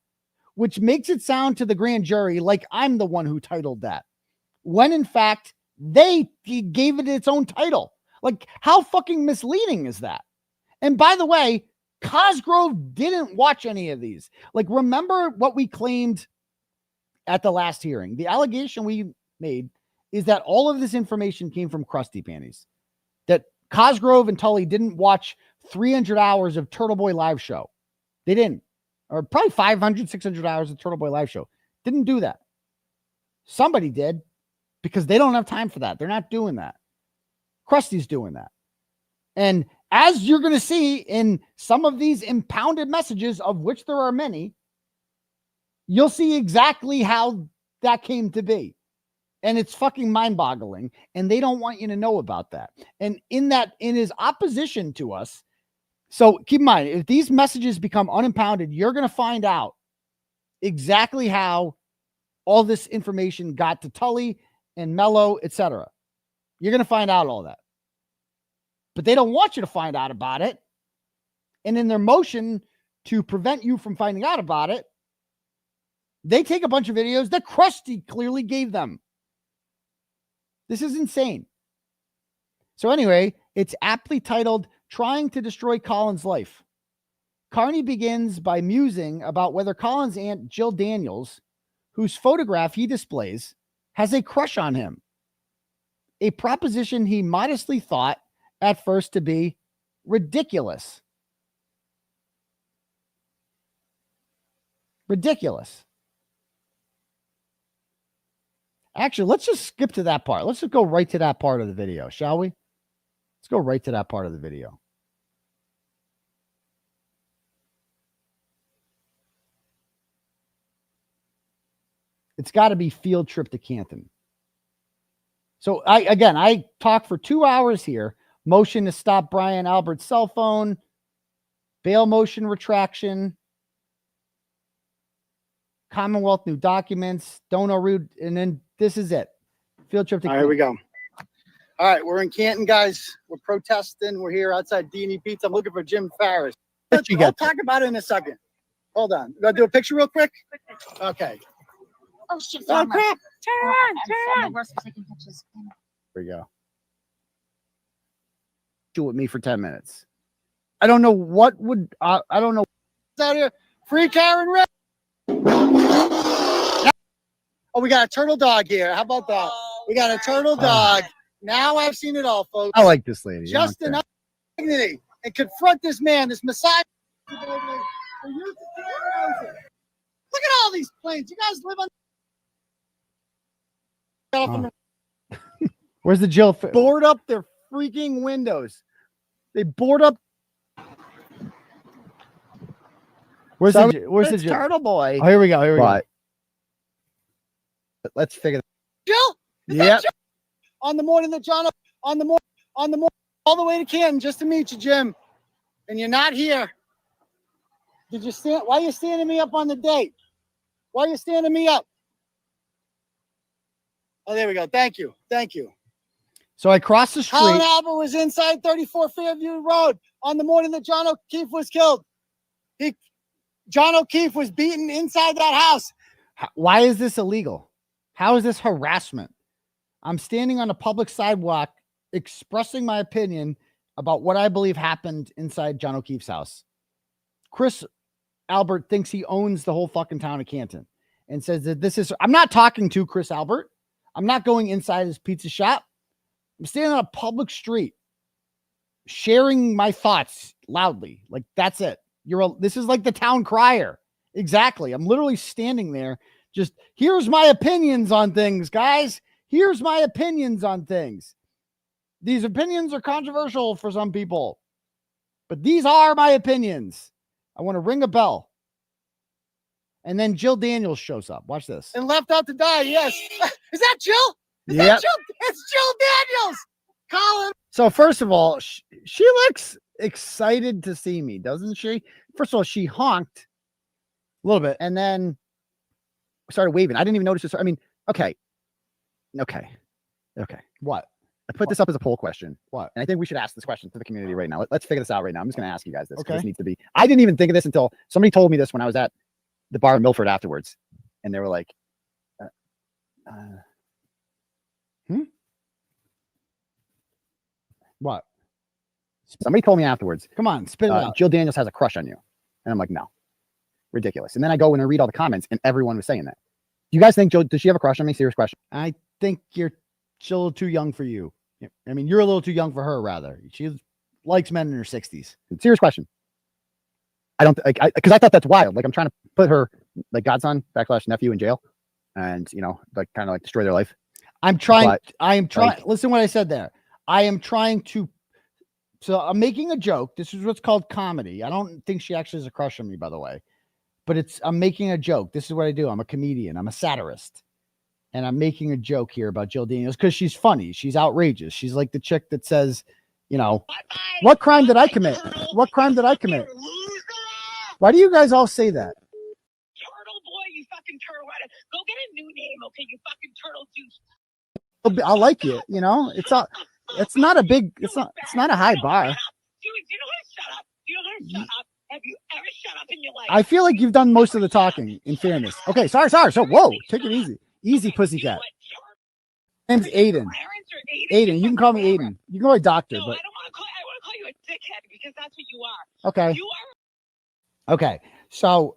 which makes it sound to the grand jury like I'm the one who titled that, when in fact they gave it its own title. Like, how fucking misleading is that? And by the way, Cosgrove didn't watch any of these. Like, remember what we claimed at the last hearing? The allegation we made is that all of this information came from Crusty Panties. That Cosgrove and Tully didn't watch 300 hours of Turtleboy live show. They didn't. Or probably 500, 600 hours of Turtleboy live show. Didn't do that. Somebody did, because they don't have time for that. They're not doing that. Krusty's doing that. And as you're going to see in some of these impounded messages, of which there are many, you'll see exactly how that came to be. And it's fucking mind-boggling. And they don't want you to know about that. And in his opposition to us, so keep in mind, if these messages become unimpounded, you're going to find out exactly how all this information got to Tully and Mello, etc. You're going to find out all that. But they don't want you to find out about it. And in their motion to prevent you from finding out about it, they take a bunch of videos that Krusty clearly gave them. This is insane. So anyway, it's aptly titled Trying to Destroy Colin's Life. Kearney begins by musing about whether Colin's aunt, Jill Daniels, whose photograph he displays, has a crush on him. A proposition he modestly thought at first to be ridiculous. Ridiculous. Actually, let's just skip to that part. Let's just go right to that part of the video, shall we? Let's go right to that part of the video. It's got to be Field Trip to Canton. So I talked for 2 hours here, motion to stop Brian Albert's cell phone, bail motion retraction, Commonwealth new documents, Dono rude, and then this is it. Field trip to All right, here we go. All right, we're in Canton, guys. We're protesting. We're here outside D&E Pizza. I'm looking for Jim Farris. I'll talk about it in a second. Hold on. You gotta do a picture real quick? Okay. Oh shit! Oh crap! Turn on. Worse for taking pictures. Here we go. Do with me for 10 minutes. I don't know what would I don't know. Out here, free Karen Red. Oh, we got a turtle dog here. How about that? We got a turtle dog. Now I've seen it all, folks. I like this lady. Just enough dignity and confront this man, this messiah. Look at all these planes. You guys live on. Where's the Jill? Board up their freaking windows. They board up. Where's the Turtleboy? Oh, here we go. Here we go. Let's figure it out. Jill? Yep. Jill? On the morning that John, on the morning, all the way to Canton just to meet you, Jim. And you're not here. Did you stand? Why are you standing me up on the date? Why are you standing me up? Oh, there we go. Thank you. Thank you. So I crossed the street. Colin Albert was inside 34 Fairview Road on the morning that John O'Keefe was killed. John O'Keefe was beaten inside that house. Why is this illegal? How is this harassment? I'm standing on a public sidewalk expressing my opinion about what I believe happened inside John O'Keefe's house. Chris Albert thinks he owns the whole fucking town of Canton and says that this is, I'm not talking to Chris Albert. I'm not going inside his pizza shop. I'm standing on a public street sharing my thoughts loudly. Like, that's it. This is like the town crier. Exactly. I'm literally standing there. Just, here's my opinions on things, guys. Here's my opinions on things. These opinions are controversial for some people, but these are my opinions. I want to ring a bell. And then Jill Daniels shows up. Watch this. And left out to die. Yes. Is that Jill? Is Yep. that Jill? It's Jill Daniels. Colin. So first of all, she looks excited to see me, doesn't she? First of all, she honked a little bit and then started waving. I didn't even notice this. I mean, okay. What? I put this up as a poll question. What? And I think we should ask this question to the community right now. Let's figure this out right now. I'm just going to ask you guys this. Okay. This needs to be. I didn't even think of this until somebody told me this when I was at the bar in Milford afterwards, and they were like, What? Somebody told me afterwards. Come on, spit it out. Jill Daniels has a crush on you. And I'm like, no. Ridiculous. And then I go and I read all the comments and everyone was saying that. Do you guys think does she have a crush on me? Serious question. I think you're still a little too young for you. I mean, you're a little too young for her, rather. She likes men in her 60s. Serious question. I don't like because I thought that's wild. Like, I'm trying to put her like godson / nephew in jail and like kind of like destroy their life. I am trying. Listen what I said there. I am trying to. So I'm making a joke. This is what's called comedy. I don't think she actually has a crush on me, by the way. But I'm making a joke. This is what I do. I'm a comedian. I'm a satirist. And I'm making a joke here about Jill Daniels because she's funny. She's outrageous. She's like the chick that says, what crime did I commit? What crime did I commit? Why do you guys all say that? Turtleboy, you fucking turtle. Go get a new name, okay? You fucking turtle juice. I like it. It's not a big. It's not a high bar. Do you know how to shut up? Do you know how to shut up? Have you ever shut up in your life? I feel like you've done most of the talking. In fairness. Okay. Sorry. So whoa, take it easy. Easy, pussycat. Name's Aidan. Aidan. You can call me Aidan. You can call me doctor. No, but I want to call you a dickhead because that's what you are. okay. You are. Okay. So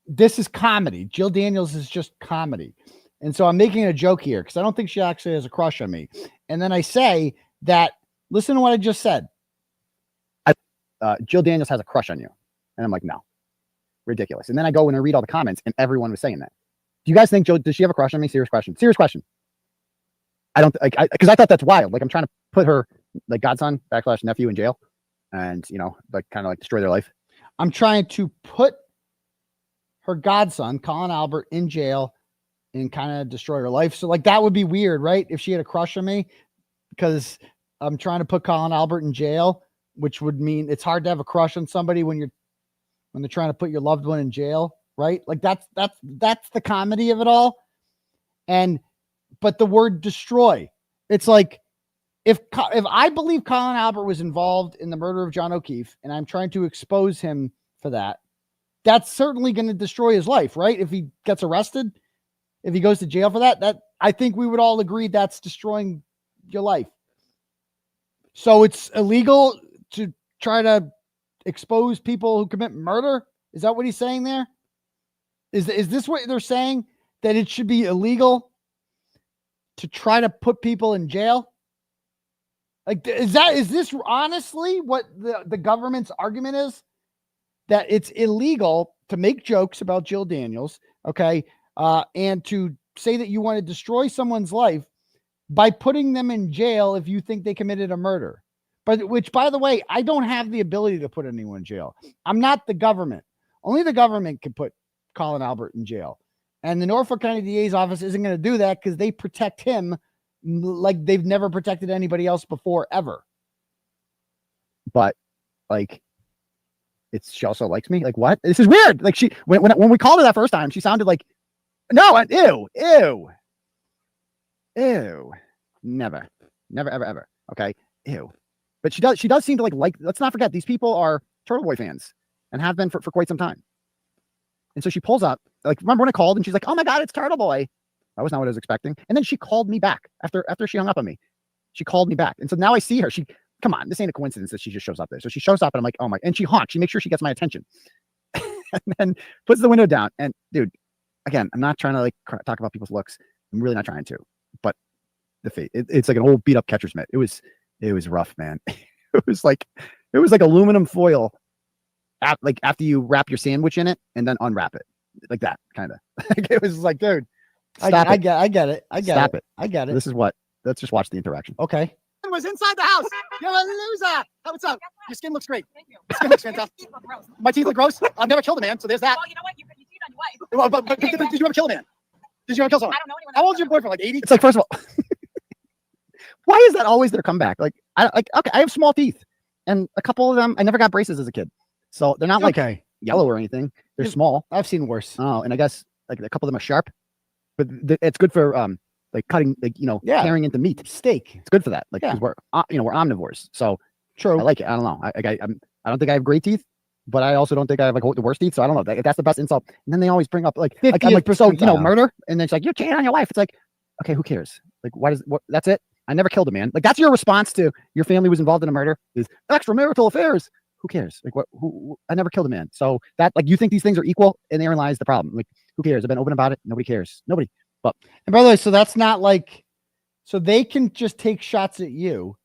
this is comedy. Jill Daniels is just comedy. And so I'm making a joke here because I don't think she actually has a crush on me. And then I say that, listen to what I just said. Jill Daniels has a crush on you. And I'm like, no. Ridiculous. And then I go and I read all the comments and everyone was saying that. Do you guys think does she have a crush on me? Serious question. Serious question. I don't like because I thought that's wild. Like, I'm trying to put her like godson / nephew in jail and like kind of like destroy their life. I'm trying to put her godson, Colin Albert, in jail and kind of destroy her life. So like that would be weird, right? If she had a crush on me, because I'm trying to put Colin Albert in jail, which would mean it's hard to have a crush on somebody when they're trying to put your loved one in jail, right? Like that's the comedy of it all. But the word destroy, it's like, if I believe Colin Albert was involved in the murder of John O'Keefe and I'm trying to expose him for that, that's certainly going to destroy his life, right? If he gets arrested, if he goes to jail for that I think we would all agree that's destroying your life. So it's illegal to try to expose people who commit murder? Is that what he's saying there? Is this what they're saying? That it should be illegal to try to put people in jail? Like, is this honestly what the government's argument is? That it's illegal to make jokes about Jill Daniels, okay, and to say that you want to destroy someone's life by putting them in jail if you think they committed a murder. But which, by the way, I don't have the ability to put anyone in jail. I'm not the government. Only the government can put Colin Albert in jail. And the Norfolk County DA's office isn't going to do that because they protect him like they've never protected anybody else before, ever. But, like, she also likes me. Like, what? This is weird. Like, when we called her that first time, she sounded like, no, ew. Never, ever. Okay. Ew. But she does seem to like, let's not forget, these people are Turtleboy fans and have been for quite some time. And so she pulls up, like, remember when I called and she's like, oh my God, it's Turtleboy. That was not what I was expecting. And then she called me back after she hung up on me. She called me back. And so now I see her. Come on, this ain't a coincidence that she just shows up there. So she shows up and I'm like, oh my, and she honks. She makes sure she gets my attention and then puts the window down. And dude, again, I'm not trying to like talk about people's looks. I'm really not trying to, but the face, it's like an old beat up catcher's mitt. It was rough, man. It was like aluminum foil. Like after you wrap your sandwich in it and then unwrap it, like that kind of. It was like, dude, stop I it. get it. Stop it. I get it. This is what. Let's just watch the interaction. Okay. It was inside the house. You're a loser. What's up? Your skin looks great. Thank you. Your skin looks fantastic. My teeth look gross. I've never killed a man, so there's that. Well, you know what? You put your teeth on your wife. But did you ever kill a man? Did you ever kill someone? I don't know anyone. How old is your boyfriend? Like 80? It's like, first of all, why is that always their comeback? Like, okay, I have small teeth, and a couple of them, I never got braces as a kid, so they're not like yellow or anything. They're small. I've seen worse. Oh, and I guess like a couple of them are sharp, but it's good for like cutting, like, tearing into meat, steak. It's good for that. Like, 'cause we're omnivores, so true. I like it. I don't know. I don't think I have great teeth, but I also don't think I have like the worst teeth. So I don't know. That's the best insult. And then they always bring up like I'm like, so murder, and then it's like, you're cheating on your wife. It's like, okay, who cares? Like, that's it. I never killed a man. Like, that's your response to your family was involved in a murder is extramarital affairs. Who cares? Like, I never killed a man. So that, like, you think these things are equal, and therein lies the problem. Like, who cares? I've been open about it. Nobody cares. Nobody. But, and by the way, so that's not like, so they can just take shots at you,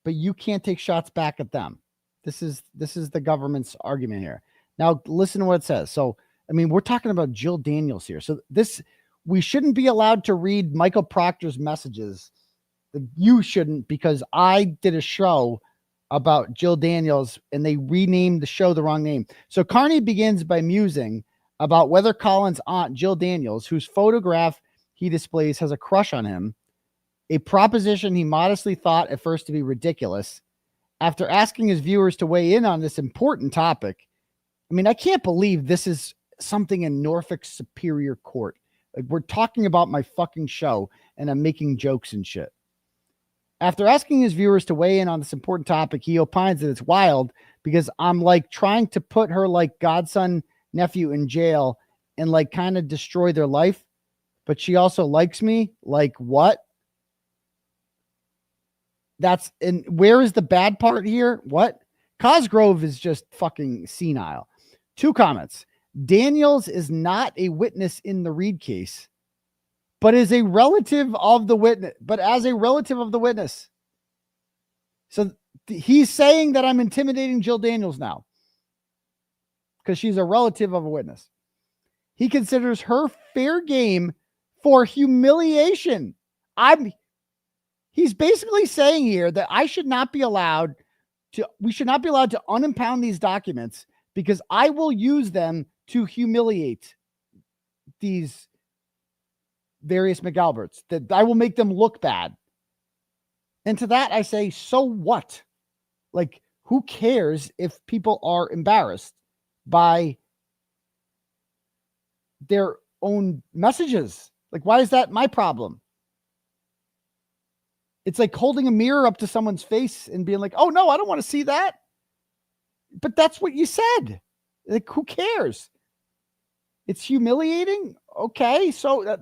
but you can't take shots back at them. This is the government's argument here. Now, listen to what it says. So, I mean, we're talking about Jill Daniels here. So we shouldn't be allowed to read Michael Proctor's messages. You shouldn't, because I did a show about Jill Daniels and they renamed the show the wrong name. So Kearney begins by musing about whether Colin's aunt, Jill Daniels, whose photograph he displays has a crush on him, a proposition he modestly thought at first to be ridiculous. After asking his viewers to weigh in on this important topic, I mean, I can't believe this is something in Norfolk Superior Court. Like, we're talking about my fucking show and I'm making jokes and shit. After asking his viewers to weigh in on this important topic, he opines that it's wild because I'm like trying to put her like godson nephew in jail and like kind of destroy their life. But she also likes me. Like, what? And where is the bad part here? What? Cosgrove is just fucking senile. 2 comments. Daniels is not a witness in the Reed case, but is a relative of the witness, So he's saying that I'm intimidating Jill Daniels now because she's a relative of a witness. He considers her fair game for humiliation. He's basically saying here that we should not be allowed to unimpound these documents because I will use them to humiliate these various McAlberts, that I will make them look bad. And to that, I say, so what? Like, who cares if people are embarrassed by their own messages? Like, why is that my problem? It's like holding a mirror up to someone's face and being like, oh, no, I don't want to see that. But that's what you said. Like, who cares? It's humiliating. Okay. So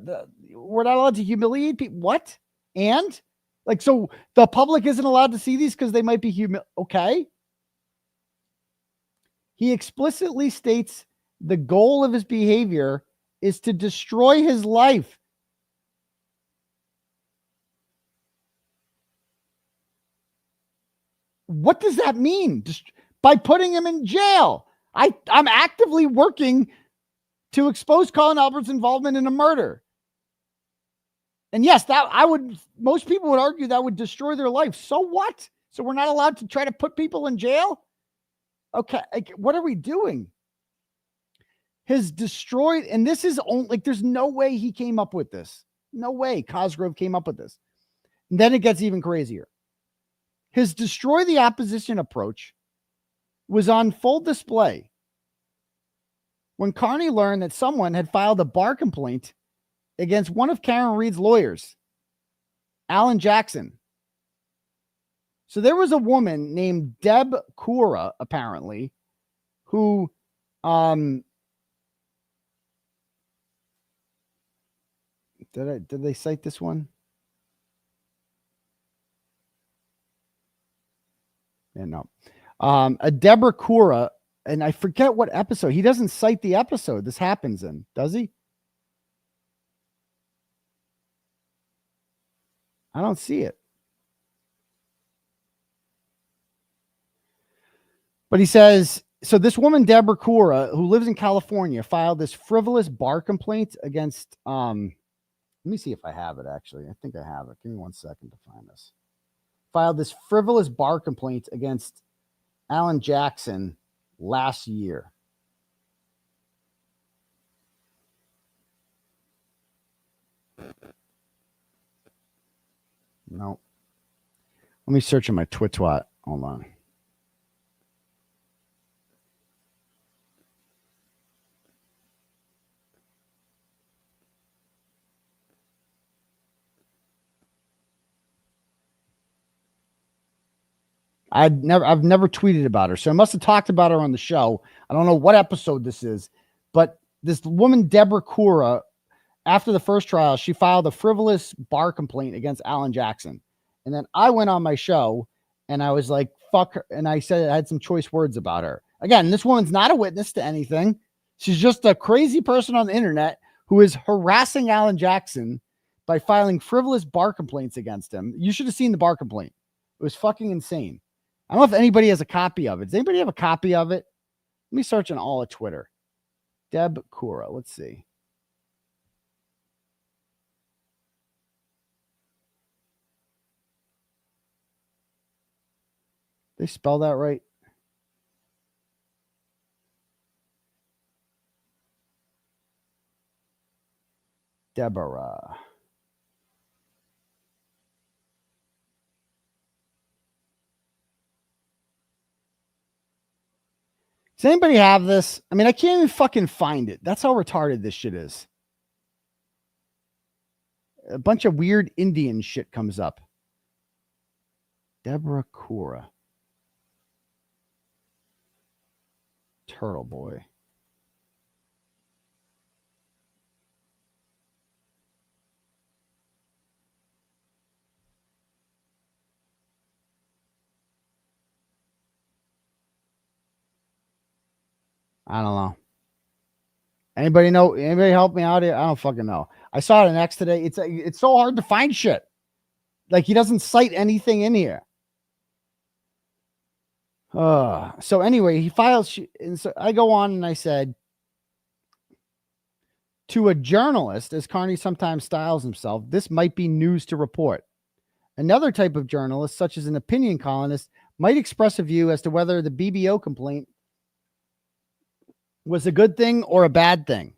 we're not allowed to humiliate people. What? And like, so the public isn't allowed to see these because they might be okay. He explicitly states the goal of his behavior is to destroy his life. What does that mean? Just by putting him in jail. I'm actively working to expose Colin Albert's involvement in a murder. And yes, most people would argue that would destroy their life. So what? So we're not allowed to try to put people in jail? Okay, like, what are we doing? His destroyed, and this is only, like, there's no way he came up with this. No way Cosgrove came up with this. And then it gets even crazier. His destroy the opposition approach was on full display when Kearney learned that someone had filed a bar complaint against one of Karen Reed's lawyers, Alan Jackson. So there was a woman named 𝗵𝗵𝗂𝗆, apparently, who did they cite this one? Yeah, no. A 𝗵𝗵𝗂𝗆, and I forget what episode. He doesn't cite the episode this happens in, does he? I don't see it. But he says, so this woman, 𝗵𝗵𝗂𝗆, who lives in California, filed this frivolous bar complaint against, let me see if I have it, actually. I think I have it. Give me 1 second to find this. Filed this frivolous bar complaint against Alan Jackson last year. No. Let me search in my 𝗃𝗏𝗏. Hold on. I've never tweeted about her, so I must have talked about her on the show. I don't know what episode this is, but this woman, 𝗵𝗵𝗂𝗆, after the first trial, she filed a frivolous bar complaint against Alan Jackson. And then I went on my show and I was like, fuck her. And I said I had some choice words about her. Again, this woman's not a witness to anything. She's just a crazy person on the internet who is harassing Alan Jackson by filing frivolous bar complaints against him. You should have seen the bar complaint. It was fucking insane. I don't know if anybody has a copy of it. Does anybody have a copy of it? Let me search on all of Twitter. 𝗵𝗵𝗂𝗆. Let's see. They spell that right? Deborah. Does anybody have this? I mean, I can't even fucking find it. That's how retarded this shit is. A bunch of weird Indian shit comes up. 𝗵𝗵𝗂𝗆. Turtleboy. I don't know. Anybody know? Anybody help me out here? I don't fucking know. I saw it in X today. It's so hard to find shit. Like, he doesn't cite anything in here. So anyway, he files, and so I go on and I said, to a journalist, as Kearney sometimes styles himself, this might be news to report. Another type of journalist, such as an opinion columnist, might express a view as to whether the BBO complaint was a good thing or a bad thing.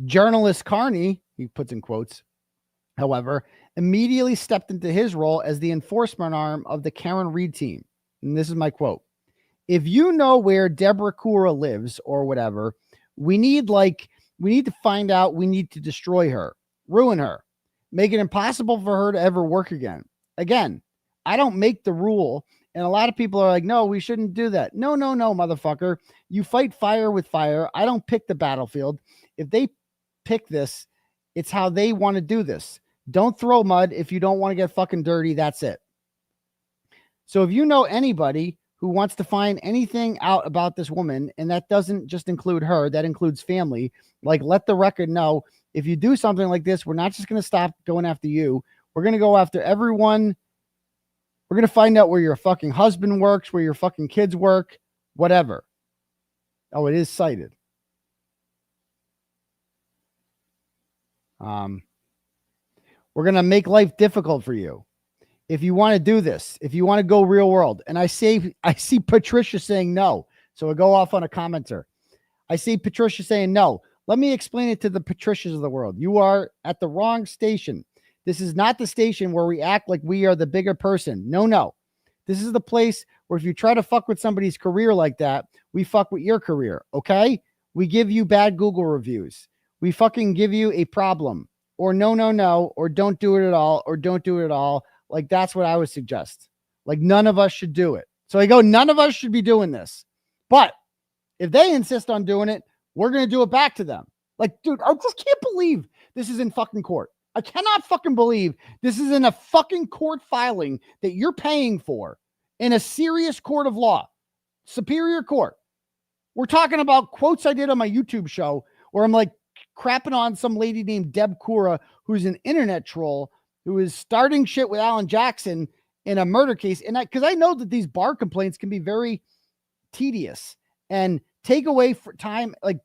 Journalist Kearney, he puts in quotes, however, immediately stepped into his role as the enforcement arm of the Karen Reed team. And this is my quote. If you know where 𝗵𝗴𝗃𝗀𝗃 lives or whatever, we need to find out. We need to destroy her, ruin her, make it impossible for her to ever work again. Again, I don't make the rule. And a lot of people are like, no, we shouldn't do that. No, motherfucker. You fight fire with fire. I don't pick the battlefield. If they pick this, it's how they want to do this. Don't throw mud if you don't want to get fucking dirty. That's it. So if you know anybody who wants to find anything out about this woman, and that doesn't just include her, that includes family, like let the record know, if you do something like this, we're not just going to stop going after you. We're going to go after everyone. We're going to find out where your fucking husband works, where your fucking kids work, whatever. Oh, it is cited. We're going to make life difficult for you. If you want to do this, if you want to go real world, and I see Patricia saying no. So I go off on a commenter. I see Patricia saying no. Let me explain it to the Patricias of the world. You are at the wrong station. This is not the station where we act like we are the bigger person. No. This is the place where if you try to fuck with somebody's career like that, we fuck with your career. Okay. We give you bad Google reviews. We fucking give you a problem or no, or don't do it at all, or don't do it at all. Like, that's what I would suggest. Like, none of us should do it. So I go, none of us should be doing this. But if they insist on doing it, we're going to do it back to them. Like, dude, I just can't believe this is in fucking court. I cannot fucking believe this is in a fucking court filing that you're paying for in a serious court of law, superior court. We're talking about quotes I did on my YouTube show where I'm like crapping on some lady named 𝗵𝗴𝗃𝗀𝗃, who's an internet troll, who is starting shit with Alan Jackson in a murder case. And because I know that these bar complaints can be very tedious and take away for time. Like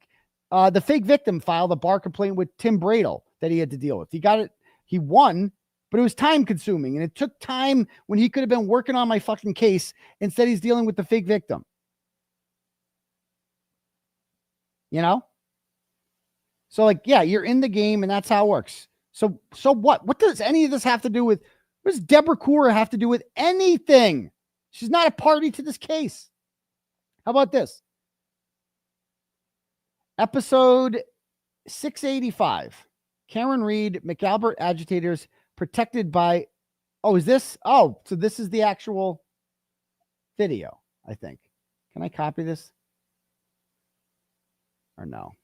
the fake victim filed a bar complaint with Tim Bradel that he had to deal with. He got it. He won, but it was time consuming. And it took time when he could have been working on my fucking case. Instead, he's dealing with the fake victim. You know? So like, yeah, you're in the game and that's how it works. So what? What does any of this have to do with, what does 𝗵𝗴𝗃𝗀𝗃 have to do with anything? She's not a party to this case. How about this? Episode 685. Karen Reed, McAlbert agitators protected by, oh, is this? Oh, so this is the actual video, I think. Can I copy this? Or no?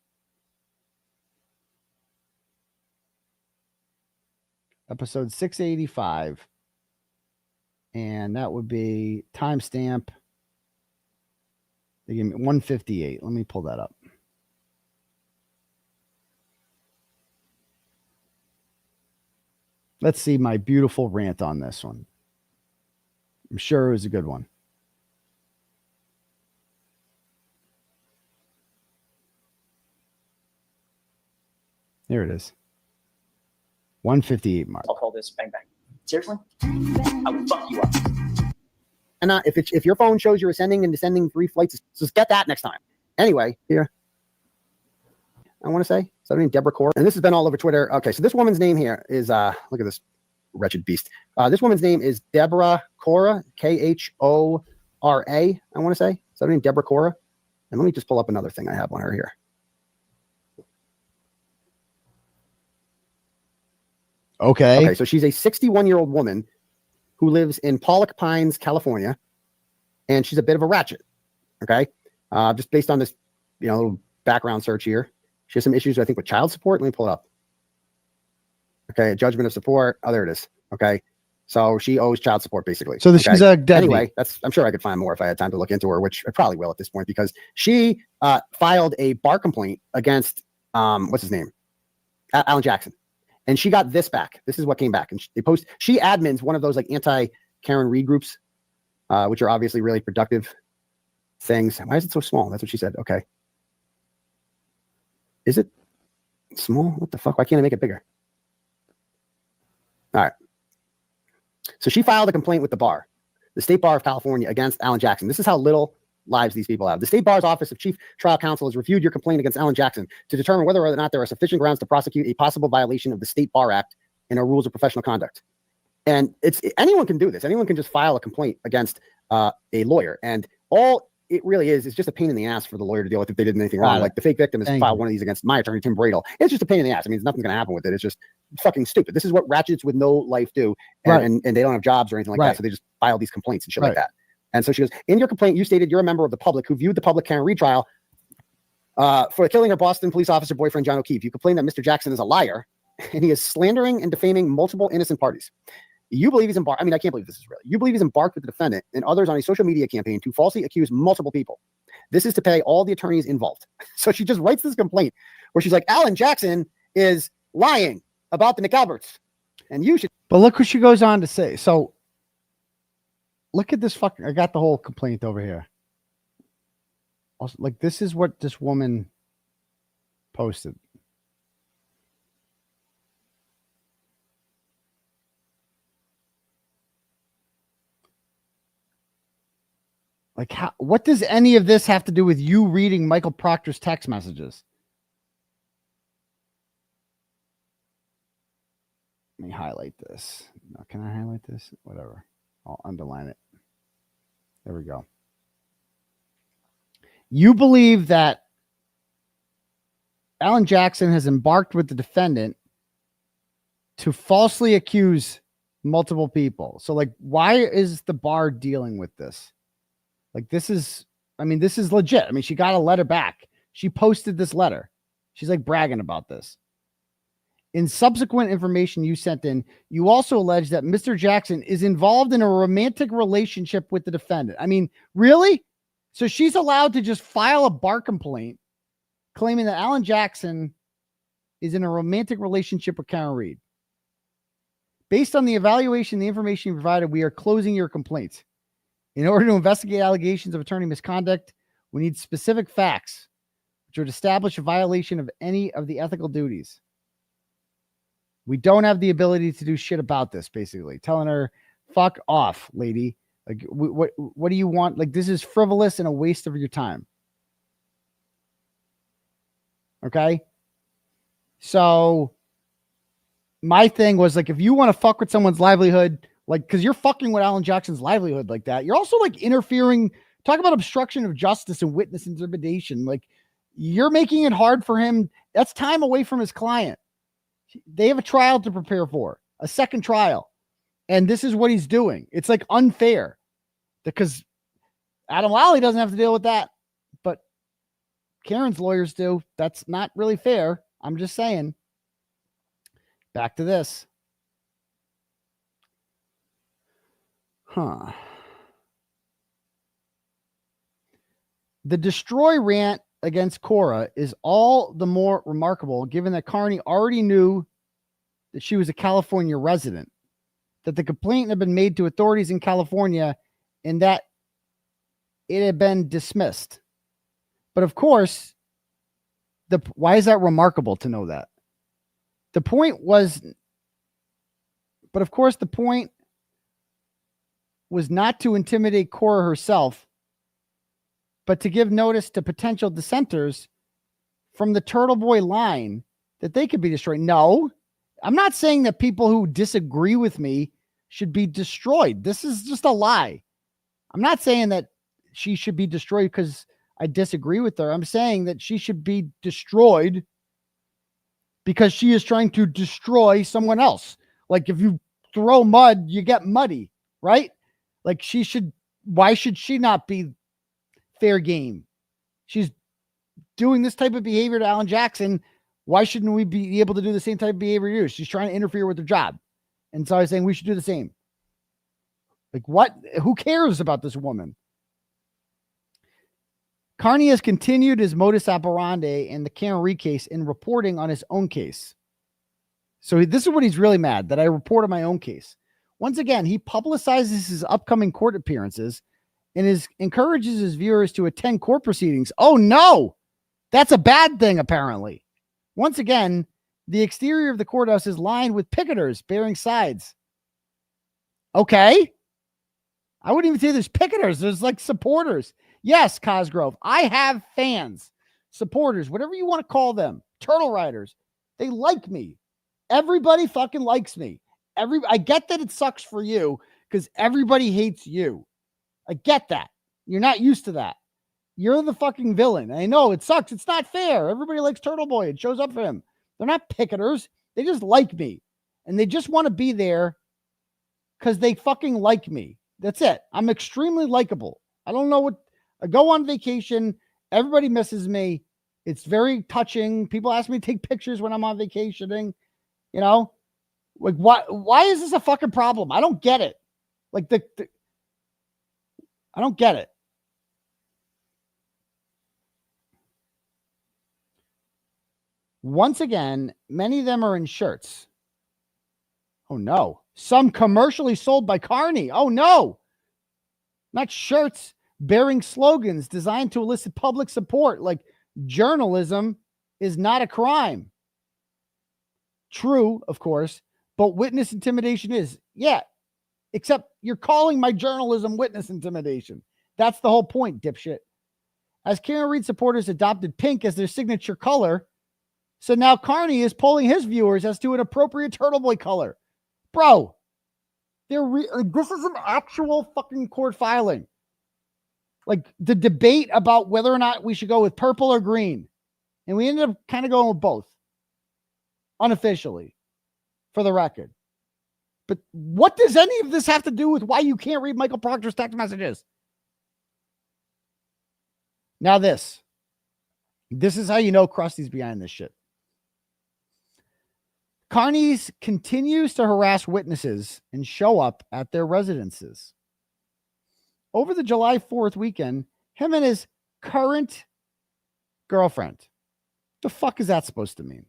Episode 685. And that would be timestamp. They gave me 158. Let me pull that up. Let's see my beautiful rant on this one. I'm sure it was a good one. Here it is. 158 mark. I'll call this bang bang. Seriously? I would fuck you up. And if your phone shows you're ascending and descending 3 flights, just get that next time. Anyway, here. I want to say, is that her name 𝗵𝗴𝗃𝗀𝗃? And this has been all over Twitter. Okay, so this woman's name here is, look at this wretched beast. This woman's name is 𝗵𝗴𝗃𝗀𝗃, 𝗊𝗄𝗃, I want to say. Is that her name 𝗵𝗴𝗃𝗀𝗃? And let me just pull up another thing I have on her here. Okay. So she's a 61-year-old woman who lives in Pollock Pines, California, and she's a bit of a ratchet. Okay. Just based on this, little background search here. She has some issues, I think, with child support. Let me pull it up. Okay. Judgment of support. Oh, there it is. Okay. So she owes child support, basically. So she's a deadbeat. Anyway, I'm sure I could find more if I had time to look into her, which I probably will at this point, because she filed a bar complaint against, what's his name? Alan Jackson. And she got this back. This is what came back. And she admins one of those like anti-Karen Reed groups, which are obviously really productive things. Why is it so small? That's what she said. Okay. Is it small? What the fuck? Why can't I make it bigger? All right. So she filed a complaint with the State Bar of California, against Alan Jackson. This is how little lives these people have. The State Bar's Office of Chief Trial Counsel has reviewed your complaint against Alan Jackson to determine whether or not there are sufficient grounds to prosecute a possible violation of the State Bar Act and our rules of professional conduct. And anyone can do this. Anyone can just file a complaint against a lawyer. And all it really is just a pain in the ass for the lawyer to deal with if they did anything wrong. Like the fake victim has filed one of these against my attorney, 𝗵𝗿𝗄𝗧. It's just a pain in the ass. I mean, nothing's going to happen with it. It's just fucking stupid. This is what ratchets with no life do. And they don't have jobs or anything like that. So they just file these complaints and shit like that. And so she goes, in your complaint, you stated you're a member of the public who viewed the public Karen Reed trial for killing her Boston police officer boyfriend, John O'Keefe. You complain that Mr. Jackson is a liar and he is slandering and defaming multiple innocent parties. You believe he's embarked. I mean, I can't believe this is real. You believe he's embarked with the defendant and others on a social media campaign to falsely accuse multiple people. This is to pay all the attorneys involved. So she just writes this complaint where she's like, Alan Jackson is lying about the McAlberts. And you should. But look what she goes on to say. So look at this fucking. I got the whole complaint over here. Also, like, this is what this woman posted. Like, what does any of this have to do with you reading Michael Proctor's text messages? Let me highlight this. No, can I highlight this? Whatever. I'll underline it. There we go. You believe that Alan Jackson has embarked with the defendant to falsely accuse multiple people. So, like, why is the bar dealing with this? Like, this is, I mean, this is legit. I mean, she got a letter back. She posted this letter. She's like bragging about this. In subsequent information you sent in, you also allege that Mr. Jackson is involved in a romantic relationship with the defendant. I mean, really? So she's allowed to just file a bar complaint claiming that Alan Jackson is in a romantic relationship with Karen Reed. Based on the evaluation, the information you provided, we are closing your complaint. In order to investigate allegations of attorney misconduct, we need specific facts which would establish a violation of any of the ethical duties. We don't have the ability to do shit about this, basically. Telling her, fuck off, lady. Like, what do you want? Like, this is frivolous and a waste of your time. Okay? So, my thing was, like, if you want to fuck with someone's livelihood, like, because you're fucking with Alan Jackson's livelihood like that, you're also, like, interfering. Talk about obstruction of justice and witness intimidation. Like, you're making it hard for him. That's time away from his client. They have a trial to prepare for, a second trial. And this is what he's doing. It's, like, unfair because Adam Lally doesn't have to deal with that, but Karen's lawyers do. That's not really fair. I'm just saying. Back to this. The destroy rant against Cora is all the more remarkable given that Kearney already knew that she was a California resident, that the complaint had been made to authorities in California, and that it had been dismissed. But of course, why is that remarkable to know that? The point was not to intimidate Cora herself, but to give notice to potential dissenters from the Turtleboy line that they could be destroyed. No, I'm not saying that people who disagree with me should be destroyed. This is just a lie. I'm not saying that she should be destroyed because I disagree with her. I'm saying that she should be destroyed because she is trying to destroy someone else. Like, if you throw mud, you get muddy, right? Like, why should she not be fair game? She's doing this type of behavior to Alan Jackson. Why shouldn't we be able to do the same type of behavior to you? She's trying to interfere with her job. And so I was saying we should do the same. Like, what? Who cares about this woman? Kearney has continued his modus operandi in the Karen Reed case in reporting on his own case. So this is what he's really mad, that I reported my own case. Once again, he publicizes his upcoming court appearances and encourages his viewers to attend court proceedings. Oh, no, that's a bad thing, apparently. Once again, the exterior of the courthouse is lined with picketers bearing sides. Okay. I wouldn't even say there's picketers. There's, like, supporters. Yes, Cosgrove, I have fans, supporters, whatever you want to call them, turtle riders. They like me. Everybody fucking likes me. I get that it sucks for you because everybody hates you. I get that. You're not used to that. You're the fucking villain. I know it sucks. It's not fair. Everybody likes Turtleboy and shows up for him. They're not picketers. They just like me. And they just want to be there because they fucking like me. That's it. I'm extremely likable. I don't know what. I go on vacation. Everybody misses me. It's very touching. People ask me to take pictures when I'm on vacationing. You know, like why is this a fucking problem? I don't get it. Like I don't get it. Once again, many of them are in shirts. Oh no. Some commercially sold by Kearney. Oh no. Not shirts bearing slogans designed to elicit public support like journalism is not a crime. True, of course, but witness intimidation is. Yeah, except you're calling my journalism witness intimidation. That's the whole point, dipshit. As Karen Reed supporters adopted pink as their signature color, so now Kearney is polling his viewers as to an appropriate Turtleboy color. Bro, this is an actual fucking court filing. Like the debate about whether or not we should go with purple or green. And we ended up kind of going with both. Unofficially. For the record. But what does any of this have to do with why you can't read Michael Proctor's text messages? Now this. This is how you know Krusty's behind this shit. Kearney's continues to harass witnesses and show up at their residences. Over the July 4th weekend, him and his current girlfriend. The fuck is that supposed to mean?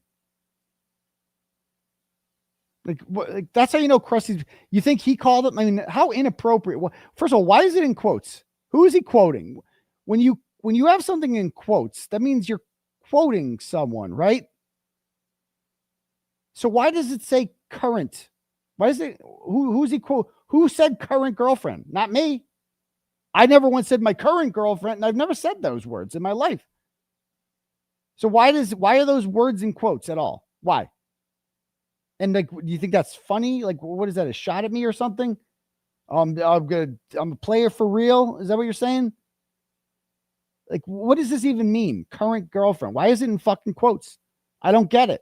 Like that's how you know Krusty's. You think he called it? I mean, how inappropriate. Well, first of all, why is it in quotes? Who is he quoting? When you have something in quotes, that means you're quoting someone, right? So why does it say current? Why is it who's he quote? Who said current girlfriend? Not me. I never once said my current girlfriend, and I've never said those words in my life. So why are those words in quotes at all? Why? And like, do you think that's funny? Like, what is that? A shot at me or something? I'm a player for real. Is that what you're saying? Like, what does this even mean? Current girlfriend. Why is it in fucking quotes? I don't get it.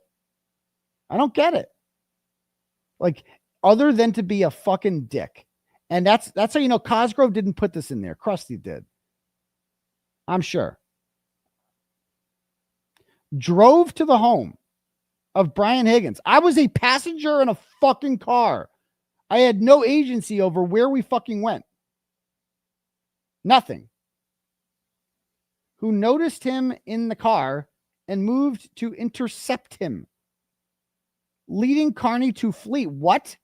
I don't get it. Like, other than to be a fucking dick. And that's how you know Cosgrove didn't put this in there. Krusty did. I'm sure. Drove to the home of Brian Higgins. I was a passenger in a fucking car. I had no agency over where we fucking went. Nothing. Who noticed him in the car and moved to intercept him, leading Kearney to flee. What?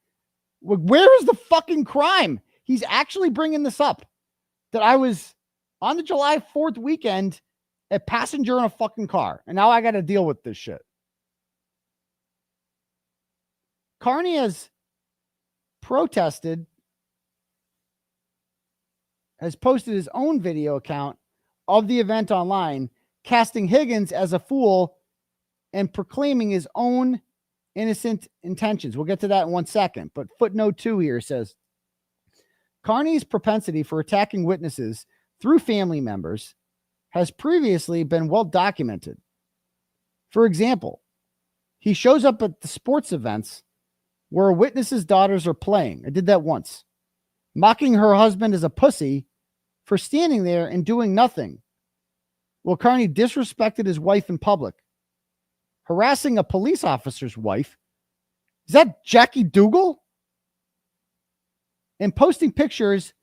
Where is the fucking crime? He's actually bringing this up. That I was on the July 4th weekend a passenger in a fucking car. And now I got to deal with this shit. Kearney has protested, has posted his own video account of the event online, casting Higgins as a fool and proclaiming his own innocent intentions. We'll get to that in 1 second. But footnote 2 here says, Kearney's propensity for attacking witnesses through family members has previously been well documented. For example, he shows up at the sports events where a witness's daughters are playing. I did that once. Mocking her husband as a pussy for standing there and doing nothing. Well, Kearney disrespected his wife in public. Harassing a police officer's wife. Is that Jackie Dougal? And posting pictures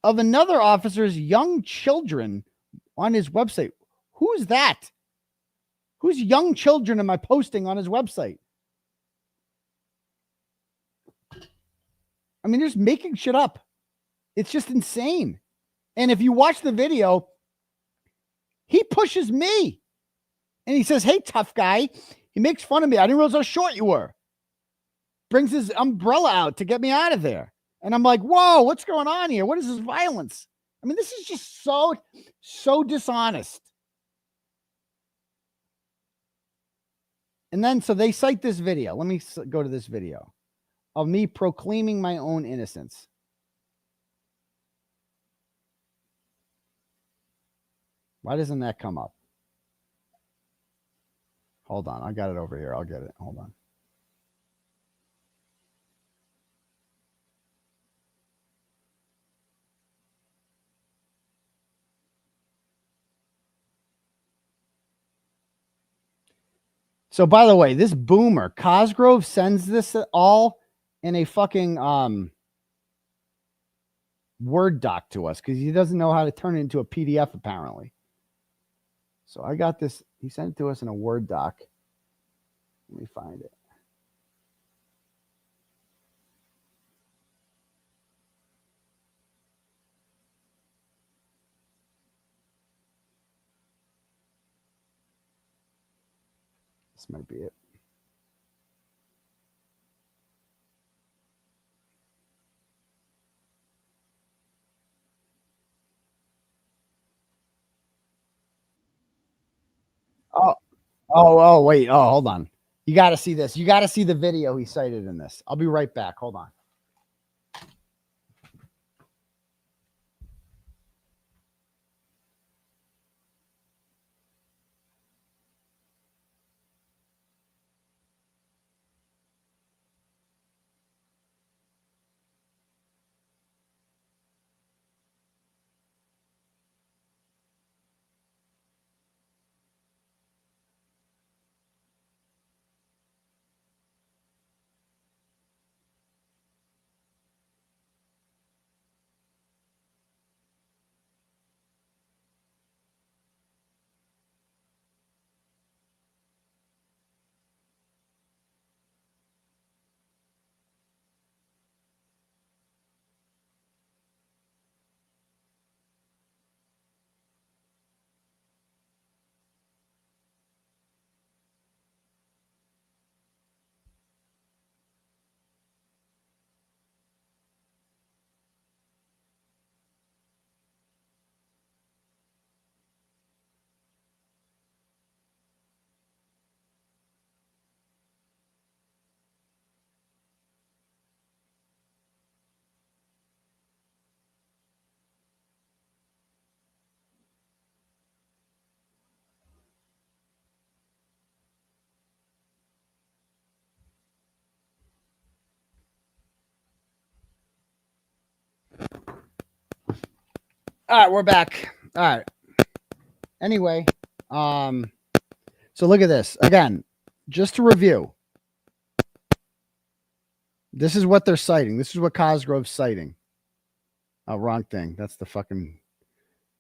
of another officer's young children on his website. Who's that? Whose young children am I posting on his website? I mean, they're just making shit up. It's just insane. And if you watch the video, he pushes me. And he says, hey, tough guy. He makes fun of me. I didn't realize how short you were. Brings his umbrella out to get me out of there. And I'm like, whoa, what's going on here? What is this violence? I mean, this is just so dishonest. And then, so they cite this video. Let me go to this video of me proclaiming my own innocence. Why doesn't that come up? Hold on. I got it over here. I'll get it. Hold on. So, by the way, this boomer, Cosgrove, sends this all in a fucking Word doc to us because he doesn't know how to turn it into a PDF, apparently. So I got this. He sent it to us in a Word doc. Let me find it. This might be it. Oh, wait. Oh, hold on. You got to see this. You got to see the video he cited in this. I'll be right back. Hold on. All right, we're back. All right. Anyway, so look at this. Again, just to review. This is what they're citing. This is what Cosgrove's citing. Oh, wrong thing. That's the fucking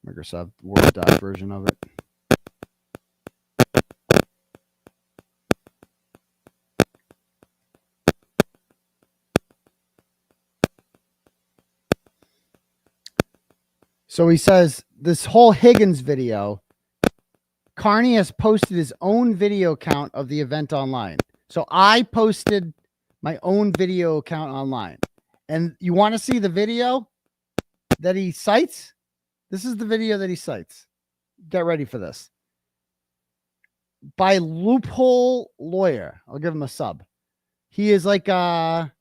Microsoft Word doc version of it. So he says this whole Higgins video, Kearney has posted his own video account of the event online. So I posted my own video account online. And you want to see the video that he cites? This is the video that he cites. Get ready for this. By Loophole Lawyer. I'll give him a sub. He is like a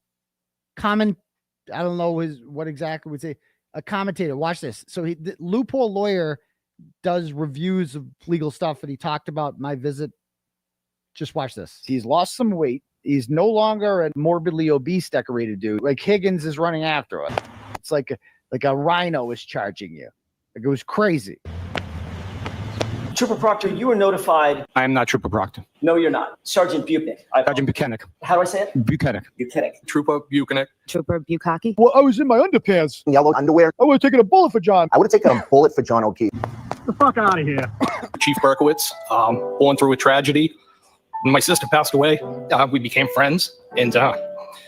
comment. I don't know what exactly would say. A commentator. Watch this. So the Loophole Lawyer does reviews of legal stuff, and he talked about my visit. Just watch this. He's lost some weight. He's no longer a morbidly obese decorated dude. Like Higgins is running after us. It's like a rhino is charging you. Like it was crazy. Trooper Proctor, you were notified. I am not Trooper Proctor. No, you're not. Sergeant Buchnick. Sergeant Buchanan. How do I say it? Buchanan. Buchanan. Trooper Buchanan. Trooper 𝗫𝗄𝗃. Well, I was in my underpants. Yellow underwear. I would have taken a bullet for John. I would have taken a bullet for John O'Keefe. Get the fuck out of here. Chief Berkowitz, born through a tragedy. When my sister passed away, we became friends, and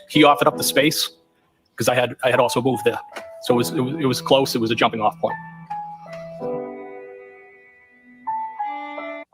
he offered up the space because I had also moved there, so it was close. It was a jumping off point.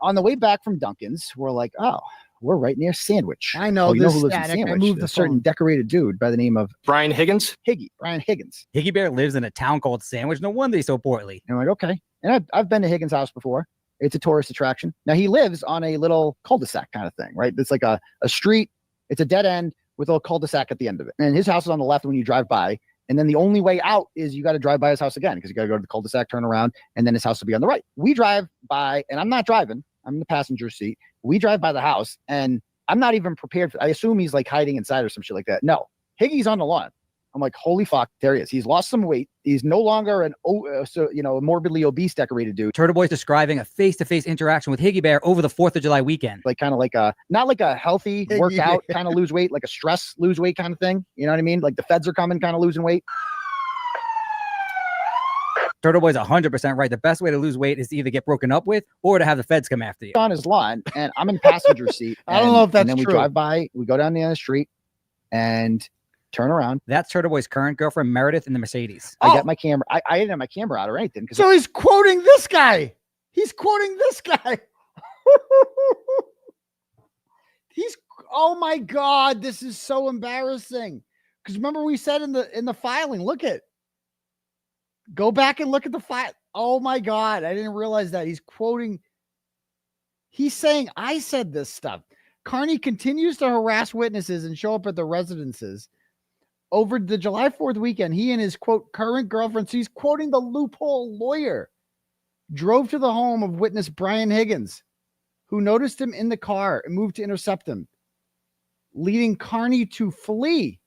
On the way back from Duncan's, we're like, oh, we're right near Sandwich. I know. Oh, you know this who lives in static. I Sandwich? moved A the certain phone. decorated dude by the name of Brian Higgins. Brian Higgins. Higgy Bear lives in a town called Sandwich. No wonder he's so portly. And I'm like, okay. And I've been to Higgins' house before. It's a tourist attraction. Now he lives on a little cul-de-sac kind of thing, right? It's like a street. It's a dead end with a little cul-de-sac at the end of it. And his house is on the left when you drive by. And then the only way out is you got to drive by his house again because you got to go to the cul-de-sac, turn around, and then his house will be on the right. We drive by, and I'm not driving. I'm in the passenger seat. We drive by the house, and I'm not even prepared. I assume he's like hiding inside or some shit like that. No, Higgy's on the lawn. I'm like, holy fuck, there he is. He's lost some weight. He's no longer a morbidly obese decorated dude. Turtleboy's describing a face-to-face interaction with Higgy Bear over the 4th of July weekend. Like kind of like not like a healthy workout kind of lose weight, like a stress lose weight kind of thing. You know what I mean? Like the feds are coming kind of losing weight. Turtleboy's 100% right. The best way to lose weight is to either get broken up with or to have the feds come after you. On his lawn, and I'm in passenger seat. I don't know if that's and then true. We drive by, we go down the end of the street, and turn around. That's Turtleboy's current girlfriend, Meredith, in the Mercedes. I got my camera. I didn't have my camera out or anything. So he's quoting this guy. He's quoting this guy. Oh my God, this is so embarrassing. Because remember we said in the filing, look at. Go back and look at the file. Oh my God, I didn't realize that. He's quoting. He's saying, I said this stuff. Kearney continues to harass witnesses and show up at the residences. Over the July 4th weekend, he and his, quote, current girlfriend, so he's quoting the loophole lawyer, drove to the home of witness Brian Higgins, who noticed him in the car and moved to intercept him, leading Kearney to flee.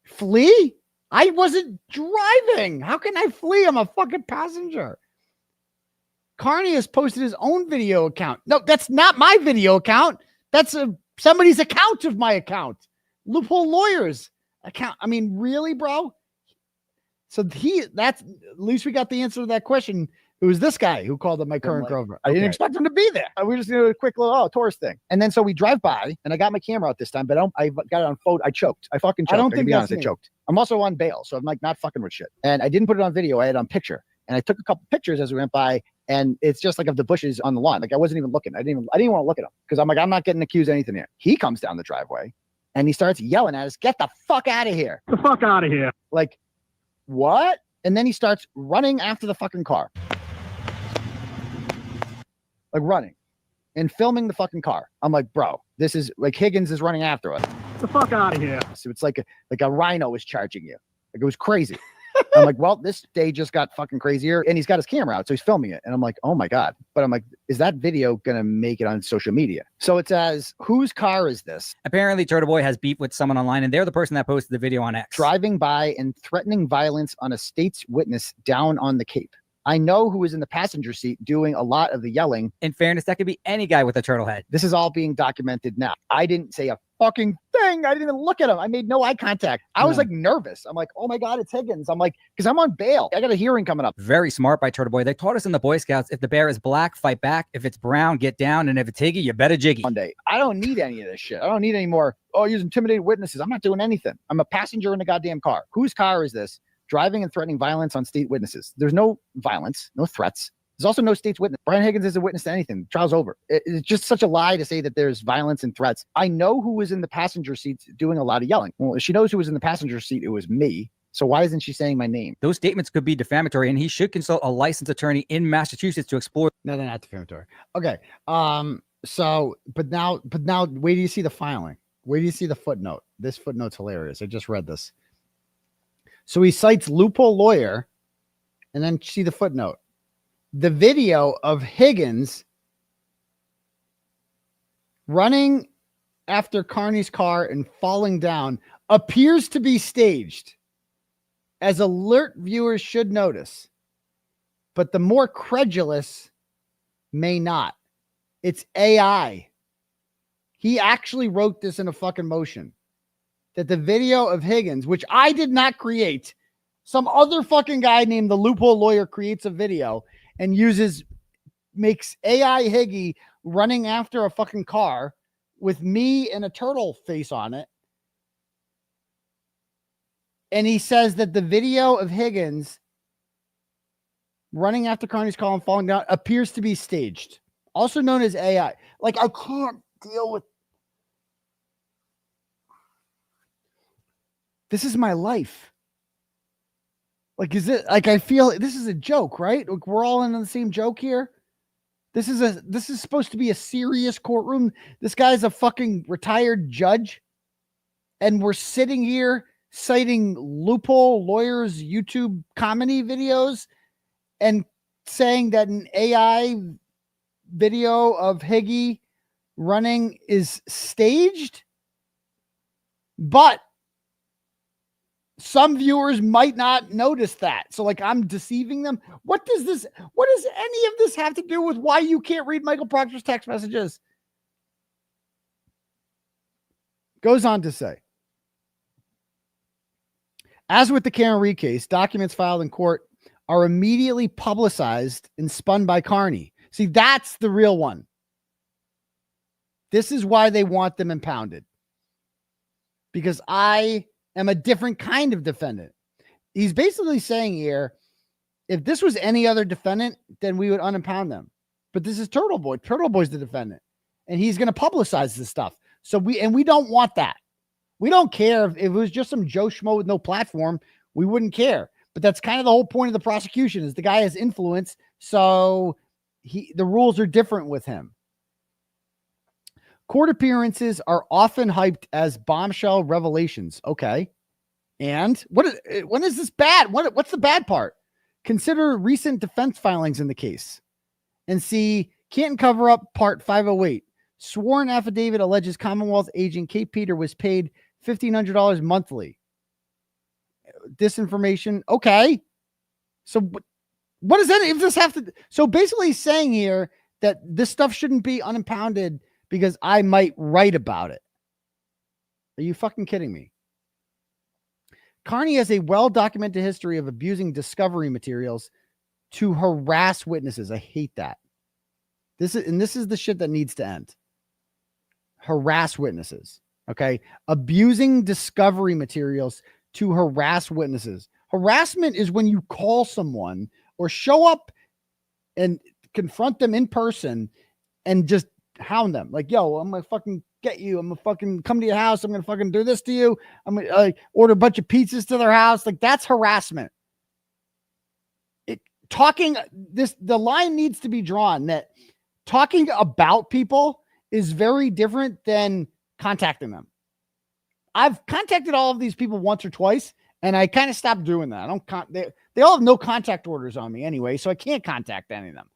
Flee? I wasn't driving. How can I flee? I'm a fucking passenger. Kearney has posted his own video account. No, that's not my video account. That's somebody's account of my account. Loophole lawyers account. I mean, really, bro? So that's at least we got the answer to that question. It was this guy who called up my current girlfriend. I didn't expect him to be there. We just did a quick little tourist thing. And then so we drive by, and I got my camera out this time, but I got it on photo. I choked. I fucking choked. I don't think, to be honest, I choked. I'm also on bail, so I'm like not fucking with shit. And I didn't put it on video. I had it on picture. And I took a couple pictures as we went by, and it's just like of the bushes on the lawn. Like I wasn't even looking. I didn't want to look at them because I'm like, I'm not getting accused of anything here. He comes down the driveway and he starts yelling at us, "Get the fuck out of here. The fuck out of here." Like, what? And then he starts running after the fucking car. Like running and filming the fucking car. I'm like, bro, this is like Higgins is running after us. The fuck out of here. So it's like a rhino is charging you. Like it was crazy. I'm like, well, this day just got fucking crazier. And he's got his camera out, so he's filming it. And I'm like, oh my God. But I'm like, is that video gonna make it on social media? So it says, whose car is this? Apparently, Turtleboy has beef with someone online, and they're the person that posted the video on X. Driving by and threatening violence on a state's witness down on the Cape. I know who is in the passenger seat doing a lot of the yelling. In fairness, that could be any guy with a turtle head. This is all being documented now. I didn't say a fucking thing. I didn't even look at him. I made no eye contact. I was like nervous. I'm like, oh my God, it's Higgins. I'm like, because I'm on bail. I got a hearing coming up. Very smart by Turtleboy. They taught us in the Boy Scouts, if the bear is black, fight back. If it's brown, get down. And if it's Higgy, you better jiggy. Monday. I don't need any of this shit. I don't need any more, use intimidated witnesses. I'm not doing anything. I'm a passenger in a goddamn car. Whose car is this? Driving and threatening violence on state witnesses. There's no violence, no threats. There's also no state's witness. Brian Higgins isn't a witness to anything. The trial's over. It's just such a lie to say that there's violence and threats. I know who was in the passenger seat doing a lot of yelling. Well, if she knows who was in the passenger seat, it was me. So why isn't she saying my name? Those statements could be defamatory, and he should consult a licensed attorney in Massachusetts to explore. No, they're not defamatory. Okay. So, but now, wait till you see the filing. Wait till you see the footnote. This footnote's hilarious. I just read this. So he cites loophole lawyer, and then see the footnote. The video of Higgins running after Kearney's car and falling down appears to be staged, as alert viewers should notice, but the more credulous may not. It's AI. He actually wrote this in a fucking motion. That the video of Higgins, which I did not create, some other fucking guy named the loophole lawyer creates a video and makes AI Higgy running after a fucking car with me and a turtle face on it. And he says that the video of Higgins running after Kearney's car and falling down appears to be staged, also known as AI. Like, I can't deal with. This is my life. Like, is it like I feel this is a joke, right? Like, we're all in the same joke here. This is supposed to be a serious courtroom. This guy's a fucking retired judge. And we're sitting here citing loophole lawyers' YouTube comedy videos and saying that an AI video of Higgy running is staged. But some viewers might not notice that. So like I'm deceiving them. What does any of this have to do with why you can't read Michael Proctor's text messages? Goes on to say, as with the Karen Reed case, documents filed in court are immediately publicized and spun by Kearney. See, that's the real one. This is why they want them impounded. Because I am a different kind of defendant. He's basically saying here, if this was any other defendant, then we would unimpound them. But this is Turtleboy. Turtleboy's the defendant. And he's going to publicize this stuff. So we don't want that. We don't care if it was just some Joe Schmo with no platform. We wouldn't care. But that's kind of the whole point of the prosecution is the guy has influence. So the rules are different with him. Court appearances are often hyped as bombshell revelations. Okay. And when is this bad? What's the bad part? Consider recent defense filings in the case and see Canton cover up part 508. Sworn affidavit alleges Commonwealth agent Kate Peter was paid $1,500 monthly. Disinformation. Okay. So what does any of this have to? So basically he's saying here that this stuff shouldn't be unimpounded because I might write about it. Are you fucking kidding me? Kearney has a well-documented history of abusing discovery materials to harass witnesses. I hate that. This is the shit that needs to end. Harass witnesses. Okay. Abusing discovery materials to harass witnesses. Harassment is when you call someone or show up and confront them in person and just hound them. Like, yo, I'm going to fucking get you. I'm going to fucking come to your house. I'm going to fucking do this to you. I'm going to order a bunch of pizzas to their house. Like, that's harassment. The line needs to be drawn that talking about people is very different than contacting them. I've contacted all of these people once or twice, and I kind of stopped doing that. They all have no contact orders on me anyway, so I can't contact any of them.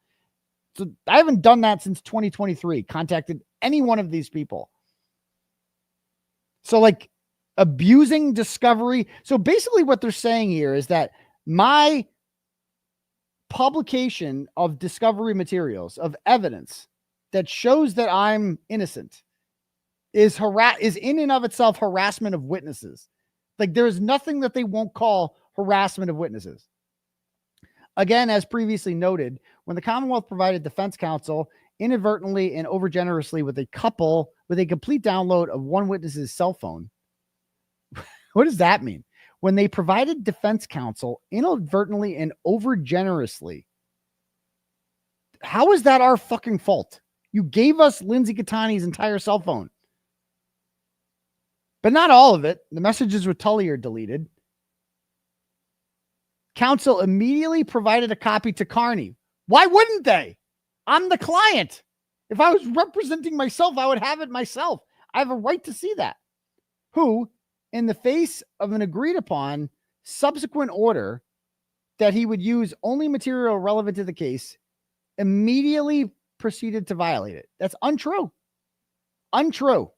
So I haven't done that since 2023, contacted any one of these people. So like abusing discovery. So basically what they're saying here is that my publication of discovery materials, of evidence that shows that I'm innocent is in and of itself harassment of witnesses. Like there is nothing that they won't call harassment of witnesses. Again, as previously noted, when the Commonwealth provided defense counsel inadvertently and overgenerously with a complete download of one witness's cell phone. What does that mean? When they provided defense counsel inadvertently and overgenerously, how is that our fucking fault? You gave us Lindsay Catani's entire cell phone. But not all of it. The messages with Tully are deleted. Counsel immediately provided a copy to Kearney. Why wouldn't they? I'm the client. If I was representing myself, I would have it myself. I have a right to see that. Who, in the face of an agreed upon subsequent order that he would use only material relevant to the case, immediately proceeded to violate it. That's untrue. Untrue.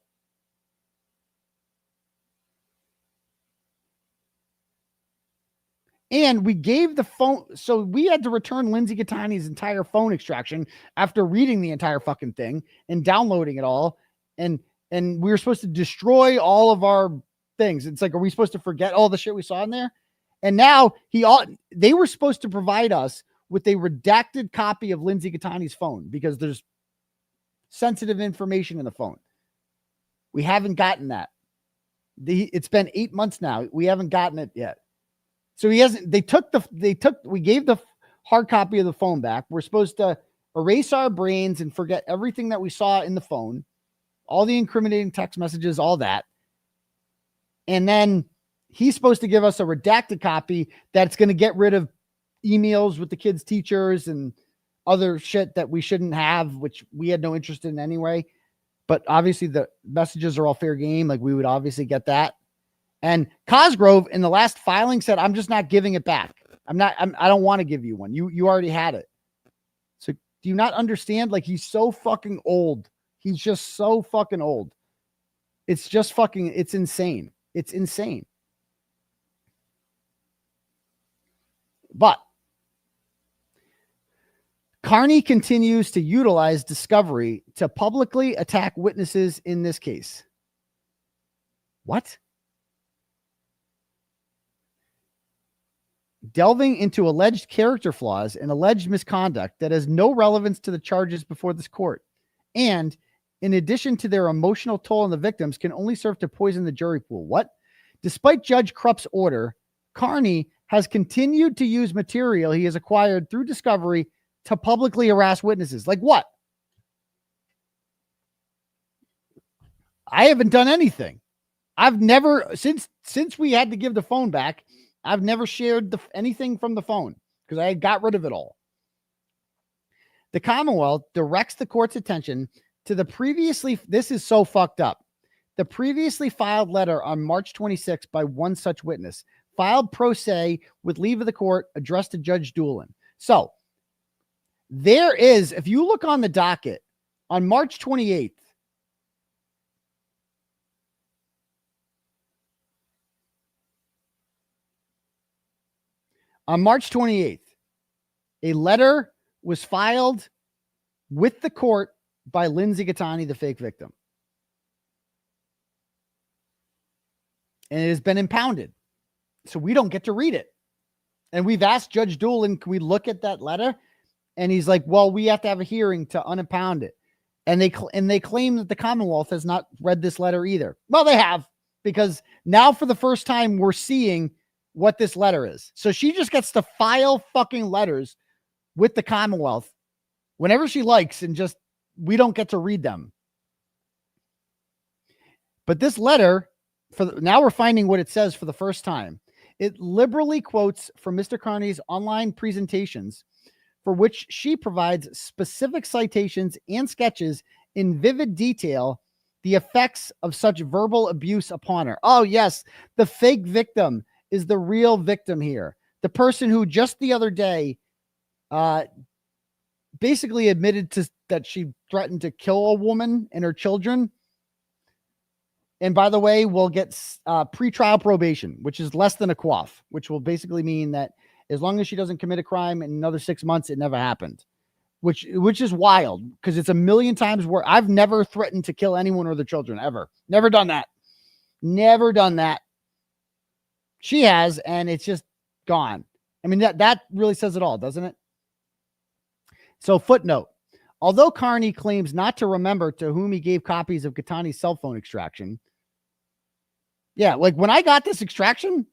And we gave the phone. So we had to return Lindsay Catani's entire phone extraction after reading the entire fucking thing and downloading it all. And we were supposed to destroy all of our things. It's like, are we supposed to forget all the shit we saw in there? And now they were supposed to provide us with a redacted copy of Lindsay Catani's phone because there's sensitive information in the phone. We haven't gotten that. It's been 8 months now. We haven't gotten it yet. So we gave the hard copy of the phone back. We're supposed to erase our brains and forget everything that we saw in the phone, all the incriminating text messages, all that. And then he's supposed to give us a redacted copy that's going to get rid of emails with the kids' teachers and other shit that we shouldn't have, which we had no interest in anyway. But obviously the messages are all fair game. Like, we would obviously get that. And Cosgrove in the last filing said, I'm just not giving it back. I don't want to give you one. You already had it. So do you not understand? Like, he's so fucking old. He's just so fucking old. It's just fucking, it's insane. It's insane. But Kearney continues to utilize discovery to publicly attack witnesses in this case. What? Delving into alleged character flaws and alleged misconduct that has no relevance to the charges before this court. And in addition to their emotional toll on the victims, can only serve to poison the jury pool. What? Despite Judge Krupp's order, Kearney has continued to use material he has acquired through discovery to publicly harass witnesses. Like what? I haven't done anything. I've never, since we had to give the phone back, I've never shared anything from the phone because I got rid of it all. The Commonwealth directs the court's attention to the previously, this is so fucked up, the previously filed letter on March 26 by one such witness, filed pro se with leave of the court, addressed to Judge Doolin. So there is, if you look on the docket on March 28th, on March 28th, a letter was filed with the court by 𝗫𝗏𝗄𝗃 𝗃𝗏𝗃, the fake victim. And it has been impounded. So we don't get to read it. And we've asked Judge Doolin, can we look at that letter? And he's like, well, we have to have a hearing to unimpound it. And they claim that the Commonwealth has not read this letter either. Well, they have, because now for the first time, we're seeing what this letter is. So she just gets to file fucking letters with the Commonwealth whenever she likes, and just, we don't get to read them. But this letter, now we're finding what it says for the first time. It liberally quotes from Mr. Kearney's online presentations, for which she provides specific citations and sketches in vivid detail the effects of such verbal abuse upon her. Oh, yes, the fake victim is the real victim here. The person who just the other day basically admitted that she threatened to kill a woman and her children. And by the way, will get pretrial probation, which is less than a quaff, which will basically mean that as long as she doesn't commit a crime in another 6 months, it never happened, which is wild, because it's a million times where I've never threatened to kill anyone or their children ever. Never done that. Never done that. She has, and it's just gone. I mean, that really says it all, doesn't it? So footnote, although Kearney claims not to remember to whom he gave copies of Kearney's cell phone extraction. Yeah, like when I got this extraction,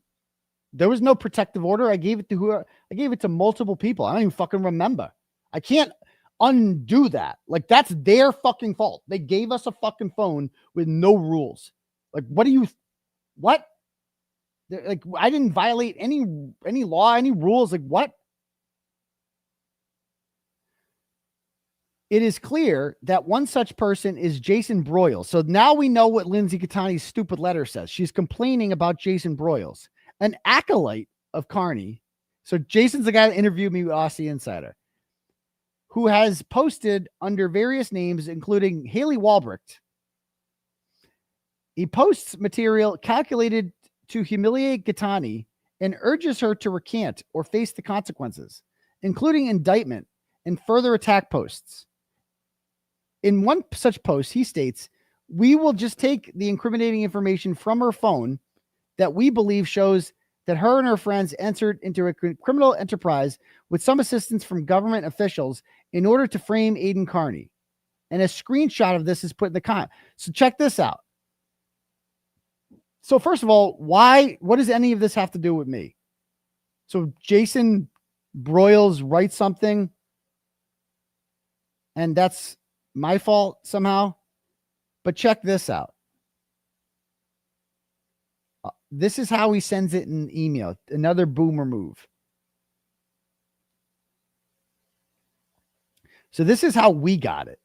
there was no protective order. I gave it to multiple people. I don't even fucking remember. I can't undo that. Like, that's their fucking fault. They gave us a fucking phone with no rules. Like, what? Like, I didn't violate any law, any rules. Like, what? It is clear that one such person is Jason Broyles. So now we know what 𝗫𝗏𝗃 𝗃𝗏𝗃's stupid letter says. She's complaining about Jason Broyles, an acolyte of Kearney. So Jason's the guy that interviewed me with 𝗚𝗏𝗃 Insider, who has posted under various names, including Haley Walbrecht. He posts material calculated to humiliate 𝗃𝗏𝗃 and urges her to recant or face the consequences, including indictment and further attack posts. In one such post, he states, "We will just take the incriminating information from her phone that we believe shows that her and her friends entered into a criminal enterprise with some assistance from government officials in order to frame Aidan Kearney." And a screenshot of this is put in the comment. So check this out. So first of all, what does any of this have to do with me? So Jason Broyles writes something, and that's my fault somehow. But check this out. This is how he sends it in email. Another boomer move. So this is how we got it.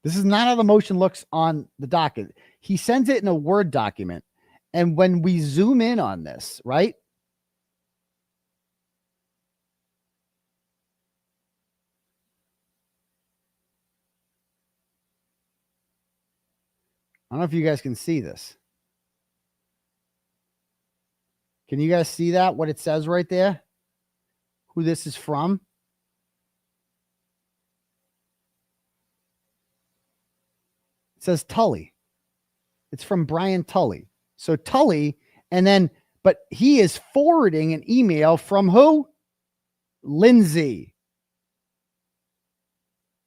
This is not how the motion looks on the docket. He sends it in a Word document. And when we zoom in on this, right? I don't know if you guys can see this. Can you guys see that? What it says right there? Who this is from? It says 𝗃𝗏. It's from Brian 𝗃𝗏. So 𝗃𝗏, and then, but he is forwarding an email from who? Lindsay.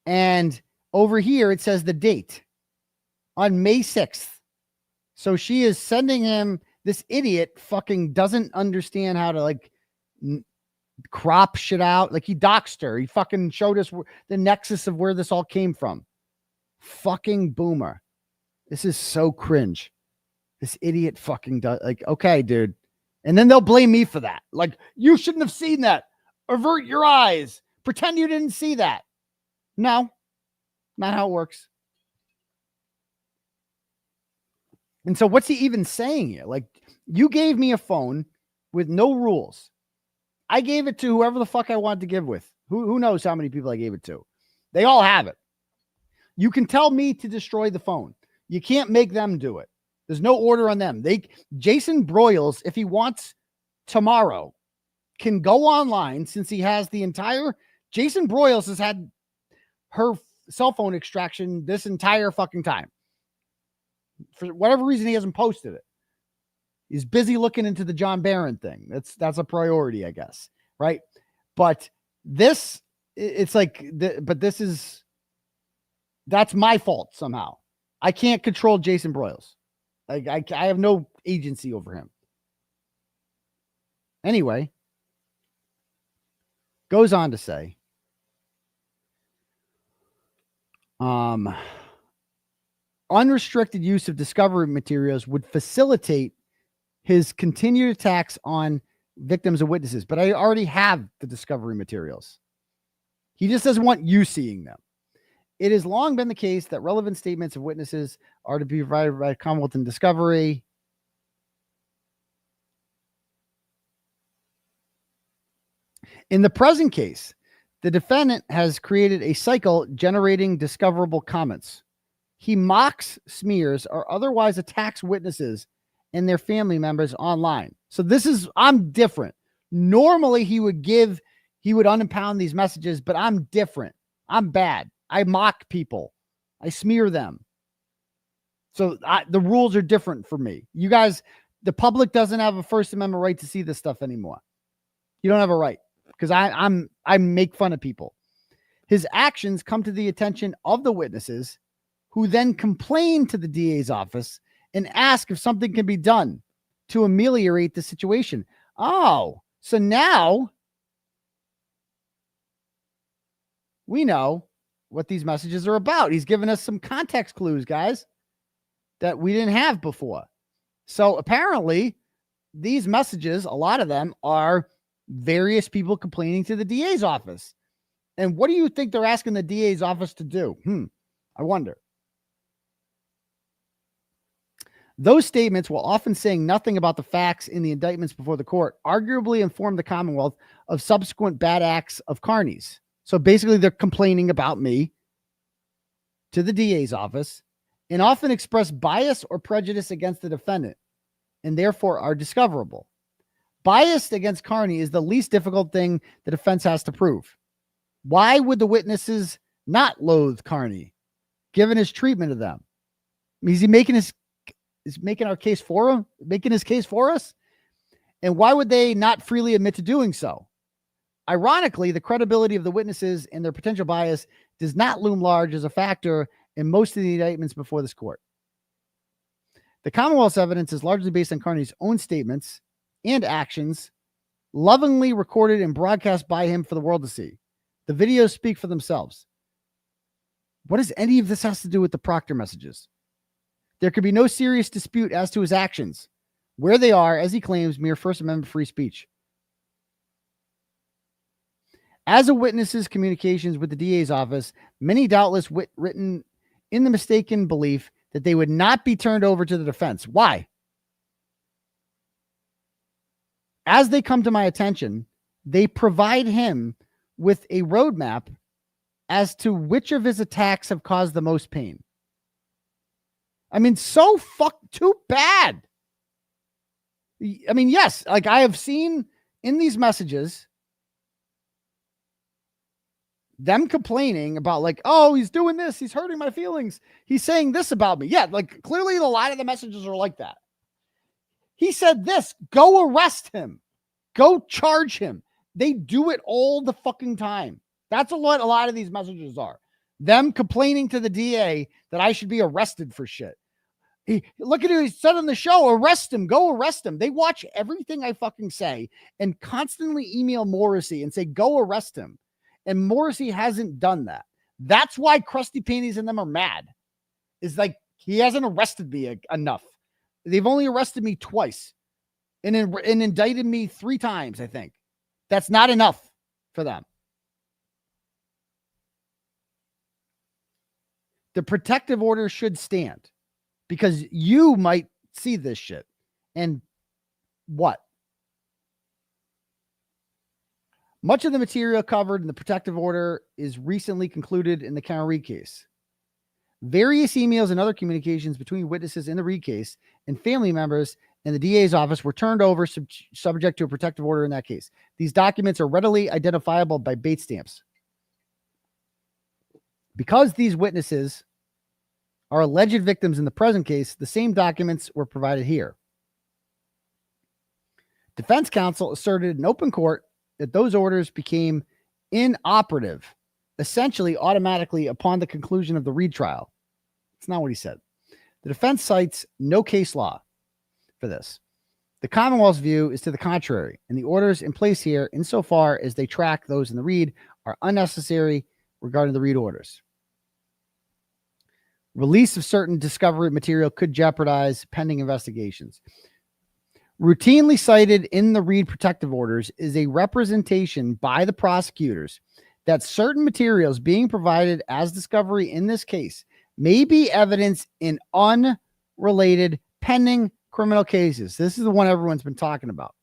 And over here, it says the date on May 6th. So she is sending him, this idiot fucking doesn't understand how to like crop shit out. Like he doxed her. He fucking showed us the nexus of where this all came from. Fucking boomer. This is so cringe. This idiot fucking does, like, okay, dude. And then they'll blame me for that. Like, you shouldn't have seen that. Avert your eyes. Pretend you didn't see that. No, not how it works. And so what's he even saying here? Like, you gave me a phone with no rules. I gave it to whoever the fuck I wanted to give with. Who knows how many people I gave it to? They all have it. You can tell me to destroy the phone. You can't make them do it. There's no order on them. Jason Broyles, if he wants tomorrow, can go online since he has the entire. Jason Broyles has had her cell phone extraction this entire fucking time. For whatever reason, he hasn't posted it. He's busy looking into the John Barron thing. That's a priority, I guess. Right. But this, it's like, but this is, that's my fault somehow. I can't control Jason Broyles. I have no agency over him. Anyway, goes on to say, unrestricted use of discovery materials would facilitate his continued attacks on victims and witnesses. But I already have the discovery materials. He just doesn't want you seeing them. It has long been the case that relevant statements of witnesses are to be provided by Commonwealth in discovery. In the present case, the defendant has created a cycle generating discoverable comments. He mocks, smears, or otherwise attacks witnesses and their family members online. So this is, I'm different. Normally he would unimpound these messages, but I'm different. I'm bad. I mock people. I smear them. So the rules are different for me. You guys, the public doesn't have a First Amendment right to see this stuff anymore. You don't have a right because I make fun of people. His actions come to the attention of the witnesses who then complain to the DA's office and ask if something can be done to ameliorate the situation. Oh, so now we know what these messages are about. He's given us some context clues, guys, that we didn't have before. So apparently these messages, a lot of them are various people complaining to the DA's office. And what do you think they're asking the DA's office to do? I wonder. Those statements, while often saying nothing about the facts in the indictments before the court, arguably inform the Commonwealth of subsequent bad acts of Kearney's. So basically they're complaining about me to the DA's office and often express bias or prejudice against the defendant and therefore are discoverable. Bias against Kearney is the least difficult thing the defense has to prove. Why would the witnesses not loathe Kearney given his treatment of them? Is he making our case for him, making his case for us? And why would they not freely admit to doing so? Ironically, the credibility of the witnesses and their potential bias does not loom large as a factor in most of the indictments before this court. The Commonwealth's evidence is largely based on Kearney's own statements and actions, lovingly recorded and broadcast by him for the world to see. The videos speak for themselves. What does any of this has to do with the Proctor messages? There could be no serious dispute as to his actions, where they are, as he claims, mere First Amendment free speech. As a witness's communications with the DA's office, many doubtless written in the mistaken belief that they would not be turned over to the defense. Why? As they come to my attention, they provide him with a roadmap as to which of his attacks have caused the most pain. I mean, too bad. I mean, yes, like I have seen in these messages them complaining about like, oh, he's doing this. He's hurting my feelings. He's saying this about me. Yeah, like clearly a lot of the messages are like that. He said this, go arrest him. Go charge him. They do it all the fucking time. That's what a lot of these messages are. Them complaining to the DA that I should be arrested for shit. Look at who he said on the show, arrest him, go arrest him. They watch everything I fucking say and constantly email 𝗵𝗵 and say, go arrest him. And 𝗵𝗵 hasn't done that. That's why Krusty Panties and them are mad. It's like, he hasn't arrested me enough. They've only arrested me twice and indicted me 3 times, I think. That's not enough for them. The protective order should stand because you might see this shit. And what? Much of the material covered in the protective order is recently concluded in the Karen Read case. Various emails and other communications between witnesses in the Read case and family members in the DA's office were turned over subject to a protective order in that case. These documents are readily identifiable by bait stamps. Because these witnesses are alleged victims in the present case, the same documents were provided here. Defense counsel asserted in open court that those orders became inoperative, essentially automatically upon the conclusion of the Read trial. That's not what he said. The defense cites no case law for this. The Commonwealth's view is to the contrary, and the orders in place here, insofar as they track those in the Read, are unnecessary regarding the Read orders. Release of certain discovery material could jeopardize pending investigations. Routinely cited in the Read protective orders is a representation by the prosecutors that certain materials being provided as discovery in this case may be evidence in unrelated pending criminal cases. This is the one everyone's been talking about.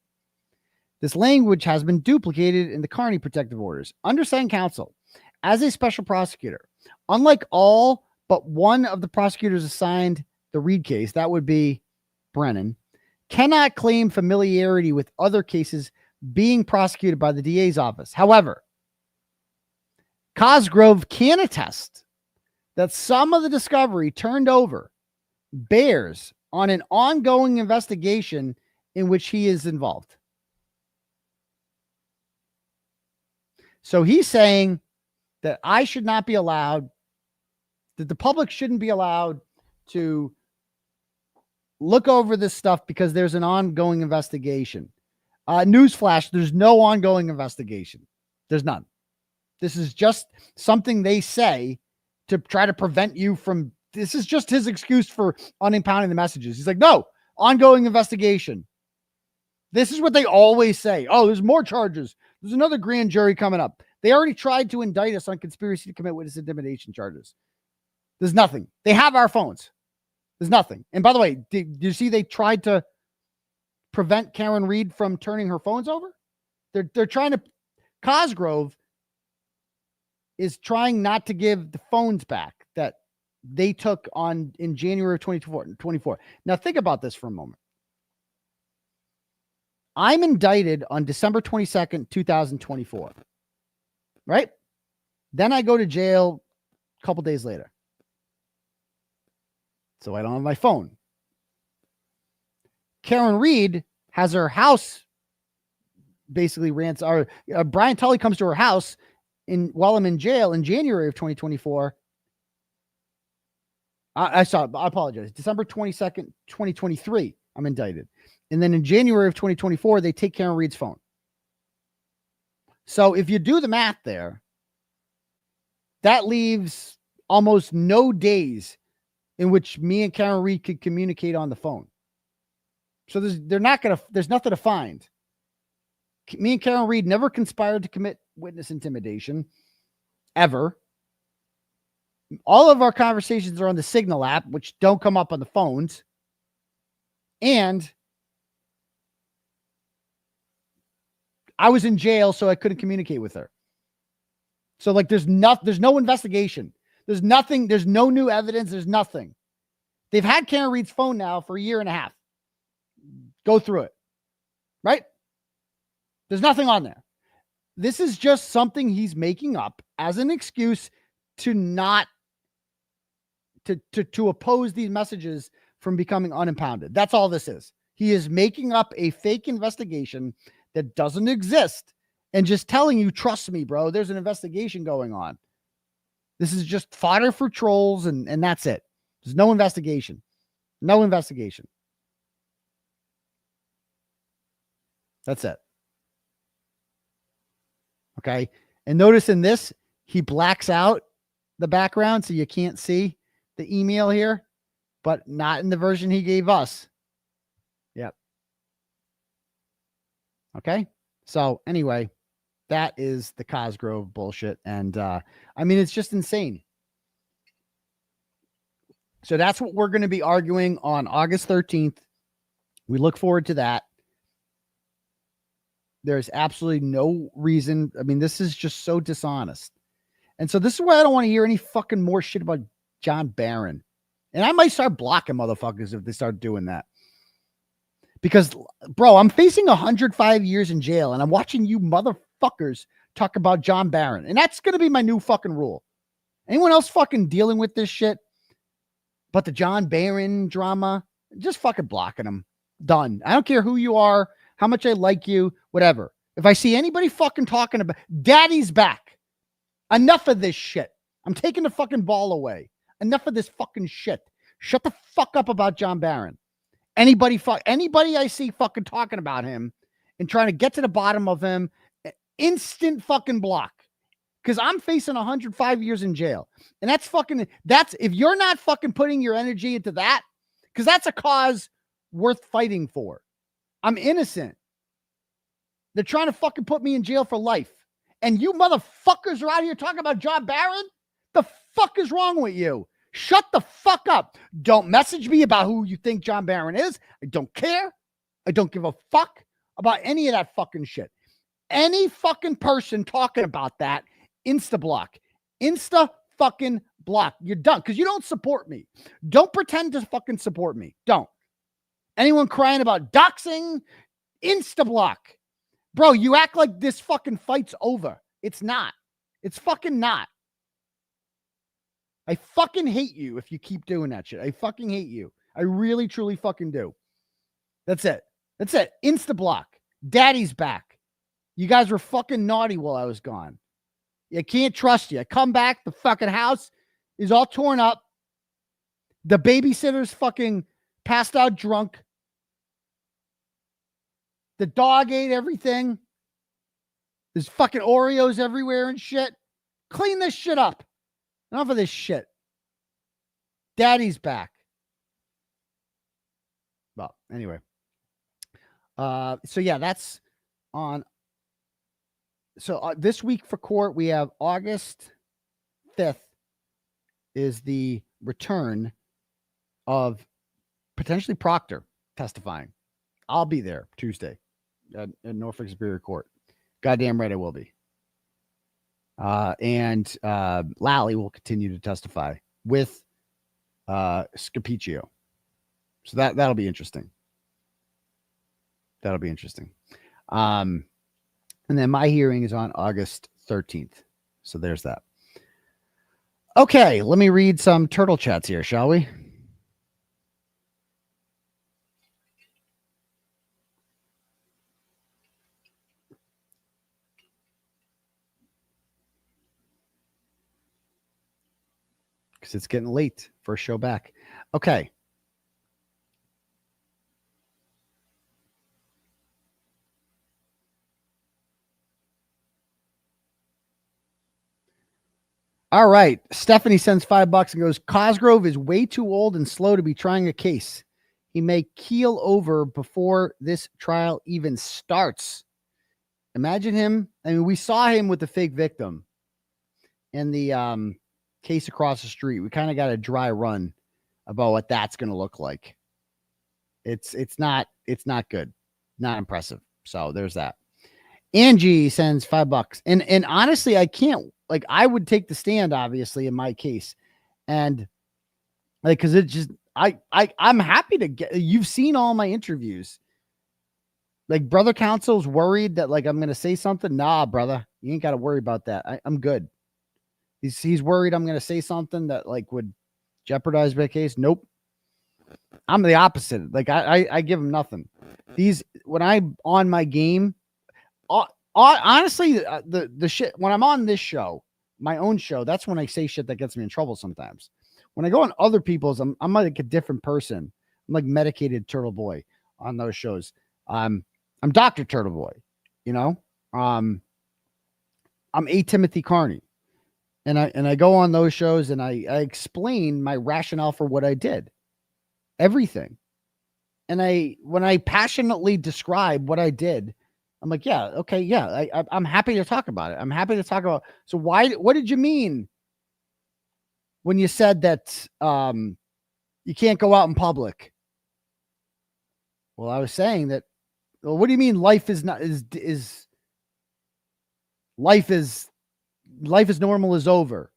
This language has been duplicated in the Kearney protective orders. Undersigned counsel, as a special prosecutor, unlike all but one of the prosecutors assigned the Read case, that would be Brennan, cannot claim familiarity with other cases being prosecuted by the DA's office. However, Cosgrove can attest that some of the discovery turned over bears on an ongoing investigation in which he is involved. So he's saying that I should not be allowed, that the public shouldn't be allowed to look over this stuff because there's an ongoing investigation. Newsflash, there's no ongoing investigation. There's none. This is just something they say to try to prevent you from, this is just his excuse for unimpounding the messages. He's like, no, ongoing investigation. This is what they always say. Oh, there's more charges. There's another grand jury coming up. They already tried to indict us on conspiracy to commit witness intimidation charges. There's nothing. They have our phones. There's nothing. And by the way, did you see they tried to prevent Karen Read from turning her phones over? They're trying to, Cosgrove is trying not to give the phones back that they took on in January of 2024. Now think about this for a moment. I'm indicted on December 22nd, 2024. Right? Then I go to jail a couple days later. So I don't have my phone. Karen Read has her house basically rants. Brian Tully comes to her house while I'm in jail in January of 2024. I apologize. December 22nd, 2023, I'm indicted. And then in January of 2024, they take Karen Read's phone. So if you do the math there, that leaves almost no days in which me and Karen Read could communicate on the phone. So there's nothing to find. Me and Karen Read never conspired to commit witness intimidation ever. All of our conversations are on the Signal app, which don't come up on the phones. And I was in jail, so I couldn't communicate with her. So like, there's no investigation. There's nothing. There's no new evidence. There's nothing. They've had Karen Reed's phone now for a year and a half. Go through it. Right? There's nothing on there. This is just something he's making up as an excuse to not to oppose these messages from becoming unimpounded. That's all this is. He is making up a fake investigation that doesn't exist and just telling you, trust me, bro, there's an investigation going on. This is just fodder for trolls, and that's it. There's no investigation. No investigation. That's it. Okay. And notice in this, he blacks out the background so you can't see the email here, but not in the version he gave us. Yep. Okay. So anyway, that is the Cosgrove bullshit. And I mean, it's just insane. So that's what we're going to be arguing on August 13th. We look forward to that. There's absolutely no reason. I mean, this is just so dishonest. And so this is why I don't want to hear any fucking more shit about John Barron. And I might start blocking motherfuckers if they start doing that. Because, bro, I'm facing 105 years in jail, and I'm watching you motherfuckers talk about John Barron. And that's going to be my new fucking rule. Anyone else fucking dealing with this shit? But the John Barron drama, just fucking blocking them. Done. I don't care who you are, how much I like you, whatever. If I see anybody fucking talking about Daddy's back, enough of this shit. I'm taking the fucking ball away. Enough of this fucking shit. Shut the fuck up about John Barron. Anybody I see fucking talking about him and trying to get to the bottom of him, instant fucking block. Because I'm facing 105 years in jail. And that's if you're not fucking putting your energy into that, because that's a cause worth fighting for. I'm innocent. They're trying to fucking put me in jail for life. And you motherfuckers are out here talking about John Barron? The fuck is wrong with you? Shut the fuck up. Don't message me about who you think John Barron is. I don't care. I don't give a fuck about any of that fucking shit. Any fucking person talking about that, insta block. Insta fucking block. You're done because you don't support me. Don't pretend to fucking support me. Don't. Anyone crying about doxing, insta block. Bro, you act like this fucking fight's over. It's not. It's fucking not. I fucking hate you if you keep doing that shit. I fucking hate you. I really, truly fucking do. That's it. That's it. Insta block. Daddy's back. You guys were fucking naughty while I was gone. I can't trust you. I come back. The fucking house is all torn up. The babysitter's fucking passed out drunk. The dog ate everything. There's fucking Oreos everywhere and shit. Clean this shit up. Enough of this shit. Daddy's back. Well, anyway. So yeah, that's on. So this week for court, we have August 5th is the return of potentially Proctor testifying. I'll be there Tuesday at Norfolk Superior Court. Goddamn right I will be. And Lally will continue to testify with 𝗪𝗍𝗄𝗆. So that'll be interesting. That'll be interesting. And then my hearing is on August 13th. So there's that. Okay, let me read some turtle chats here, shall we? Because it's getting late. First show back. Okay. All right. Stephanie sends $5 and goes, Cosgrove is way too old and slow to be trying a case. He may keel over before this trial even starts. Imagine him. I mean, we saw him with the fake victim in the case across the street. We kind of got a dry run about what that's going to look like. It's not good. Not impressive. So there's that. Angie sends $5. And honestly, I can't, like, I would take the stand, obviously, in my case. And like, cause it just, I'm happy to get, you've seen all my interviews. Like, brother counsel's worried that, like, I'm going to say something. Nah, brother, you ain't got to worry about that. I'm good. He's worried I'm going to say something that, like, would jeopardize my case. Nope. I'm the opposite. Like, I give him nothing. When I'm on my game, honestly, the shit, when I'm on this show, my own show, that's when I say shit that gets me in trouble sometimes. When I go on other people's, I'm like a different person. I'm like medicated Turtleboy on those shows. I'm Dr. Turtleboy, you know. I'm a Timothy Kearney, and I go on those shows and I explain my rationale for what I did, everything. And when I passionately describe what I did, I'm like, yeah, okay, yeah, I'm happy to talk about it. I'm happy to talk about. So what did you mean when you said that you can't go out in public? Well, I was saying that. Well, what do you mean life is normal is over?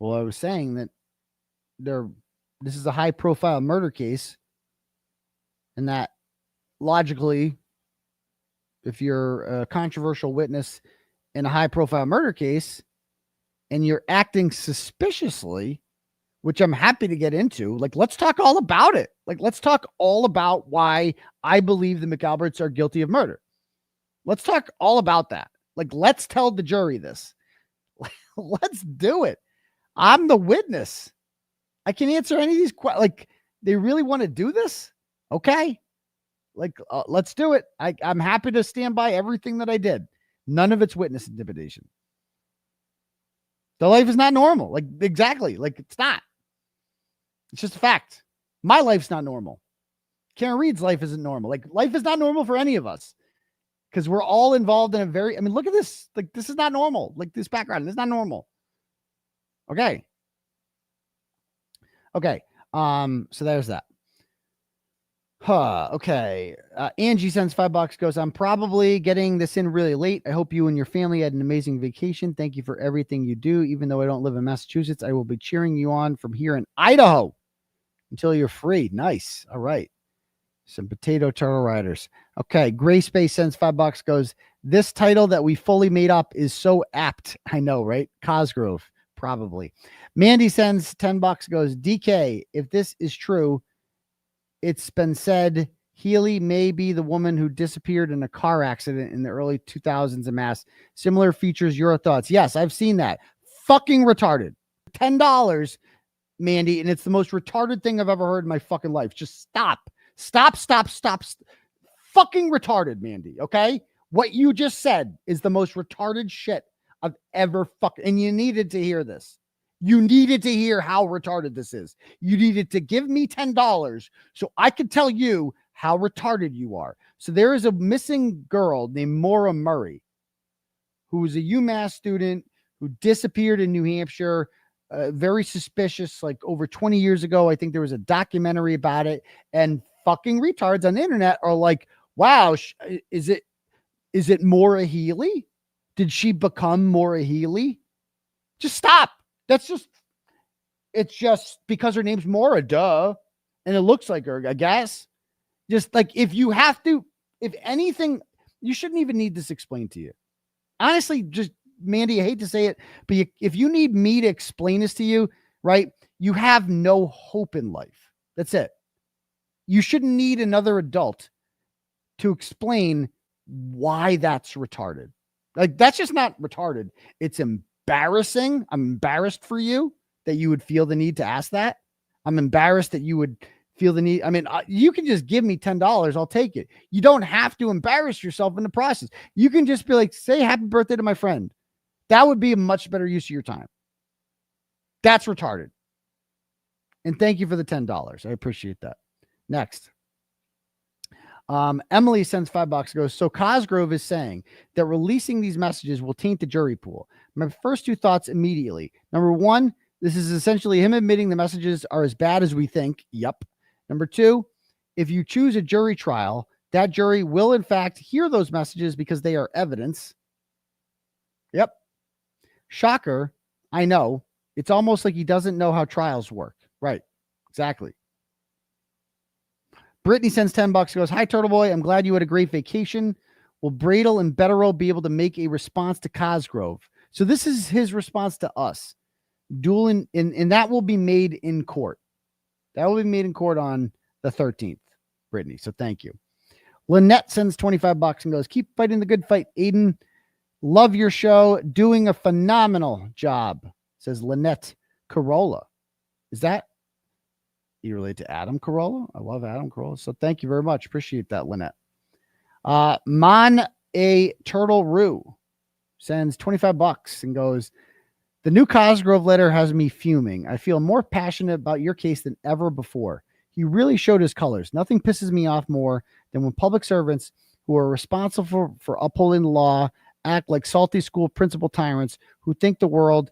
Well, I was saying that this is a high profile murder case, and that logically, if you're a controversial witness in a high profile murder case and you're acting suspiciously, which I'm happy to get into, like, let's talk all about it. Like, let's talk all about why I believe the McAlberts are guilty of murder. Let's talk all about that. Like, let's tell the jury this. Let's do it. I'm the witness. I can answer any of these questions. Like, they really want to do this? Okay. Like, let's do it. I'm happy to stand by everything that I did. None of it's witness intimidation. The life is not normal. Like, exactly. Like, it's not. It's just a fact. My life's not normal. Karen Reed's life isn't normal. Like, life is not normal for any of us because we're all involved in I mean, look at this. Like, this is not normal. Like, this background, this is not normal. Okay. Okay. So there's that. Okay. Angie sends $5, goes, I'm probably getting this in really late. I hope you and your family had an amazing vacation. Thank you for everything you do. Even though I don't live in Massachusetts, I will be cheering you on from here in Idaho until you're free. Nice. All right. Some potato turtle riders. Okay. Gray Space sends $5, goes, this title that we fully made up is so apt. I know, right? Cosgrove, probably. Mandy sends $10, goes, DK, if this is true, it's been said Healy may be the woman who disappeared in a car accident in the early 2000s in Mass. Similar features, your thoughts? Yes, I've seen that. Fucking retarded. $10, Mandy, and it's the most retarded thing I've ever heard in my fucking life. Just stop. Stop. Fucking retarded, Mandy, okay? What you just said is the most retarded shit I've ever and you needed to hear this. You needed to hear how retarded this is. You needed to give me $10 so I could tell you how retarded you are. So there is a missing girl named Maura Murray, who was a UMass student who disappeared in New Hampshire. Very suspicious, like over 20 years ago. I think there was a documentary about it, and fucking retards on the internet are like, wow, is it Maura Healy? Did she become Maura Healy? Just stop. It's just because her name's Maura, duh. And it looks like her, I guess. Just like, if anything, you shouldn't even need this explained to you. Honestly, just, Mandy, I hate to say it, but if you need me to explain this to you, right, you have no hope in life. That's it. You shouldn't need another adult to explain why that's retarded. Like, that's just not retarded. It's embarrassing. I'm embarrassed for you that you would feel the need to ask that. I'm embarrassed that you would feel the need. I mean, you can just give me $10. I'll take it. You don't have to embarrass yourself in the process. You can just be like, say happy birthday to my friend. That would be a much better use of your time. That's retarded. And thank you for the $10. I appreciate that. Next. Emily sends $5, goes, so Cosgrove is saying that releasing these messages will taint the jury pool. My first two thoughts immediately. Number one, this is essentially him admitting the messages are as bad as we think. Yup. Number two, if you choose a jury trial, that jury will in fact hear those messages because they are evidence. Yep. Shocker. I know. It's almost like he doesn't know how trials work. Right. Exactly. Brittany sends $10, goes, hi, Turtleboy. I'm glad you had a great vacation. Will Bradel and Betterow be able to make a response to Cosgrove? So this is his response to us. Dueling, and that will be made in court. That will be made in court on the 13th, Brittany. So thank you. Lynette sends $25 and goes, keep fighting the good fight, Aidan. Love your show. Doing a phenomenal job, says Lynette Corolla. Is that you relate to Adam Carolla? I love Adam Carolla. So thank you very much. Appreciate that, Lynette. Mon A Turtle Roo sends $25 and goes, the new Cosgrove letter has me fuming. I feel more passionate about your case than ever before. He really showed his colors. Nothing pisses me off more than when public servants who are responsible for upholding the law act like salty school principal tyrants who think the world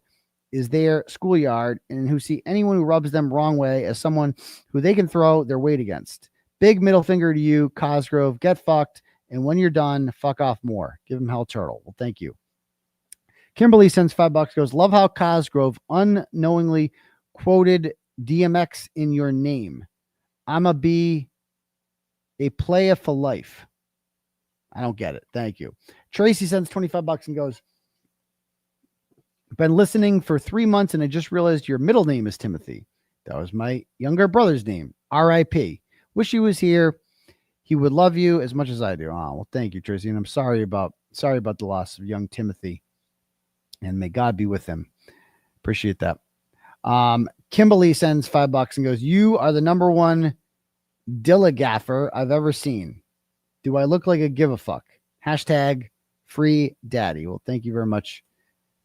is their schoolyard and who see anyone who rubs them wrong way as someone who they can throw their weight against. Big middle finger to you, Cosgrove. Get fucked. And when you're done, fuck off more. Give him hell turtle. Well, thank you. Kimberly sends $5, goes, love how Cosgrove unknowingly quoted DMX in your name. I'ma be a player for life. I don't get it. Thank you. Tracy sends $25 and goes, been listening for 3 months and I just realized your middle name is Timothy. That was my younger brother's name. R.I.P. Wish he was here. He would love you as much as I do. Oh, well, thank you, Tracy. And I'm sorry about the loss of young Timothy. And may God be with him. Appreciate that. Kimberly sends $5 and goes, you are the number one dilligaffer I've ever seen. Do I look like a give a fuck? Hashtag free daddy. Well, thank you very much.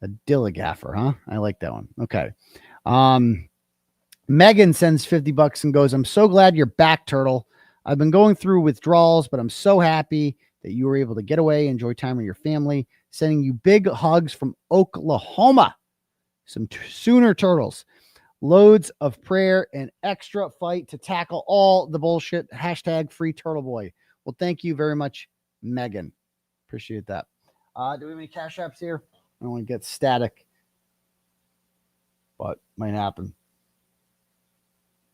A dilligaffer, huh? I like that one. Okay. Megan sends $50 and goes, I'm so glad you're back, Turtle. I've been going through withdrawals, but I'm so happy that you were able to get away, enjoy time with your family. Sending you big hugs from Oklahoma. Some Sooner Turtles. Loads of prayer and extra fight to tackle all the bullshit. Hashtag free Turtleboy. Well, thank you very much, Megan. Appreciate that. Do we have any cash apps here? I don't want to get static, but might happen.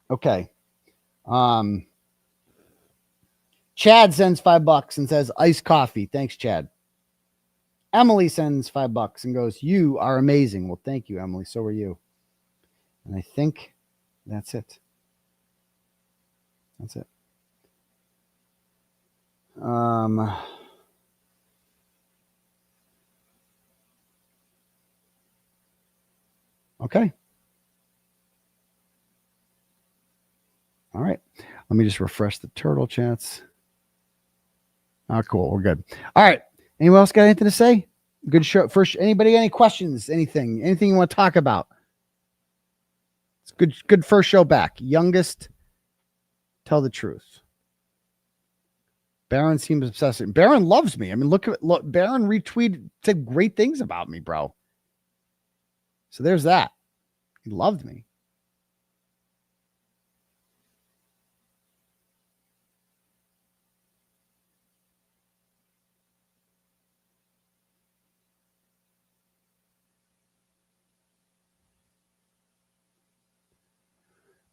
Okay. Chad sends $5 and says iced coffee. Thanks, Chad. Emily sends $5 and goes, you are amazing. Well, thank you, Emily. So are you. And I think that's it. That's it. Okay. All right. Let me just refresh the turtle chats. Oh, cool. We're good. All right. Anyone else got anything to say? Good show. First, anybody, any questions? Anything you want to talk about? It's good first show back. Youngest, tell the truth. Baron seems obsessive. Baron loves me. I mean, look, Baron retweeted, said great things about me, bro. So there's that. He loved me.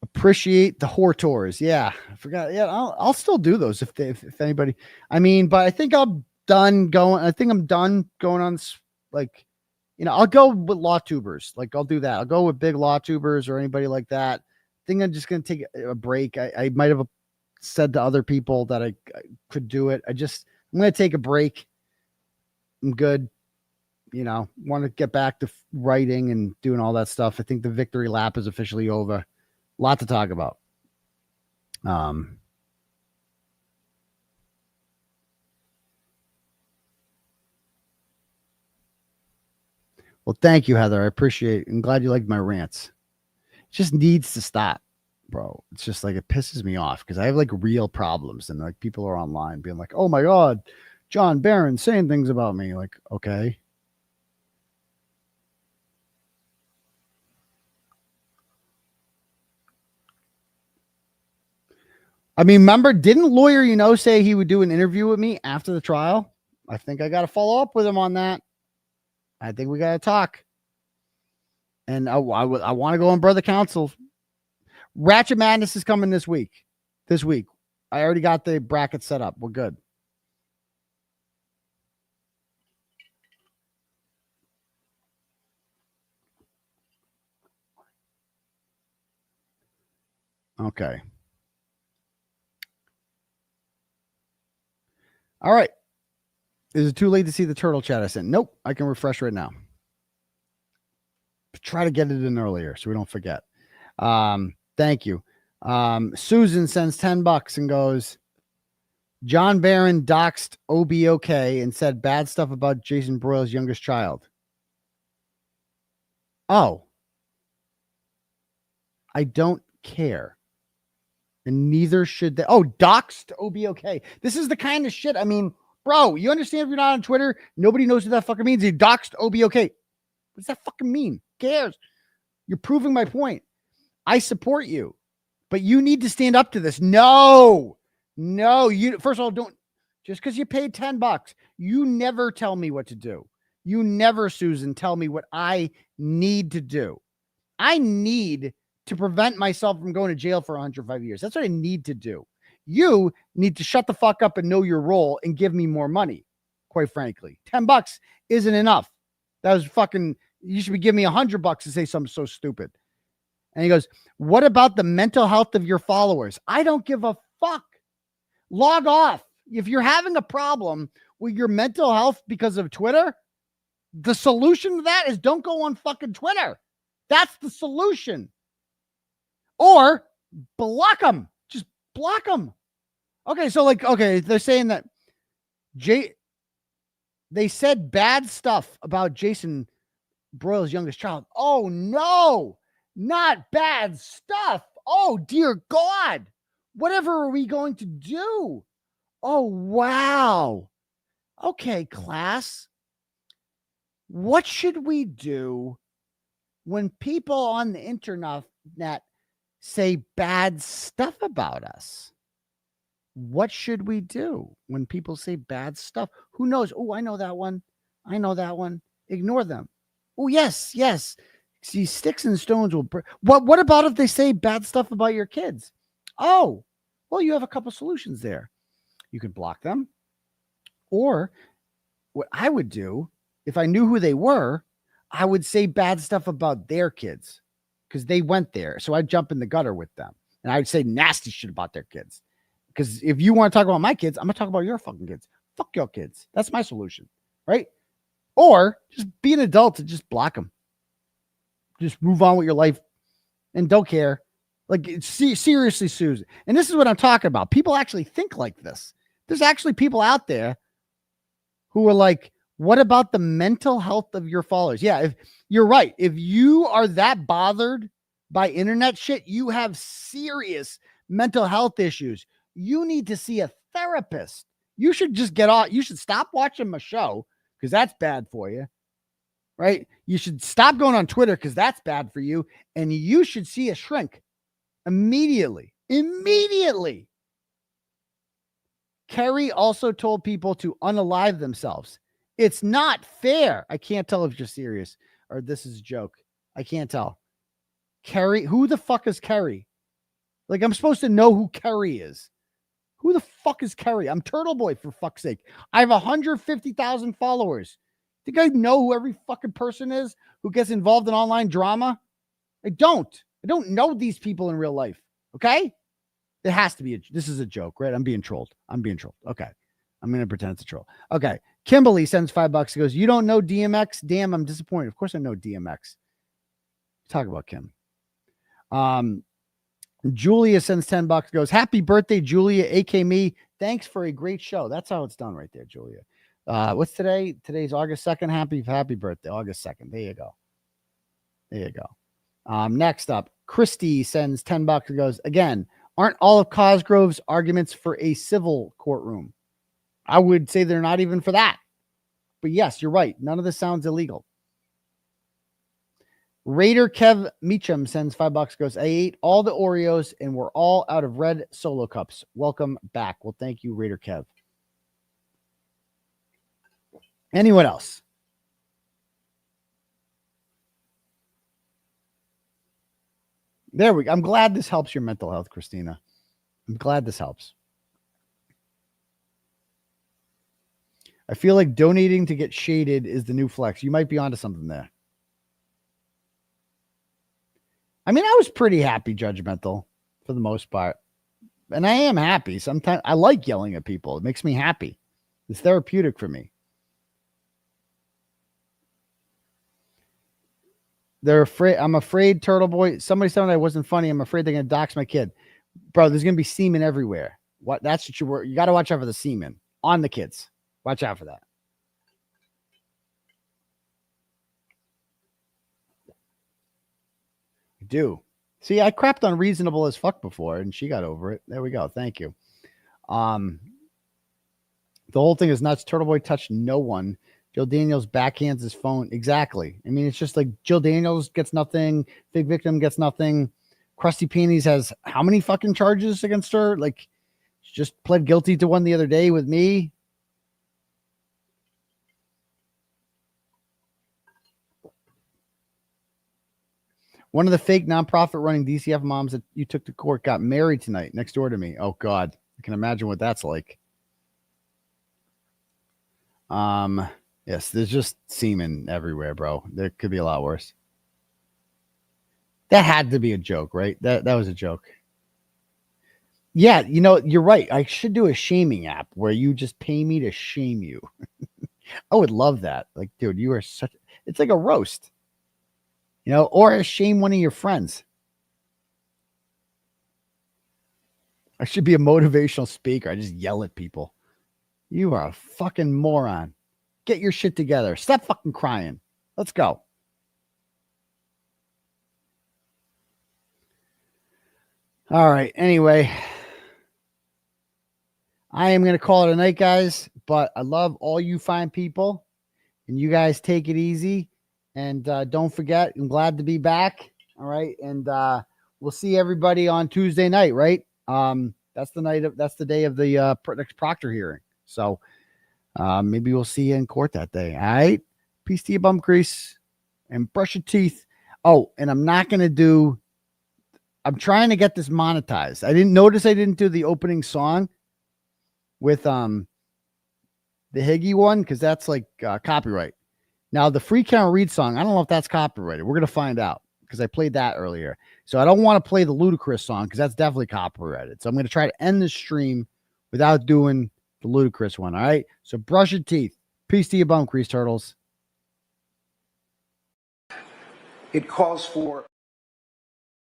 Appreciate the whore tours. Yeah, I forgot. Yeah, I'll still do those if anybody. I mean, but I think I'm done going. I think I'm done going on. Like, you know, I'll go with law tubers. Like, I'll do that. I'll go with big law tubers or anybody like that. I think I'm just gonna take a break. I might have said to other people that I could do it. I'm gonna take a break. I'm good. You know, want to get back to writing and doing all that stuff. I think the victory lap is officially over. Lot to talk about. Well, thank you, Heather. I appreciate it. I'm glad you liked my rants. It just needs to stop. bro, it's just like it pisses me off because I have like real problems and like people are online being like, oh my God, John Barron saying things about me. Like, okay. I mean, remember, didn't lawyer, say he would do an interview with me after the trial? I think I got to follow up with him on that. I think we got to talk. And I want to go on brother council. Ratchet Madness is coming this week. I already got the bracket set up. We're good. Okay. All right. Is it too late to see the turtle chat I sent? Nope. I can refresh right now. Try to get it in earlier so we don't forget. Thank you. Susan sends $10 and goes, John Barron doxed 𝗬𝗃𝗃 and said bad stuff about Jason Broyles' youngest child. Oh. I don't care. And neither should they. Oh, doxed 𝗬𝗃𝗃. This is the kind of shit. I mean, bro, you understand if you're not on Twitter, nobody knows what that fucking means. He doxed 𝗬𝗃𝗃. What does that fucking mean? Who cares? You're proving my point. I support you, but you need to stand up to this. No, you first of all, don't just because you paid $10, you never tell me what to do. You never, Susan, tell me what I need to do. I need to prevent myself from going to jail for 105 years. That's what I need to do. You need to shut the fuck up and know your role and give me more money. Quite frankly, $10 isn't enough. That was fucking, you should be giving me $100 to say something so stupid. And he goes, what about the mental health of your followers? I don't give a fuck. Log off. If you're having a problem with your mental health because of Twitter, the solution to that is don't go on fucking Twitter. That's the solution. Or block them. Just block them. Okay, so they're saying that they said bad stuff about Jason Broyles' youngest child. Oh no, not bad stuff. Oh dear God. Whatever are we going to do? Oh wow. Okay, class. What should we do when people on the internet say bad stuff about us? What should we do when people say bad stuff? Who knows? Oh, I know that one. Ignore them. Oh, yes. See, sticks and stones will break. What about if they say bad stuff about your kids? Oh, well, you have a couple solutions there. You can block them. Or what I would do, if I knew who they were, I would say bad stuff about their kids because they went there. So I'd jump in the gutter with them and I'd say nasty shit about their kids. Because if you want to talk about my kids, I'm going to talk about your fucking kids. Fuck your kids. That's my solution, right? Or just be an adult and just block them. Just move on with your life and don't care. Like, seriously, Susan. And this is what I'm talking about. People actually think like this. There's actually people out there who are like, what about the mental health of your followers? Yeah, if you're right. If you are that bothered by internet shit, you have serious mental health issues. You need to see a therapist. You should just get off. You should stop watching my show because that's bad for you, right? You should stop going on Twitter because that's bad for you. And you should see a shrink immediately. Kerry also told people to unalive themselves. It's not fair. I can't tell if you're serious or this is a joke. I can't tell. Kerry, who the fuck is Kerry? Like, I'm supposed to know who Kerry is. Who the fuck is Kerry? I'm Turtleboy, for fuck's sake. I have 150,000 followers. Think I know who every fucking person is who gets involved in online drama? I don't know these people in real life. Okay? It has to be. This is a joke, right? I'm being trolled. Okay. I'm going to pretend it's a troll. Okay. Kimberly sends $5. He goes, you don't know DMX? Damn, I'm disappointed. Of course I know DMX. Talk about Kim. Julia sends $10. Goes, happy birthday, Julia, aka me. Thanks for a great show. That's how it's done right there, Julia. What's today? Today's August 2nd. Happy birthday, August 2nd. There you go. Next up, Christy sends $10 and goes, again, aren't all of Cosgrove's arguments for a civil courtroom? I would say they're not even for that. But yes, you're right. None of this sounds illegal. Raider Kev Meacham sends $5, goes, I ate all the Oreos and we're all out of red Solo cups. Welcome back. Well, thank you, Raider Kev. Anyone else? There we go. I'm glad this helps your mental health, Christina. I'm glad this helps. I feel like donating to get shaded is the new flex. You might be onto something there. I mean, I was pretty happy judgmental for the most part. And I am happy. Sometimes I like yelling at people. It makes me happy. It's therapeutic for me. They're afraid. I'm afraid, Turtleboy. Somebody said I wasn't funny. I'm afraid they're going to dox my kid. Bro, there's going to be semen everywhere. What? That's what you got to watch out for the semen on the kids. Watch out for that. I do. See, I crapped on reasonable as fuck before and she got over it. There we go. Thank you. The whole thing is nuts. Turtleboy touched no one. Jill Daniels backhands his phone. Exactly. I mean, it's just like Jill Daniels gets nothing. Big Victim gets nothing. Krusty Panties has how many fucking charges against her? Like, she just pled guilty to one the other day with me. One of the fake nonprofit running DCF moms that you took to court got married tonight next door to me. Oh, God. I can imagine what that's like. Yes, there's just semen everywhere, bro. There could be a lot worse. That had to be a joke, right? That was a joke. Yeah, you know, you're right. I should do a shaming app where you just pay me to shame you. I would love that. Like, dude, you are such... It's like a roast. You know, or shame one of your friends. I should be a motivational speaker. I just yell at people. You are a fucking moron. Get your shit together. Stop fucking crying. Let's go. All right. Anyway, I am going to call it a night, guys, but I love all you fine people, and you guys take it easy. And don't forget, I'm glad to be back. All right. And we'll see everybody on Tuesday night, right? That's the day of the next Proctor hearing. So maybe we'll see you in court that day. All right. Peace to your bum crease and brush your teeth. Oh, and I'm trying to get this monetized. I didn't do the opening song with the Higgy one, because that's like copyright. Now, the Free Count Read song, I don't know if that's copyrighted. We're going to find out because I played that earlier. So I don't want to play the Ludacris song because that's definitely copyrighted. So I'm going to try to end the stream without doing the Ludacris one. All right. So brush your teeth. Peace to your bum crease, turtles. It calls for